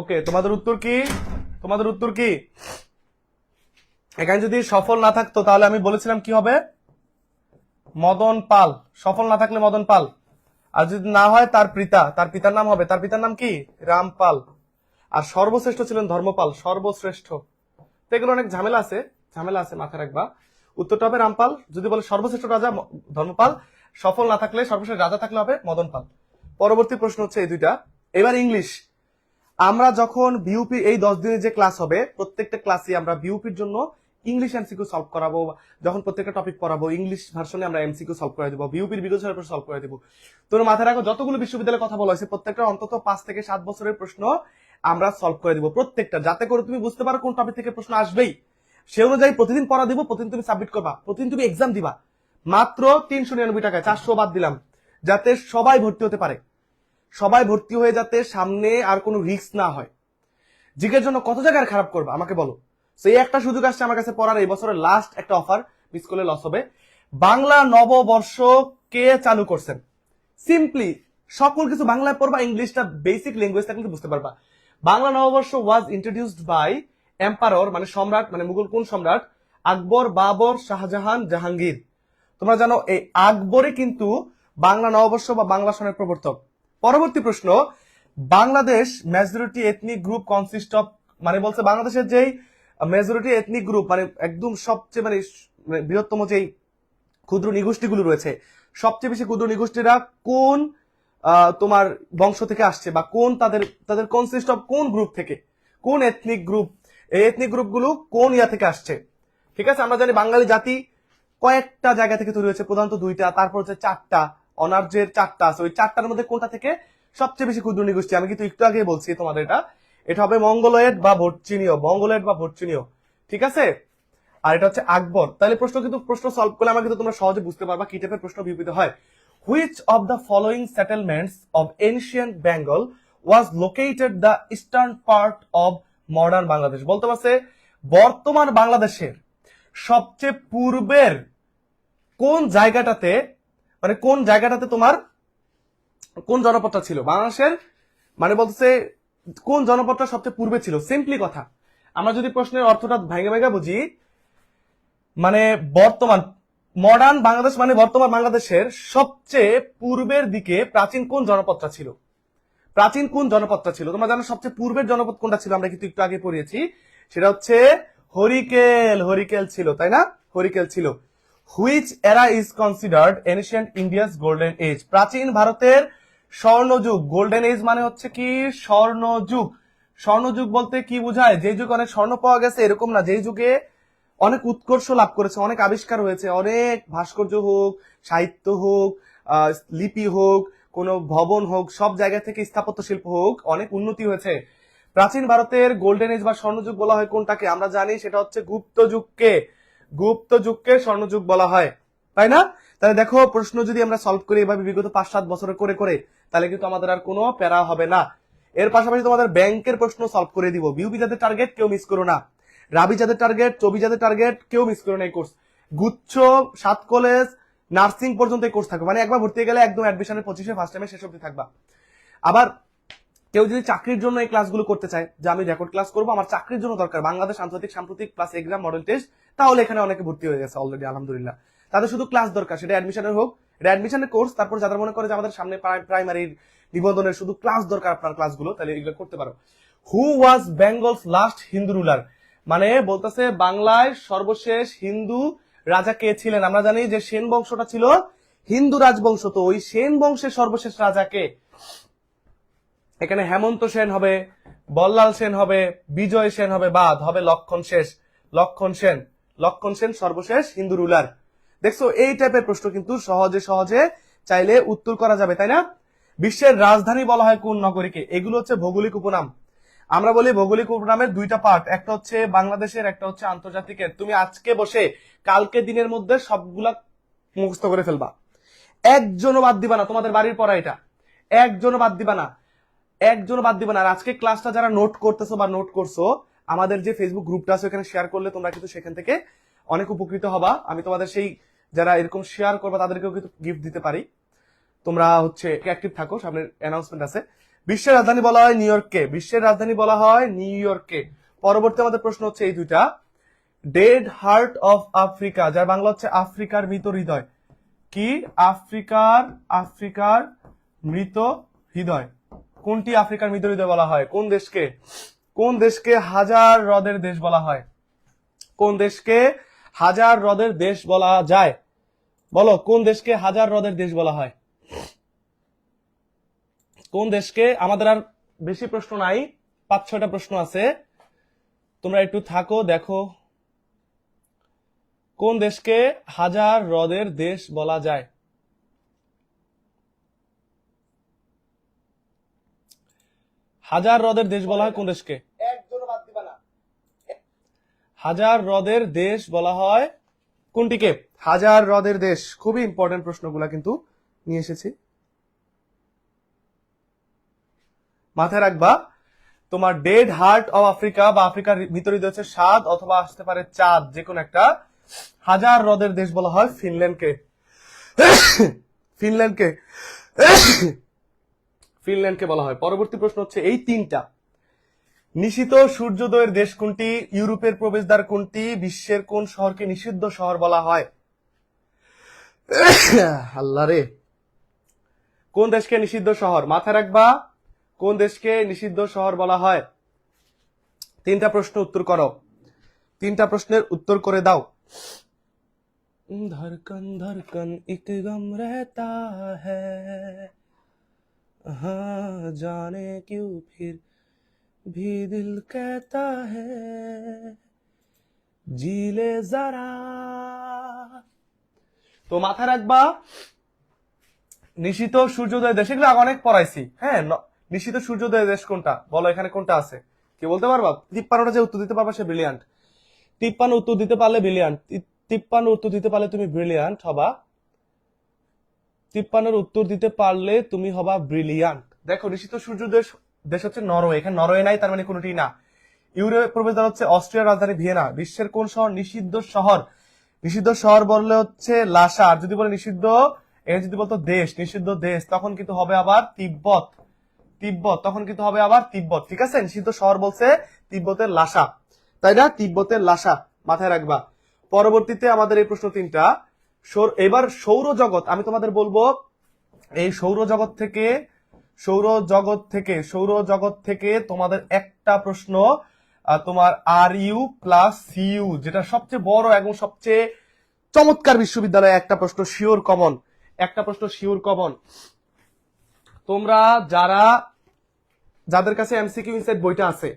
ওকে, তোমাদের উত্তর কি? তোমাদের উত্তর কি? এখানে যদি সফল না থাকতো তাহলে আমি বলেছিলাম কি হবে? মদন পাল। সফল না থাকলে মদন পাল। আর যদি না হয় তার পিতা, তার পিতার নাম হবে, তার পিতার নাম কি? রামপাল। আর সর্বশ্রেষ্ঠ ছিলেন ধর্মপাল, সর্বশ্রেষ্ঠ। তো এগুলো অনেক ঝামেলা আছে, ঝামেলা আছে, মাথায় রাখবা। উত্তরটা হবে রামপাল। যদি বলে সর্বশ্রেষ্ঠ রাজা ধর্মপাল, সফল না থাকলে সর্বশ্রেষ্ঠ রাজা থাকলে হবে মদন পাল। পরবর্তী প্রশ্ন হচ্ছে এই দুইটা। এবার ইংলিশ। আমরা যখন বিউপি এই 10 দিনের যে ক্লাস হবে, প্রত্যেকটা ক্লাসে আমরা বিউপির জন্য ইংলিশ এমসিকিউ সলভ করাবো। যখন প্রত্যেকটা টপিক পড়াবো ইংলিশ ভার্সনে আমরা এমসিকিউ সলভ করে দেবো, বিউপির বিগত সালের প্রশ্ন সলভ করে দেবো। তোর মাথায় রাখো, যতগুলো বিশ্ববিদ্যালয়ের কথা বলা হয়েছে প্রত্যেকটা অন্তত 5 থেকে 7 বছরের প্রশ্ন আমরা সলভ করে দিব প্রত্যেকটা, যাতে করে তুমি বুঝতে পারো কোন টপিক থেকে প্রশ্ন আসবেই। সে অনুযায়ী প্রতিদিন পড়া দিব, প্রতিদিন তুমি সাবমিট করবা, প্রতিদিন তুমি এক্সাম দিবা। মাত্র 399 টাকায়, 400 বাদ দিলাম, যাতে সবাই ভর্তি হতে পারে। সবাই ভর্তি হয়ে যাতে সামনে আর কোনো রিস্ক না হয়। জিকের জন্য কত জায়গায় খারাপ করবা আমাকে বলো। সেই একটা সুযোগ আসছে আমার কাছে পড়ার, এই বছরের লাস্ট একটা অফার, মিস করলে লস হবে। বাংলা নববর্ষ কে চালু করছেন? সিম্পলি সকল কিছু বাংলায় পড়বা, ইংলিশটা বেসিক ল্যাঙ্গুয়েজটা কিন্তু বুঝতে পারবা। বাংলা নববর্ষ ওয়াজ ইন্ট্রোডিউসড বাই এম্পারর, মানে সম্রাট, মানে মুঘল কোন সম্রাট? আকবর, বাবর, শাহজাহান, জাহাঙ্গীর। তোমরা জানো এই আকবরে কিন্তু বাংলা নববর্ষ বা বাংলা সনের প্রবর্তক। পরবর্তী প্রশ্ন, Bangladesh majority ethnic group consist of, মানে বলছে বাংলাদেশের যেই মেজরিটি এথনিক গ্রুপ, মানে একদম সবচেয়ে মানে বৃহত্তম যেই ক্ষুদ্র নিগোষ্ঠীগুলো রয়েছে, সবচেয়ে বেশি ক্ষুদ্র নিগোষ্ঠীরা কোন তোমার বংশ থেকে আসছে, বা কোন তাদের তাদের কনসিস্ট অফ কোন গ্রুপ থেকে, কোন এথনিক গ্রুপ, এই এথনিক গ্রুপগুলো কোন ইয়া থেকে আসছে। ঠিক আছে, আমরা জানি বাঙালি জাতি কয়েকটা জায়গা থেকে তৈরি হয়েছে, প্রধানত 2টা, তারপর হচ্ছে 4টা, অনার্যের 4টা আছে, ওই 4টার মধ্যে কোনটা থেকে সবচেয়ে বেশি ক্ষুদ্র নিগোষ্ঠী? আমি কিন্তু একটু আগে বলছি তোমাদের, এটা হবে মঙ্গলয়েড বা ভর্চিনীয়, মঙ্গলয়েড বা ভর্চিনীয়। ঠিক আছে, আর এটা হচ্ছে আকবর। তাহলে প্রশ্ন কিন্তু প্রশ্ন সলভ করলে আমার কিন্তু তোমরা সহজে বুঝতে পারবা কি টাইপের প্রশ্ন বিবৃত হয়। Which of the following settlements of ancient Bengal was located the eastern part of modern Bangladesh? বলতে পারছে বর্তমান বাংলাদেশের সবচেয়ে পূর্বের কোন জায়গাটাতে, মানে কোন জায়গাটাতে তোমার কোন জনপদটা ছিল বাংলাদেশের, মানে বলতেছে কোন জনপদটা সবচেয়ে পূর্বে ছিল। সিম্পলি কথা, আমরা যদি প্রশ্নের অর্থটা ভেঙে ভেঙে বুঝি, মানে বর্তমান মডার্ন বাংলাদেশ মানে বর্তমান বাংলাদেশের সবচেয়ে পূর্বের দিকে প্রাচীন কোন জনপদটা ছিল? প্রাচীন কোন জনপদটা ছিল? তোমরা জানো সবচেয়ে পূর্বের জনপদ কোনটা ছিল? আমরা কিন্তু একটু আগে পড়িয়েছি, সেটা হচ্ছে হরিকেল। হরিকেল ছিল, তাই না? হরিকেল ছিল। Which era is considered ancient India's golden age? প্রাচীন ভারতের স্বর্ণযুগ। গোল্ডেন এজ মানে হচ্ছে কি? স্বর্ণযুগ। স্বর্ণযুগ বলতে কি বোঝায়? যে যুগে অনেক স্বর্ণ পাওয়া গেছে এরকম না, যেই যুগে অনেক উৎকর্ষ লাভ করেছে, অনেক আবিষ্কার হয়েছে, অনেক ভাস্কর্য হোক, সাহিত্য হোক, লিপি হোক, কোন ভবন হোক, সব জায়গা থেকে স্থাপত্য শিল্প হোক, অনেক উন্নতি হয়েছে। প্রাচীন ভারতের গোল্ডেন এজ বা স্বর্ণযুগ বলা হয় কোনটাকে? আমরা জানি সেটা হচ্ছে গুপ্ত যুগকে। গুপ্ত যুগকে স্বর্ণযুগ বলা হয়, তাই না? তাহলে দেখো প্রশ্ন যদি আমরা সলভ করি এভাবে বিগত 5-7 বছর করে করে, তাহলে কিন্তু আমাদের আর কোনো প্যারা হবে না। এর পাশাপাশি তোমাদের ব্যাংকের প্রশ্ন সলভ করে দিব। বিউপি যাদের টার্গেট কেউ মিস করো না, রাবি যাদের টার্গেট, চবি যাদের টার্গেট কেউ মিস করো না এই কোর্স। গুচ্ছ, 7 কলেজ, নার্সিং পর্যন্ত এই কোর্স থাকবে, মানে একবার ভর্তি হয়ে গেলে একদম অ্যাডমিশনের 25-এ ফার্স্ট টাইমে শেষ অবধি থাকবা। আবার কেউ যদি চাকরির জন্য এই ক্লাসগুলো করতে চায়, যে আমি রেকর্ড ক্লাস করবো, আমার চাকরির জন্য দরকার বাংলাদেশ আন্তর্জাতিক সাম্প্রতিক প্লাস এক্সাম মডেল টেস্ট, তাহলে এখানে অনেকে ভর্তি হয়ে গেছে অলরেডি আলহামদুলিল্লাহ। তাদের শুধু ক্লাস দরকার, সেটা অ্যাডমিশনের হোক, এটা অ্যাডমিশনের কোর্স। তারপর যাদের মনে করে যে আমাদের সামনে প্রাইমারির নিবন্ধনের শুধু ক্লাস দরকার আপনার ক্লাসগুলো, তাহলে এগুলো করতে পারো। হু ওয়াজ বেঙ্গলস লাস্ট হিন্দু রুলার, মানে বলতেছে বাংলায় সর্বশেষ হিন্দু রাজা কে ছিলেন? আমরা জানি যে সেন বংশটা ছিল হিন্দু রাজবংশ, তো ওই সেন বংশের সর্বশেষ রাজা কে? এখানে হেমন্ত সেন হবে, বল্লাল সেন হবে, বিজয় সেন হবে, বাদ হবে লক্ষণ শেষ, লক্ষণ সেন। লক্ষণ সেন সর্বশেষ হিন্দু রুলার। দেখছো এই টাইপের প্রশ্ন কিন্তু সহজে সহজে চাইলে উত্তর করা যাবে, তাই না? বিশ্বের রাজধানী বলা হয় কোন নগরীকে? এগুলো হচ্ছে ভৌগোলিক উপনাম। আমরা বলি ভৌগোলিক উপনামের দুইটা পার্ট, একটা হচ্ছে বাংলাদেশের, একটা হচ্ছে আন্তর্জাতিকের। তুমি আজকে বসে কালকে দিনের মধ্যে সবগুলা মুখস্থ করে ফেলবা, একজনও বাদ দিবা না। তোমাদের বাড়ির পড়া এটা, একজনও বাদ দিবা না, একজনও বাদ দিবা না। আর আজকে ক্লাসটা যারা নোট করতেছো বা নোট করছো, আমাদের যে ফেসবুক গ্রুপটা আছে ওখানে শেয়ার করলে তোমরা কিন্তু সেখান থেকে অনেক উপকৃত হবা। আমি তোমাদের সেই যারা এরকম শেয়ার করবা তাদেরকেও কিন্তু গিফট দিতে পারি। তোমরা হচ্ছে অ্যাক্টিভ থাকো, সামনে অ্যানাউন্সমেন্ট আছে। বিশ্বের রাজধানী বলা হয় নিউ ইয়র্ককে, বিশ্বের রাজধানী বলা হয় নিউ ইয়র্ককে। পরবর্তী আমাদের প্রশ্ন হচ্ছে এই দুইটা, ডেড হার্ট অফ আফ্রিকা, যার বাংলা হচ্ছে আফ্রিকার মৃত হৃদয়। কি? আফ্রিকার মৃত হৃদয়। কোনটি আফ্রিকার মৃত হৃদয় বলা হয়? কোন দেশকে? কোন দেশকে হাজার হ্রদের দেশ বলা হয়? কোন দেশকে হাজার হ্রদের দেশ বলা যায়? বলো, কোন দেশকে হাজার হ্রদের দেশ বলা হয়? কোন দেশকে? আমাদের আর বেশি প্রশ্ন নাই, 5-6টা প্রশ্ন আছে, তোমরা একটু থাকো দেখো। কোন দেশকে হাজার হ্রদের দেশ বলা যায়? হাজার হ্রদের দেশ বলা হয় কোন দেশকে? একজনও বাদ দিবা না। হাজার হ্রদের দেশ বলা হয় কোনটিকে? হাজার হ্রদের দেশ। খুবই ইম্পর্টেন্ট প্রশ্নগুলা কিন্তু নিয়ে এসেছি, মাথায় রাখবা। তোমার ডেড হার্ট অফ আফ্রিকা বা আফ্রিকার মৃত হৃদয় হচ্ছে সাদ অথবা আসতে পারে চাঁদ, যে কোনো একটা। হাজার হ্রদের দেশ বলা হয় ফিনল্যান্ডকে, ফিনল্যান্ডকে, ফিনল্যান্ডকে বলা হয়। পরবর্তী প্রশ্ন হচ্ছে এই তিনটা, নিশিত সূর্যোদয়ের দেশ কোনটি? ইউরোপের প্রবেশদ্বার কোনটি? বিশ্বের কোন শহরকে নিষিদ্ধ শহর বলা হয়? আল্লাহ রে, কোন দেশকে নিষিদ্ধ শহর? মাথায় রাখবা, কোন দেশকে নিষিদ্ধ শহর বলা হয়? তিনটা প্রশ্ন উত্তর করো, তিনটা প্রশ্নের উত্তর করে দাও। ধড়কন ধড়কন এক গম রহতা হ্যায়, हाँ जाने क्यों फिर भी दिल कहता है जी ले जरा। তো মাথায় রাখবা, নিশিত সূর্যোদয় দেশ, এগুলো আগে অনেক পড়াইছি। হ্যাঁ, নিশিত সূর্যোদয় দেশ কোনটা বলো, এখানে কোনটা আছে? কি বলতে পারবা? 53টা যে উত্তর দিতে পারবা সে ব্রিলিয়ান্ট। 53 উত্তর দিতে পারলে ব্রিলিয়ান্ট, 53 উত্তর দিতে পারলে তুমি ব্রিলিয়ান্ট হবা। 53 উত্তর দিতে পারলে তুমি হবা ব্রিলিয়ান্ট। দেখো, নিশিত সূর্যোদয় দেশ হচ্ছে নরওয়ে, এখানে নরওয়ে নাই, তার মানে কোনটি না। ইউরোপের প্রবেশদ্বার হচ্ছে অস্ট্রিয়ার রাজধানী ভিয়েনা। বিশ্বের কোন শহর নিষিদ্ধ শহর? নিষিদ্ধ শহর বললে হচ্ছে লাসা। আর যদি বলে নিষিদ্ধ, এখানে যদি বলতো দেশ, নিষিদ্ধ দেশ, তখন কিন্তু হবে আবার তিব্বত, তিব্বত, তখন কিন্তু হবে আবার তিব্বত। ঠিক আছে, নিষিদ্ধ শহর বলছে তিব্বতের লাসা, তাই না? তিব্বতের লাসা, মাথায় রাখবা। পরবর্তীতে আমাদের এই প্রশ্ন তিনটা। এবার সৌরজগৎ, আমি তোমাদের বলবো এই সৌরজগৎ থেকে তোমাদের একটা প্রশ্ন, তোমার আর ইউ প্লাস সিইউ, যেটা সবচেয়ে বড় এবং সবচেয়ে চমৎকার বিশ্ববিদ্যালয়ে একটা প্রশ্ন শিওর কমন, একটা প্রশ্ন শিওর কমন। তোমরা যাদের কাছে এমসিকিউ ইনসাইট বইটা আছে,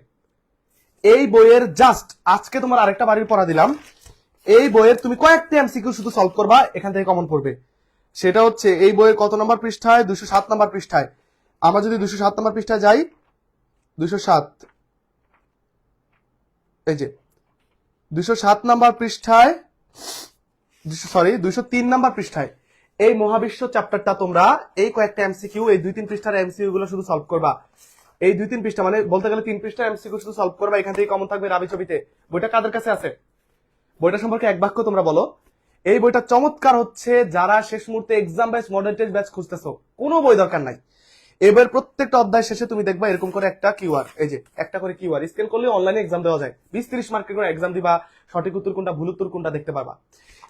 এই বইয়ের জাস্ট আজকে তোমার আরেকটা বাড়ির পড়া দিলাম, এই বইয়ের তুমি কয়েকটা এমসিকিউ শুধু সলভ করবা, এখান থেকে কমন পড়বে। সেটা হচ্ছে এই বইয়ের কত নম্বর পৃষ্ঠায়? 207 নম্বর পৃষ্ঠায়। আমরা যদি 207 নম্বর পৃষ্ঠায় যাই, 207, এই যে 207 নম্বর পৃষ্ঠায়, 203 নম্বর পৃষ্ঠায় এই মহাবিশ্ব চ্যাপ্টারটা তোমরা এই কয়েকটা এমসিকিউ, এই 2-3 পৃষ্ঠার এমসিকিউ গুলো শুধু সলভ করবা। এই 2-3 পৃষ্ঠা মানে বলতে গেলে 3 পৃষ্ঠার এমসিকিউ শুধু সলভ করবা, এখান থেকে কমন থাকবে রাবি ছবিতে। বইটা কাদের কাছে আছে? বইটা সম্পর্কে এক বাক্য তোমরা বলো। এই বইটা চমৎকার হচ্ছে যারা শেষ মুহূর্তে exam batch, model test batch খুঁজতেছো, কোনো বই দরকার নাই। এবার প্রত্যেকটা অধ্যায় শেষে তুমি দেখবা এরকম করে একটা কিউআর, এই যে একটা করে কিউআর স্ক্যান করলে অনলাইনে এক্সাম দেওয়া যায়। 20-30 মার্কের করে এক্সাম দিবা, সঠিক উত্তর কোনটা ভুল উত্তর কোনটা দেখতে পারবা।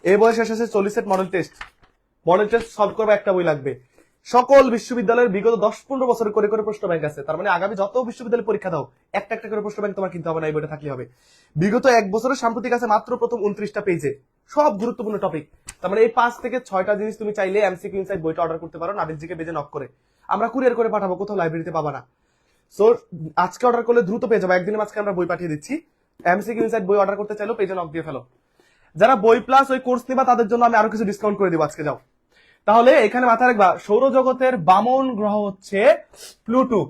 এই বই শেষে 40 set model test, model test solve করবে একটা বই লাগবে। সকল বিশ্ববিদ্যালয়ের বিগত 10-15 বছর করে করে প্রশ্ন ব্যাংক আছে, তার মানে আগামী যত বিশ্ববিদ্যালয় পরীক্ষা দাও একটা একটা করে প্রশ্ন ব্যাংক তোমার কিনতে হবে না, এই বইটা থাকলে হবে। বিগত 1 বছরের সাম্প্রতিক আছে মাত্র প্রথম 29টা পেজে, সব গুরুত্বপূর্ণ টপিক। তার মানে এই 5 থেকে 6টা জিনিস তুমি চাইলে এমসিকিউ ইনসাইড বইটা অর্ডার করতে পারো নাবিল জিকে পেজে নক করে, আমরা কুরিয়ার করে পাঠাবো, কোথাও লাইব্রেরিতে পাবা না। সো আজকে অর্ডার করলে দ্রুত পেয়ে যাবো, একদিনের মাঝখানে আমরা বই পাঠিয়ে দিচ্ছি। এমসিকিউ ইনসাইড বই অর্ডার করতে চাইলেও পেজে নক দিয়ে ফেলো। যারা বই প্লাস ওই কোর্স নিবা তাদের জন্য আমি আরো কিছু ডিসকাউন্ট করে দিব আজকে। যাও তাহলে এখানে মাথায় রাখবা, সৌরজগতের বামন গ্রহ হচ্ছে প্লুটো,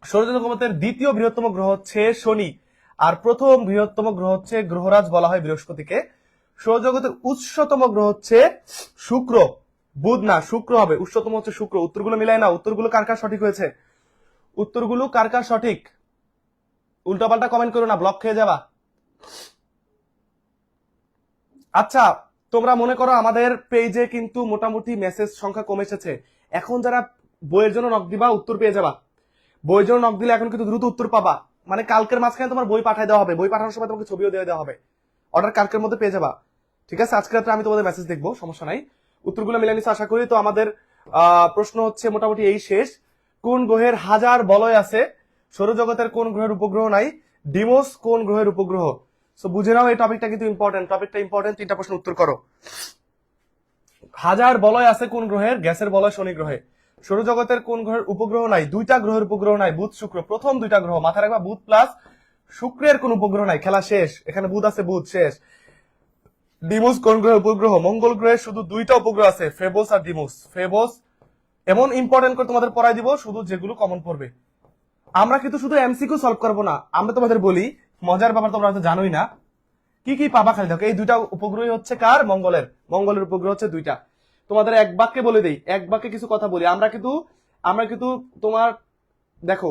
সৌরজগতের দ্বিতীয় বৃহত্তম গ্রহ হচ্ছে শনি, আর প্রথম বৃহত্তম গ্রহ হচ্ছে গ্রহরাজ বলা হয় বৃহস্পতিকে। সৌরজগতের উচ্চতম গ্রহ হচ্ছে শুক্র, বুধ না শুক্র হবে, উচ্চতম হচ্ছে শুক্র। উত্তরগুলো মিলাই না, উত্তরগুলো কার কার সঠিক হয়েছে, উত্তরগুলো কার কার সঠিক, উল্টাপাল্টা কমেন্ট করো না, ব্লক খেয়ে যাবা। আচ্ছা তোমরা মনে করো আমাদের পেজে কিন্তু মোটামুটি মেসেজ সংখ্যা কমে এসেছে, এখন যারা বইয়ের জন্য নক দিবা উত্তর পেয়ে যাবা। বইয়ের জন্য নক দিলে এখন কিন্তু দ্রুত উত্তর পাবা, মানে কালকের মাঝখানে তোমার বই পাঠিয়ে দেওয়া হবে, বই পাঠানোর সময় তোমাকে ছবিও দিয়ে দেওয়া হবে, অর্ডার কালকের মধ্যে পেয়ে যাবা। ঠিক আছে, আজকে রাত্রে আমি তোমাদের মেসেজ দেখবো, সমস্যা নাই। উত্তরগুলো মিলে নিচ্ছে আশা করি। তো আমাদের প্রশ্ন হচ্ছে মোটামুটি এই শেষ। কোন গ্রহের 1000 বলয় আছে, সৌরজগতের কোন গ্রহের উপগ্রহ নাই, ডিমোস কোন গ্রহের উপগ্রহ। সো বুঝে নাও এই টপিকটা কিন্তু ইম্পর্টেন্ট, টপিকটা ইম্পর্টেন্ট। 3টা প্রশ্ন উত্তর করো। 1000 বলয় আছে কোন গ্রহের, গ্যাসের বলয় শনি গ্রহে। সৌরজগতের কোন গ্রহের উপগ্রহ নাই, 2টা গ্রহের উপগ্রহ নাই, বুধ শুক্র, প্রথম 2টা গ্রহ মাথায় রাখবা, বুধ প্লাস শুক্রের কোন উপগ্রহ নাই, খেলা শেষ, এখানে বুধ আছে, বুধ শেষ। ডিমোস কোন গ্রহের উপগ্রহ, মঙ্গল গ্রহের শুধু 2টা উপগ্রহ আছে, ফেবোস আর ডিমোস। ফেবোস এমন ইম্পর্টেন্ট করে তোমাদের পড়াই দিব, শুধু যেগুলো কমন পড়বে। আমরা কিন্তু শুধু এমসিকিউ সলভ করবো না, আমরা তোমাদের বলি মজার ব্যাপার, তোমরা হয়তো জানোই না কি কি পাবা। খালি দেখো এই 2টা উপগ্রহ হচ্ছে কার, মঙ্গলের, মঙ্গলের উপগ্রহ হচ্ছে 2টা। তোমাদের এক বাক্যে বলে দেই, এক বাক্যে কিছু কথা বলি। আমরা কিন্তু তোমার দেখো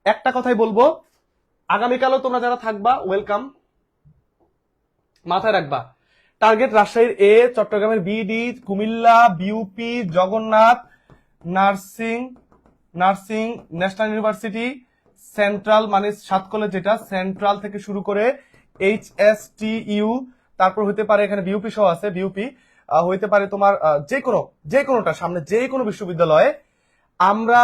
একটা কথাই বলবো, আগামীকালও তোমরা যারা থাকবা ওয়েলকাম, মাথায় রাখবা টার্গেট রাজশাহীর এ, চট্টগ্রামের BD, Comilla BUP, Jagannath, nursing nursing national university, central মানে 7 কলেজ যেটা সেন্ট্রাল থেকে শুরু করে HSTU, তারপর হইতে পারে এখানে বিউপি সহ আছে, বিউপি হইতে পারে তোমার যে কোনোটা সামনে যে কোনো বিশ্ববিদ্যালয়ে। আমরা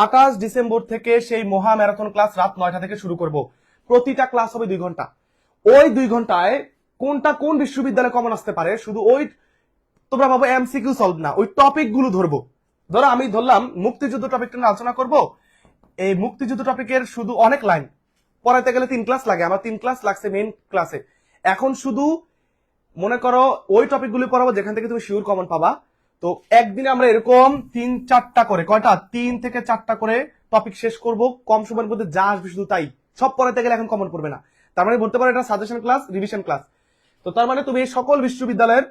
28 ডিসেম্বর থেকে সেই মহা ম্যারাথন ক্লাস রাত 9টা থেকে শুরু করব। প্রতিটা ক্লাস হবে 2 ঘন্টা। ওই 2 ঘন্টায় কোনটা কোন বিশ্ববিদ্যালয়ে কমন আসতে পারে, শুধু ওই তোমরা ভাবো এমসিকিউ সলভ না, ওই টপিক গুলো ধরবো। ধরো আমি ধরলাম মুক্তিযুদ্ধ টপিকটা নিয়ে আলোচনা করব, এই মুক্তিযুদ্ধ টপিকের শুধু অনেক লাইন পড়াইতে গেলে 3 ক্লাস লাগে, আমার 3 ক্লাস লাগছে মেইন ক্লাসে। এখন শুধু মনে করো ওই টপিক গুলি পড়াবো যেখান থেকে তুমি শিওর কমন পাবা। তো একদিনে আমরা এরকম 3-4টা করে, কয়টা 3 থেকে 4টা করে টপিক শেষ করব, কম সময়ের মধ্যে যা আসবে শুধু তাই। সব পড়াইতে গেলে এখন কমন পড়বে না, তার মানে বলতে পারো এটা সাজেশন ক্লাস, রিভিশন ক্লাস। তো তার মানে তুমি এই সকল বিশ্ববিদ্যালয়ের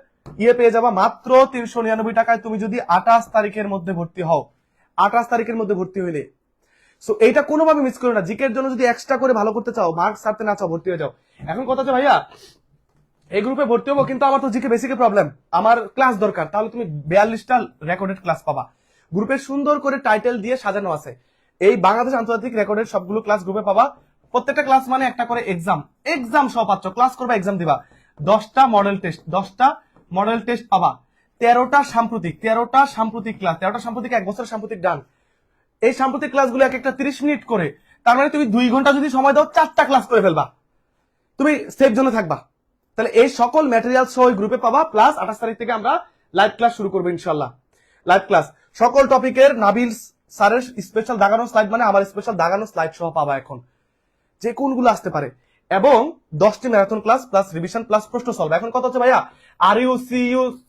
পেয়ে যাবা মাত্র 399 টাকায়, তুমি যদি 28 তারিখের মধ্যে ভর্তি হও। 28 তারিখের মধ্যে ভর্তি হইলে সো এইটা কোনোভাবে মিস করো না। জিকের জন্য যদি এক্সট্রা করে ভালো করতে চাও, মার্কস ছাড়তে না চাও, ভর্তি হয়ে যাও। এখন কথা হচ্ছে ভাইয়া এই গ্রুপে ভর্তি হবো, কিন্তু আমার তো জিকে বেসিকে প্রবলেম, আমার ক্লাস দরকার, তাহলে তুমি 42টা রেকর্ডেড ক্লাস পাবা। গ্রুপে সুন্দর করে টাইটেল দিয়ে সাজানো আছে, এই বাংলাদেশ আন্তর্জাতিক রেকর্ডেড সবগুলো ক্লাস গ্রুপে পাবা। প্রত্যেকটা ক্লাস মানে একটা করে এক্সাম, এক্সাম সহ পাচ্ছ, ক্লাস করবা এক্সাম দিবা। 10টা মডেল টেস্ট পাবা। 13টা সাম্প্রতিক ক্লাস, 13টা সাম্প্রতিক, 1 বছরের সাম্প্রতিক ডান। এই সাম্প্রতিক ক্লাসগুলো এক একটা 30 মিনিট করে, তার মানে তুমি 2 ঘন্টা যদি সময় দাও 4টা ক্লাস করে ফেলবা, তুমি সেফ জোনে থাকবা। তাহলে এই সকল ম্যাটেরিয়াল সহ গ্রুপে পাবা। প্লাস 28 তারিখ থেকে আমরা লাইভ ক্লাস শুরু করবো ইনশাল্লাহ। লাইভ ক্লাস সকল টপিকের নাবিল স্যারের স্পেশাল দাগানো স্লাইড, মানে আমার স্পেশাল দাগানো স্লাইড সহ পাবা এখন, যে কোনগুলো আসতে পারে, এবং 10টি marathon class plus revision plus প্রশ্ন সলভ। এখন কথা হচ্ছে ভাইয়া আর ইউ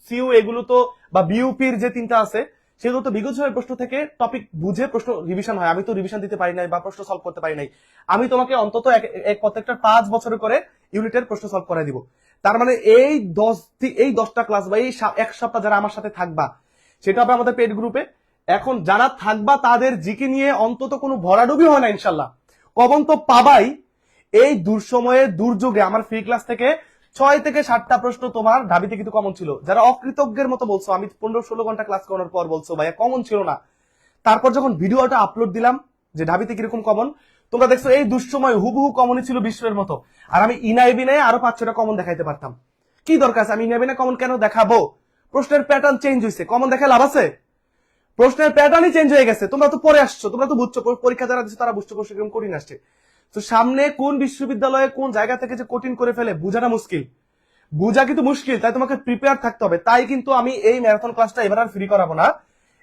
সিইউ এগুলো তো, বা বিউপির যে 3টা আছে সেগুলো তো বিগত সময়ের প্রশ্ন থেকে টপিক বুঝে প্রশ্ন রিভিশন হয়। আমি তো রিভিশন দিতে পারি নাই বা প্রশ্ন সলভ করতে পারি নাই, আমি তোমাকে অন্তত প্রত্যেকটা 5 বছরে করে ইউনিটের প্রশ্ন সলভ করে দিব। তার মানে এই 10টা ক্লাস বা এই 1 সপ্তাহ যারা আমার সাথে থাকবা, সেটা হবে আমাদের পেড গ্রুপে। এখন যারা থাকবা তাদের জিকে নিয়ে অন্তত কোনো ভরাডুবি হয় না ইনশাল্লাহ, কমন তো পাবাই। এই দুঃসময়ে দুর্যোগে আমার ফ্রি ক্লাস থেকে 6 থেকে 7টা প্রশ্ন তোমার ঢাবিতে কিন্তু কমন ছিল। যারা অকৃতজ্ঞের মতো বলছো, আমি 15-16 ঘন্টা ক্লাস করার পর বলছো ভাইয়া কমন ছিল না, তারপর যখন ভিডিওটা আপলোড দিলাম যে ঢাবিতে কিরকম কমন, তোমরা দেখছো এই দুঃসময় হুবহু কমনই ছিল বিশ্বের মতো। আর আমি ইনাই বিনায় আরো 5-6টা কমন দেখাইতে পারতাম, কি দরকার আছে, আমি ইনাই বিনায় কমন কেন দেখাবো? প্রশ্নের প্যাটার্ন চেঞ্জ হয়েছে, কমন দেখে লাভ আছে? প্রশ্নের প্যাটার্নই চেঞ্জ হয়ে গেছে। তোমরা তো পরে আসছো, তোমরা তো বুঝছো, পরীক্ষা যারা দিচ্ছে তারা বুঝছো প্রশ্ন কিরকম কঠিন আসছে। তো সামনে কোন বিশ্ববিদ্যালয়ে কোন জায়গা থেকে যে কঠিন করে ফেলে বুঝাটা মুশকিল, বুঝা কিন্তু মুশকিল, তাই তোমাকে প্রিপেয়ার থাকতে হবে। তাই কিন্তু আমি এই ম্যারাথন ক্লাসটা এবার আর ফ্রি করাবো না।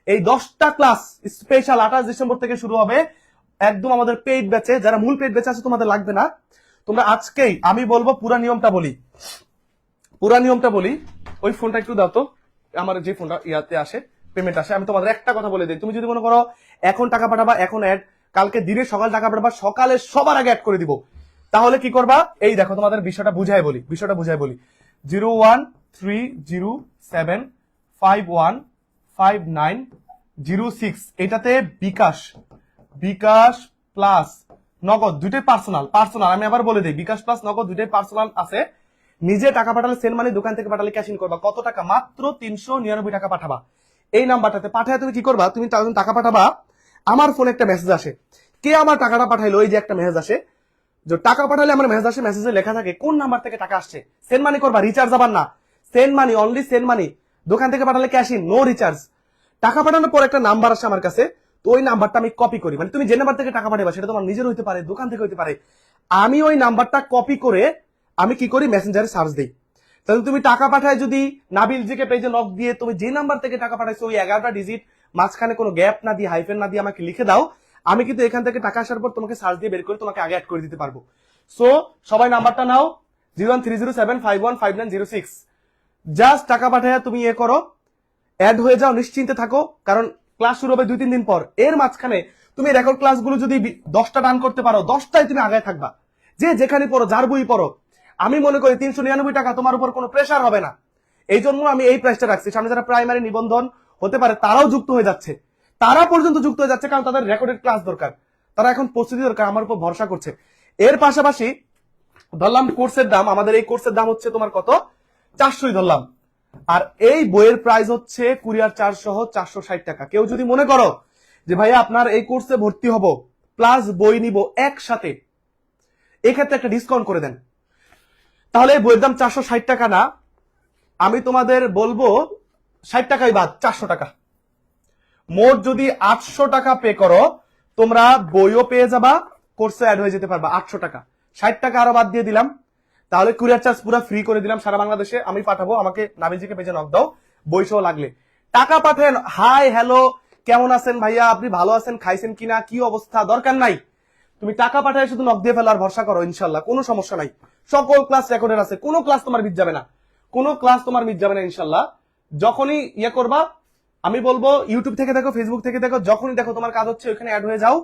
এই 10টা ক্লাস স্পেশাল 28 ডিসেম্বর থেকে শুরু হবে একদম আমাদের পেইড ব্যাচে। যারা মূল পেইড ব্যাচে আছে তোমাদের লাগবে না, তোমরা আজকেই, আমি বলবো পুরা নিয়মটা বলি। ওই ফোনটা একটু দাও তো, আমার যে ফোনটা ইয়াতে আসে পেমেন্ট আসে। আমি তোমাদের একটা কথা বলে দিই, তুমি যদি মনে করো এখন টাকা পাঠাবা, এখন অ্যাড, কালকে দিনে সকাল টাকা পাঠাবা, সকালে সবার আগে অ্যাড করে দিব, তাহলে কি করবা? এই দেখো তোমাদের বিষয়টা বুঝাই বলি 01307515906 এটাতে বিকাশ প্লাস নগদ দুইটাই পার্সোনাল। আমি আবার বলে দিই, বিকাশ প্লাস নগদ দুইটাই পার্সোনাল আছে। নিজে টাকা পাঠালে সেন্ড মানি, দোকান থেকে পাঠালে ক্যাশ ইন করবা। কত টাকা? মাত্র 399 টাকা পাঠাবা এই নাম্বারটাতে। পাঠায় তুমি কি করবা? তুমি টাকা পাঠাবা, আমার ফোনে একটা মেসেজ আসে, কে আমার টাকাটা পাঠাইলো, ওই যে একটা মেসেজ আসে, যে টাকা পাঠালে আমার মেসেজ আসে, মেসেজে লেখা থাকে কোন নাম্বার থেকে টাকা আসছে। সেন্ড মানি করবা, রিচার্জ আবার না, send money, only send money. দোকান থেকে পাঠালে ক্যাশ ইন, নো রিচার্জ। টাকা পাঠানোর পর একটা নাম্বার আসে আমার কাছে, তো ওই নাম্বারটা আমি কপি করি, মানে তুমি যে নাম্বার থেকে টাকা পাঠাবা সেটা তোমার নিজের হইতে পারে, দোকান থেকে হইতে পারে। আমি ওই নাম্বারটা কপি করে আমি কি করি, মেসেঞ্জারে সার্চ দিই। তাহলে তুমি টাকা পাঠায় যদি নাবিল জিকে পেজে লক দিয়ে তুমি যে নাম্বার থেকে টাকা পাঠাইছো ওই 11টা ডিজিট মাঝখানে কোনো গ্যাপ না দিয়ে, হাইফেন না দিয়ে আমাকে লিখে দাও। আমি কিন্তু এখান থেকে টাকা আসার পর তোমাকে সার্চ দিয়ে বের করে তোমাকে আগে অ্যাড করে দিতে পারবো। সো সবাই নাম্বারটা নাও, 01307515906। জাস্ট টাকা পাঠায় তুমি করো, অ্যাড হয়ে যাও, নিশ্চিন্তে থাকো। কারণ ক্লাস শুরু হবে 2-3 দিন পর। এর মাঝখানে তুমি রেকর্ড ক্লাসগুলো যদি 10টা ডান করতে পারো, 10টাই তুমি আগে থাকবা। যে যেখানে পড়ো, যার বই পড়ো, আমি মনে করি 399 টাকা তোমার উপর কোনো প্রেশার হবে না। এই জন্য আমি এই প্রাইসটা রাখছি। সামনে যারা প্রাইমারি নিবন্ধন হতে পারে তারাও যুক্ত হয়ে যাচ্ছে, তারা পর্যন্ত যুক্ত হয়ে যাচ্ছে, কারণ তাদের রেকর্ডেড ক্লাস দরকার, তারা এখন প্রস্তুতি দরকার, আমার উপর ভরসা করছে। এর পাশাপাশি ধরলাম কোর্সের দাম, আমাদের এই কোর্সের দাম হচ্ছে তোমার কত, 400 ধরলাম। আর এই বইয়ের প্রাইস হচ্ছে কুরিয়ার চার্জ সহ 460 টাকা। কেউ যদি মনে করো যে ভাইয়া আপনার এই কোর্সে ভর্তি হব প্লাস বই নিব একসাথে, এক্ষেত্রে একটা ডিসকাউন্ট করে দেন, তাহলে এই বইয়ের দাম 460 টাকা না, আমি তোমাদের বলবো 60 টাকাই বাদ, 400 টাকা। মোট যদি 800 টাকা পে করো, তোমরা বইও পেয়ে যাবা, কোর্সে অ্যাড হয়ে যেতে পারবা 800 টাকা। 60 টাকা আরো বাদ দিয়ে দিলাম, তাহলে কুরিয়ার চার্জ পুরো ফ্রি করে দিলাম সারা বাংলাদেশে। আমি পাঠাবো, আমাকে নাবিলজিকে পেজে নক দাও, বই সহ লাগলে টাকা পাঠান। হাই হ্যালো কেমন আছেন ভাইয়া, আপনি ভালো আছেন, খাইছেন কিনা, কি অবস্থা, দরকার নাই। তুমি টাকা পাঠায় শুধু নক দিয়ে ফেলো আর ভরসা করো, ইনশাল্লাহ কোনো সমস্যা নাই। সকল ক্লাস রেকর্ডের আছে, কোনো ক্লাস তোমার মিস যাবে না, ইনশাল্লাহ। যখনই ইয়ে করবা, আমি বলবো ইউটিউব থেকে দেখো, ফেসবুক থেকে দেখো, যখনই দেখো তোমার কাজ হচ্ছে ওইখানে অ্যাড হয়ে যাও।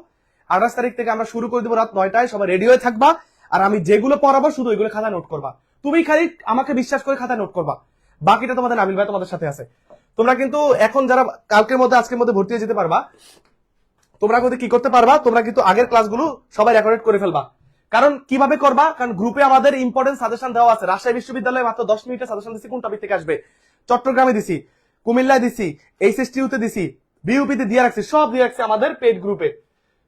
28 তারিখ থেকে আমরা শুরু করে দেবো রাত 9টায়, সবাই রেডি হয়ে থাকবা। আর আমি যেগুলো পড়াবো শুধু ওইগুলো খাতায় নোট করবা, তুমি খালি আমাকে বিশ্বাস করে খাতায় নোট করবা, বাকিটা তোমাদের নাবিল ভাই তোমাদের সাথে আছে। তোমরা কিন্তু এখন যারা কালকের মধ্যে আজকের মধ্যে ভর্তি হয়ে যেতে পারবা, তোমরা কিন্তু কি করতে পারবা, তোমরা কিন্তু আগের ক্লাসগুলো সবাই রেকর্ড করে ফেলবা। কারণ কিভাবে করবা, কারণ গ্রুপে আমাদের ইম্পর্টেন্ট সাজেশন দেওয়া আছে। রাজশাহী বিশ্ববিদ্যালয়ে মাত্র 10 মিনিটের সাজেশন দিছি, কোন টপিক থেকে আসবে, চট্টগ্রামে দিছি, কুমিল্লায় দিছি, এইচএসটিইউতে দিছি, বিইউপিতে দিয়ে রাখছি, সব দিয়ে রাখছি আমাদের পেড গ্রুপে।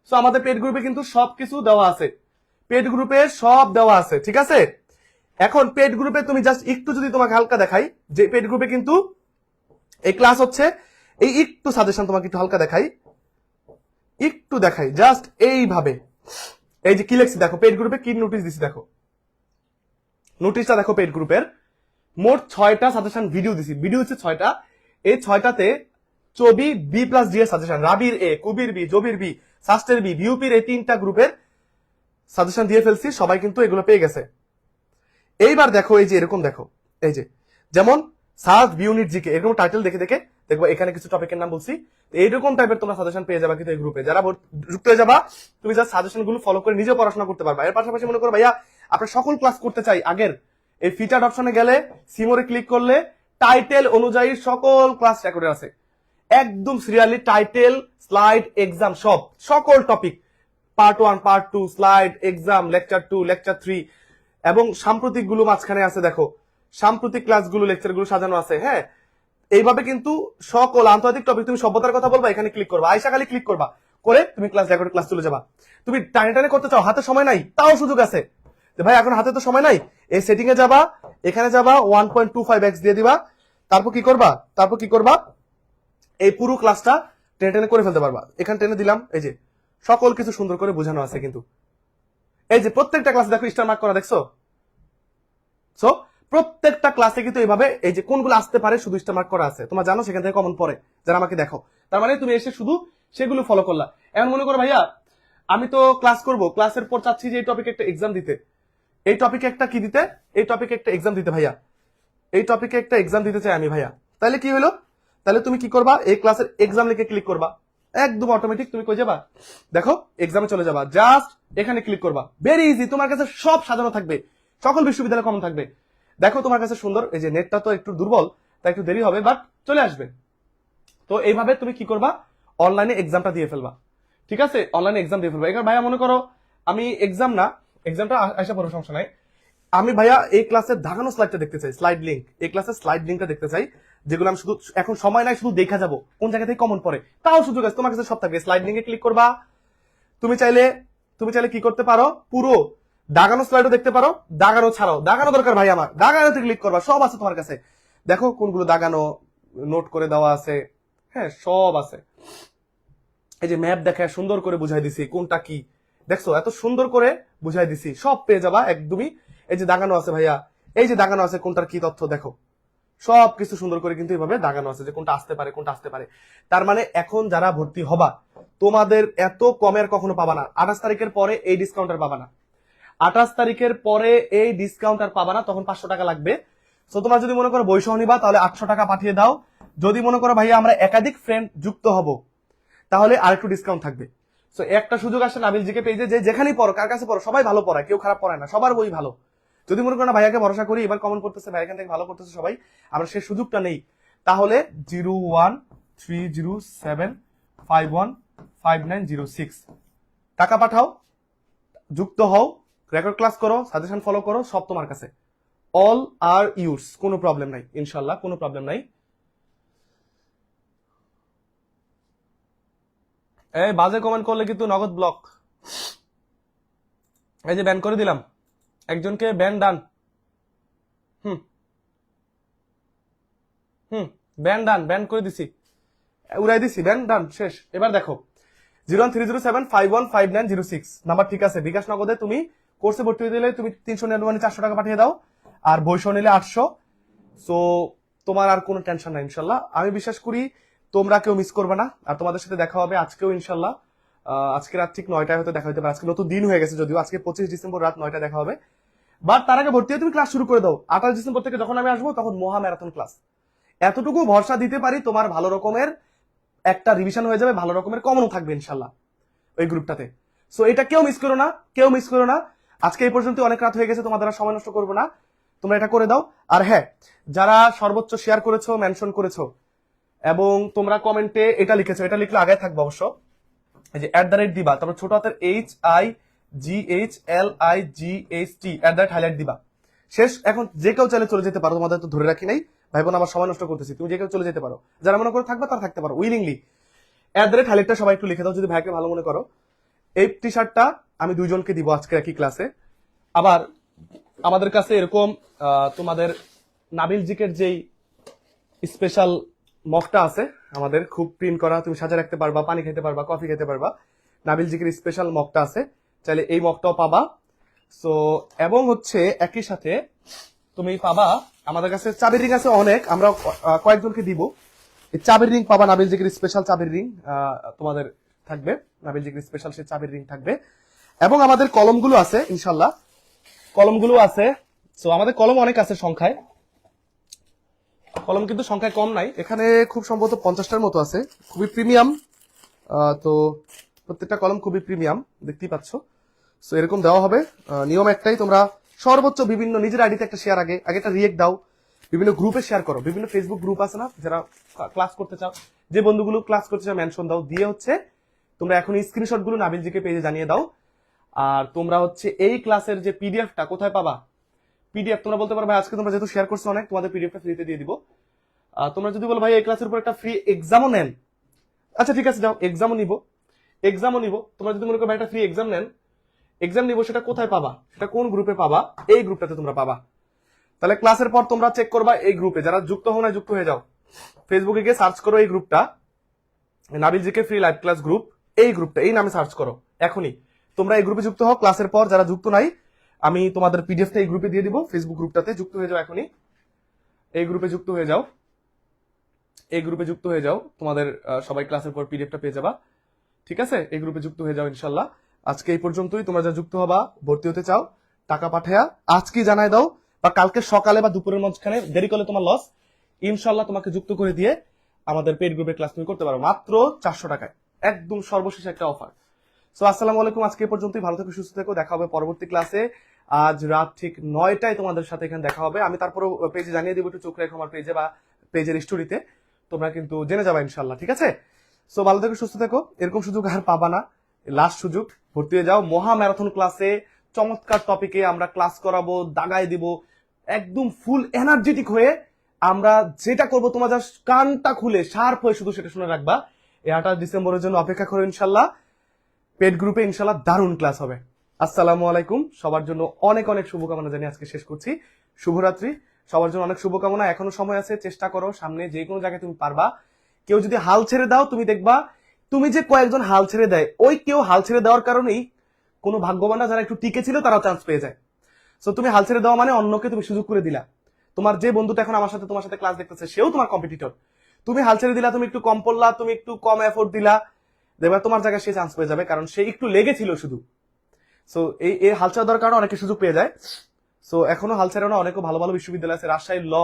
সো আমাদের পেড গ্রুপে কিন্তু সবকিছু দেওয়া আছে, পেড গ্রুপে সব দেওয়া আছে, ঠিক আছে। এখন পেড গ্রুপে তুমি জাস্ট একটু যদি তোমাকে হালকা দেখাই, যে পেড গ্রুপে কিন্তু এই ক্লাস হচ্ছে, এই একটু সাজেশন তোমাকে একটু হালকা দেখাই, জাস্ট এইভাবে। এই যে কি লিখছি দেখো, পেড গ্রুপে কি নোটিশ দিছি দেখো, নোটিশটা দেখো। পেড গ্রুপের মোট 6টা সাজেশন ভিডিও দিছি, ভিডিও হচ্ছে 6টা। এই 6টাতে চবি বি প্লাস ডি এর সাজেশন, রাবির এ, কবির বি, জবির বি, সাস্টের বি, বিউপির এই 3টা গ্রুপের সাজেশন দিয়ে ফেলছি, সবাই কিন্তু এগুলো পেয়ে গেছে। এইবার দেখো, এই যে এরকম দেখো, এই যে যেমন সার্চ বি ইউনিট জিকে, এরকম টাইটেল দেখে দেখে দেখবো এখানে কিছু টপিকের নাম বলছি, এইরকম টাইপের তোমরা সাজেশন পেয়ে যাবা কিন্তু এই গ্রুপে। যারা যুক্ত হয়ে যাবা, তুমি যা সাজেশন গুলো ফলো করে নিজে পড়াশোনা করতে পারবা। এর পাশাপাশি মনে করো ভাইয়া আপনার সকল ক্লাস করতে চাই, আগের এই ফিচার্ড অপশনে গেলে সিমোরে ক্লিক করলে টাইটেল অনুযায়ী সকল ক্লাস রেকর্ডে আছে, একদম সিরিয়ালি টাইটেল, স্লাইড, এক্সাম, সব সকল topic, part 1, part 2, slide, exam, lecture 2, lecture 3, এবং সাম্প্রতিক গুলো মাঝখানে আছে দেখো, সাম্প্রতিক ক্লাসগুলো, লেকচারগুলো সাজানো আছে। হ্যাঁ, এইভাবে কিন্তু সকল আন্তর্জাতিক টপিক, তুমি সভ্যতার কথা বলবা, এখানে ক্লিক করবা, আয়সা খালি ক্লিক করবা, করে তুমি ক্লাস রেকর্ড ক্লাস চলে যাবা। তুমি টানে টানে করতে চাও, হাতে সময় নাই, তাও সুযোগ আছে। ভাই এখন হাতে তো সময় নাই, এই সেটিং এ যাবা, এখানে যাবা 1.25x দিয়ে দিবা, তারপর কি করবা এই পুরো ক্লাসটা টেনে টেনে করে ফেলতে পারবা। এখানে টেনে দিলাম, এই যে সকল কিছু সুন্দর করে বোঝানো আছে কিন্তু। এই যে প্রত্যেকটা ক্লাসে দেখো স্টার মার্ক করা, দেখছো? সো প্রত্যেকটা ক্লাসে কিন্তু এইভাবে এই যে কোনগুলো আসতে পারে শুধু স্টার মার্ক করা আছে, তোমরা জানো সেখান থেকে কমন পড়ে, যারা আমাকে দেখো। তার মানে তুমি এসে শুধু সেগুলো ফলো করলা। এমন মনে করো ভাইয়া আমি তো ক্লাস করব, ক্লাসের পর চাচ্ছি যে এই টপিকে একটা এক্সাম দিতে, এই টপিকে একটা কি দিতে, এই টপিকে একটা এক্সাম দিতে ভাইয়া, এই টপিকে একটা এক্সাম দিতে চাই আমি ভাইয়া। তাহলে কি হলো, তাহলে তুমি কি করবা, এই ক্লাসের এক্সাম লিখে ক্লিক করবা, একদম অটোমেটিক তুমি কই যাবা, দেখো এক্সামে চলে যাবা, জাস্ট এখানে ক্লিক করবা, ভেরি ইজি। তোমার কাছে সব সাজানো থাকবে, সকল বিশ্ববিদ্যালয় কমন থাকবে। দেখো তোমার কাছে সুন্দর, এই যে নেটটা তো একটু দুর্বল তাই একটু দেরি হবে, বাট চলে আসবে। তো এইভাবে তুমি কি করবা, অনলাইনে এক্সামটা দিয়ে ফেলবা, ঠিক আছে? অনলাইনে এক্সাম দিয়ে ফেলবা। এখানে ভাইয়া মনে করো আমি এক্সাম না, এক্সামটা আসা পড়ো, সমস্যা নাই। আমি ভাইয়া এই ক্লাসের দাগানো স্লাইডটা দেখতে চাই, স্লাইড লিংক, এই ক্লাসের স্লাইড লিংকটা দেখতে চাই, যেগুলো আমি শুধু এখন সময় নাই, শুধু দেখা যাবো কোন জায়গা থেকে কমন পড়ে, তাও সুযোগ আছে, তোমার কাছে সব থাকবে। স্লাইড লিংকে ক্লিক করবা, তুমি চাইলে কি করতে পারো, পুরো দাগানো স্লাইডও দেখতে পারো, দাগানো ছাড়াও, দাগানো দরকার ভাই আমার, দাগানোতে ক্লিক করবা, সব আছে তোমার কাছে। দেখো কোনগুলো দাগানো, নোট করে দেওয়া আছে, হ্যাঁ সব আছে। এই যে ম্যাপ দেখে সুন্দর করে বুঝাই দিছি কোনটা কি, দেখছো এত সুন্দর করে বুঝাই দিছি, সব পেয়ে যাবা একদমই। এই যে দাগানো আছে ভাইয়া, এই যে দাগানো আছে কোনটার কি তথ্য, দেখো সব কিছু সুন্দর করে কিন্তু এইভাবে দাগানো আছে যে কোনটা আসতে পারে, কোনটা আসতে পারে। তার মানে এখন যারা ভর্তি হবা তোমাদের এত কমের কখনো পাবা না, 28 তারিখের পরে এই ডিসকাউন্ট আর পাবা না, 28 তারিখের পরে এই ডিসকাউন্ট আর পাবা না, তখন 500 টাকা লাগবে। তো তোমরা যদি মনে করো বৈশাখ নিবা তাহলে 800 টাকা পাঠিয়ে দাও। যদি মনে করো ভাইয়া আমরা একাধিক ফ্রেন্ড যুক্ত হব তাহলে আরেকটু ডিসকাউন্ট থাকবে। সো একটা সুযোগ আসে নাবিল জিকে পেজে, যে যেখানেই পড়ো, কার কাছে পড়ো, সবাই ভালো পড়ায়, কেউ খারাপ পড়ায় না, সবার বই ভালো। যদি মনে করো না ভাইয়াকে ভরসা করি, এবার কমন করতেছে ভাই এখান থেকে ভালো করতেছে সবাই, আমরা সেই সুযোগটা নেই, তাহলে 0130751590 টাকা পাঠাও, যুক্ত হও, রেকর্ড ক্লাস করো, সাজেশন ফলো করো, সব তোমার কাছে, অল আর ইউজ, কোনো প্রবলেম নাই ইনশাল্লাহ, কোনো প্রবলেম নাই। এই বাজে কমেন্ট করলে কিন্তু নগদ ব্লক। এই যে ব্যান করে দিলাম একজনকে, ব্যান ডান, হুম হুম ব্যান ডান, ব্যান করে দিছি, উড়াই দিছি, ব্যান ডান, শেষ। এবার দেখো 0130751590 নাম্বার ঠিক আছে। বিকাশ নগদে তুমি কোর্সে ভর্তি হয়ে দিলে তুমি 399 400 টাকা পাঠিয়ে দাও, আর বৈশ নিলে 800। সো তোমার আর কোনো টেনশন নাই ইনশাল্লাহ, আমি বিশ্বাস করি তোমরা কেউ মিস করবে না। আর তোমাদের সাথে দেখা হবে আজকেও ইনশাল্লাহ, আজকে রাত ঠিক 9টায় হয়তো দেখা হতে পারে, আজকে নতুন দিন হয়ে গেছে যদিও, আজকে 25 ডিসেম্বর রাত 9টায় দেখা হবে। বাট তার আগে ভর্তি হয়ে তুমি ক্লাস শুরু করে দাও, 28 ডিসেম্বর থেকে যখন আমি আসবো তখন মহা ম্যারাথন ক্লাস। এতটুকু ভরসা দিতে পারি, তোমার ভালো রকমের একটা রিভিশন হয়ে যাবে, ভালো রকমের কমনও থাকবে ইনশাল্লাহ ওই গ্রুপটাতে। সো এটা কেউ মিস করো না, কেউ মিস করো না। আজকে এই পর্যন্ত অনেক রাত হয়ে গেছে, তোমাদের আর সময় নষ্ট করবো না, তোমরা এটা করে দাও। আর হ্যাঁ, যারা সর্বোচ্চ শেয়ার করেছো, মেনশন করেছো, এবং তোমরা কমেন্টে এটা লিখেছো, এটা লিখলে আগে থাকবে অবশ্য, এই যে @ দিবা, তারপর ছোট হাতের HIGHLIGHT হাইলাইট দিবা, শেষ। এখন যে কেউ চাইলে চলে যেতে পারো, তোমাদের তো ধরে রাখি নাই ভাই বোন, আমার সময় নষ্ট করতেছি, তুমি যে কেউ চলে যেতে পারো, যারা মনে করে থাকবে তারা থাকতে পারো উইলিংলি। হাইলাইটটা সবাই একটু লিখে দাও যদি ভাইকে ভালো মনে করো। এই টি শার্টটা আমি 2 জনকে দিব আজকে একই ক্লাসে। আবার আমাদের কাছে এরকম তোমাদের নাবিল জিকের যেই স্পেশাল মগটা আছে আমাদের, খুব প্রিন্ট করা, তুমি সাজা রাখতে পারবা, পানি খেতে পারবা, কফি খেতে পারবা, নাবিল জিকের স্পেশাল মগটা আছে, চাইলে এই মগটাও পাবা। সো এবং হচ্ছে একই সাথে তুমি পাবা আমাদের কাছে চাবির রিং আছে অনেক, আমরা কয়েকজনকে দিব, এই চাবির রিং পাবা, নাবিল জিকের স্পেশাল চাবির রিং তোমাদের থাকবে, নাবিল জিকের স্পেশাল সে চাবির রিং থাকবে। এবং আমাদের কলমগুলো আছে ইনশাল্লাহ, কলমগুলো আছে। সো আমাদের কলম অনেক আছে সংখ্যায়, কলম কিন্তু সংখ্যায় কম নাই, এখানে খুব সম্ভবত 50টার মতো আছে, খুবই প্রিমিয়াম। তো প্রত্যেকটা কলম খুবই প্রিমিয়াম, দেখতেই পাচ্ছ। সো এরকম দেওয়া হবে, নিয়ম একটাই, তোমরা সর্বোচ্চ বিভিন্ন নিজের আইডিতে একটা শেয়ার, আগে একটা রিয়েক্ট দাও, বিভিন্ন গ্রুপে শেয়ার করো, বিভিন্ন ফেসবুক গ্রুপ আছে না, যারা ক্লাস করতে চাও, যে বন্ধুগুলো ক্লাস করতে চাও মেনশন দাও, দিয়ে হচ্ছে তোমরা এখন স্ক্রিনশট গুলো নাবিল জিকে পেজে জানিয়ে দাও। আর তোমরা হচ্ছে এই ক্লাসের যে পিডিএফটা কোথায় পাবা, পিডিএফ তোমরা বলতে পারো ভাই আজকে তোমরা যেহেতু শেয়ার করছো অনেক, তোমাদের পিডিএফটা ফ্রিতে দিয়ে দিব। তোমরা যদি বলো ভাই এই ক্লাসের উপর একটা ফ্রি এক্সামও নেন, আচ্ছা ঠিক আছে যাও, এক্সামও নিব। তোমরা যদি মনে করো ভাই একটা ফ্রি এক্সাম নেন, এক্সাম নিব, সেটা কোথায় পাবা, সেটা কোন গ্রুপে পাবা, এই গ্রুপটাতে তোমরা পাবা। তাহলে ক্লাসের পর তোমরা চেক করবা এই গ্রুপে, যারা যুক্ত হও না যুক্ত হয়ে যাও, ফেসবুকে গিয়ে সার্চ করো এই গ্রুপটা, Nabil GK free live class group, এই গ্রুপটা এই নামে সার্চ করো এখনই। তোমরা এই গ্রুপে যুক্ত হও, ক্লাসের পর যারা যুক্ত নাই আমি তোমাদের পিডিএফটা এই গ্রুপে দিয়ে দিব, ফেসবুক গ্রুপটাতে যুক্ত হয়ে যাও এখনই, এই গ্রুপে যুক্ত হয়ে যাও, এই গ্রুপে যুক্ত হয়ে যাও, তোমাদের সবাই ক্লাসের পর পিডিএফটা পেয়ে যাবা, ঠিক আছে? এই গ্রুপে যুক্ত হয়ে যাও ইনশাল্লাহ। আজকে এই পর্যন্তই, তোমরা যা যুক্ত হবা ভর্তি হতে চাও টাকা পাঠায়া আজকে জানাই দাও, বা কালকে সকালে বা দুপুরের মাঝখানে, দেরি করলে তোমার লস। ইনশাল্লাহ তোমাকে যুক্ত করে দিয়ে আমাদের পেড গ্রুপে ক্লাস তুমি করতে পারো মাত্র 400 টাকায়, একদম সর্বশেষ একটা অফার। সো আসসালামু আলাইকুম, আজকে এই পর্যন্তই, ভালো থেকো সুস্থ থেকো, দেখা হবে পরবর্তী ক্লাসে। আজ রাত ঠিক 9টায় তোমাদের সাথে এখানে দেখা হবে। আমি তারপরে পেজে জানিয়ে দিব, একটু চোখ রেখো আমার পেজে বা পেজের স্টোরিতে, তোমরা কিন্তু জেনে যাবা ইনশাল্লাহ, ঠিক আছে? সো ভালো থেকো সুস্থ থেকো, এরকম সুযোগ আর পাবা না, লাস্ট সুযোগ, ভর্তি হয়ে যাও মহা ম্যারাথন ক্লাসে। চমৎকার টপিকে আমরা ক্লাস করাবো, দাগায় দিব, একদম ফুল এনার্জেটিক হয়ে আমরা যেটা করবো, তোমার জাস্ট কানটা খুলে শার্প হয়ে শুধু সেটা শুনে রাখবা। এই 28 ডিসেম্বরের জন্য অপেক্ষা করো ইনশাল্লাহ, পেড গ্রুপে ইনশাল্লাহ দারুণ ক্লাস হবে। আসসালামু আলাইকুম, সবার জন্য অনেক অনেক শুভকামনা জানিয়ে আজকে শেষ করছি। শুভরাত্রি, সবার জন্য অনেক শুভকামনা। এখনো সময় আছে, চেষ্টা করো, সামনে যে কোনো জায়গায় তুমি পারবা। কেউ যদি হাল ছেড়ে দাও, তুমি দেখবা তুমি যে কয়েকজন হাল ছেড়ে দেয়, ওই কেউ হাল ছেড়ে দেওয়ার কারণেই কোনো ভাগ্যবানরা যারা একটু টিকে ছিল তারাও চান্স পেয়ে যায়। সো তুমি হাল ছেড়ে দেওয়া মানে অন্যকে তুমি সুযোগ করে দিলা। তোমার যে বন্ধুটা এখন আমার সাথে তোমার সাথে ক্লাস দেখতেছে, সেও তোমার কম্পিটিটর। তুমি হাল ছেড়ে দিলা, তুমি একটু কম পড়লা, তুমি একটু কম এফোর্ট দিলা, দেখবা তোমার জায়গায় সে চান্স পেয়ে যাবে, কারণ সে একটু লেগেছিল শুধু। সো এই হাল ছেড়ে দেওয়ার কারণে অনেকে সুযোগ পেয়ে যায়। সো এখনো হাল ছেড়ে না, অনেক ভালো ভালো বিশ্ববিদ্যালয় আছে, রাজশাহী ল,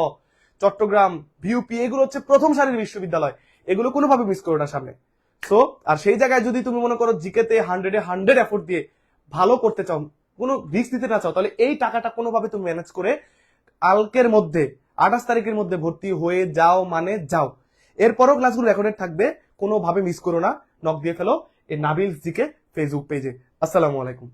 চট্টগ্রাম, বিউপি, এগুলো হচ্ছে প্রথম সারির বিশ্ববিদ্যালয়, এগুলো কোনোভাবে মিস করো না সামনে। সো আর সেই জায়গায় যদি তুমি মনে করো জিকেতে 100 এফোর্ট দিয়ে ভালো করতে চাও, কোনো রিস্ক দিতে না চাও, তাহলে এই টাকাটা কোনোভাবে তুমি ম্যানেজ করে কালকের মধ্যে 28 তারিখের মধ্যে ভর্তি হয়ে যাও, মানে যাও। এরপরও ক্লাসগুলো রেকর্ডেড থাকবে, কোনোভাবে মিস করো না, নক দিয়ে ফেলো এই নাবিল জিকে ফেসবুক পেজে। আসসালামু আলাইকুম।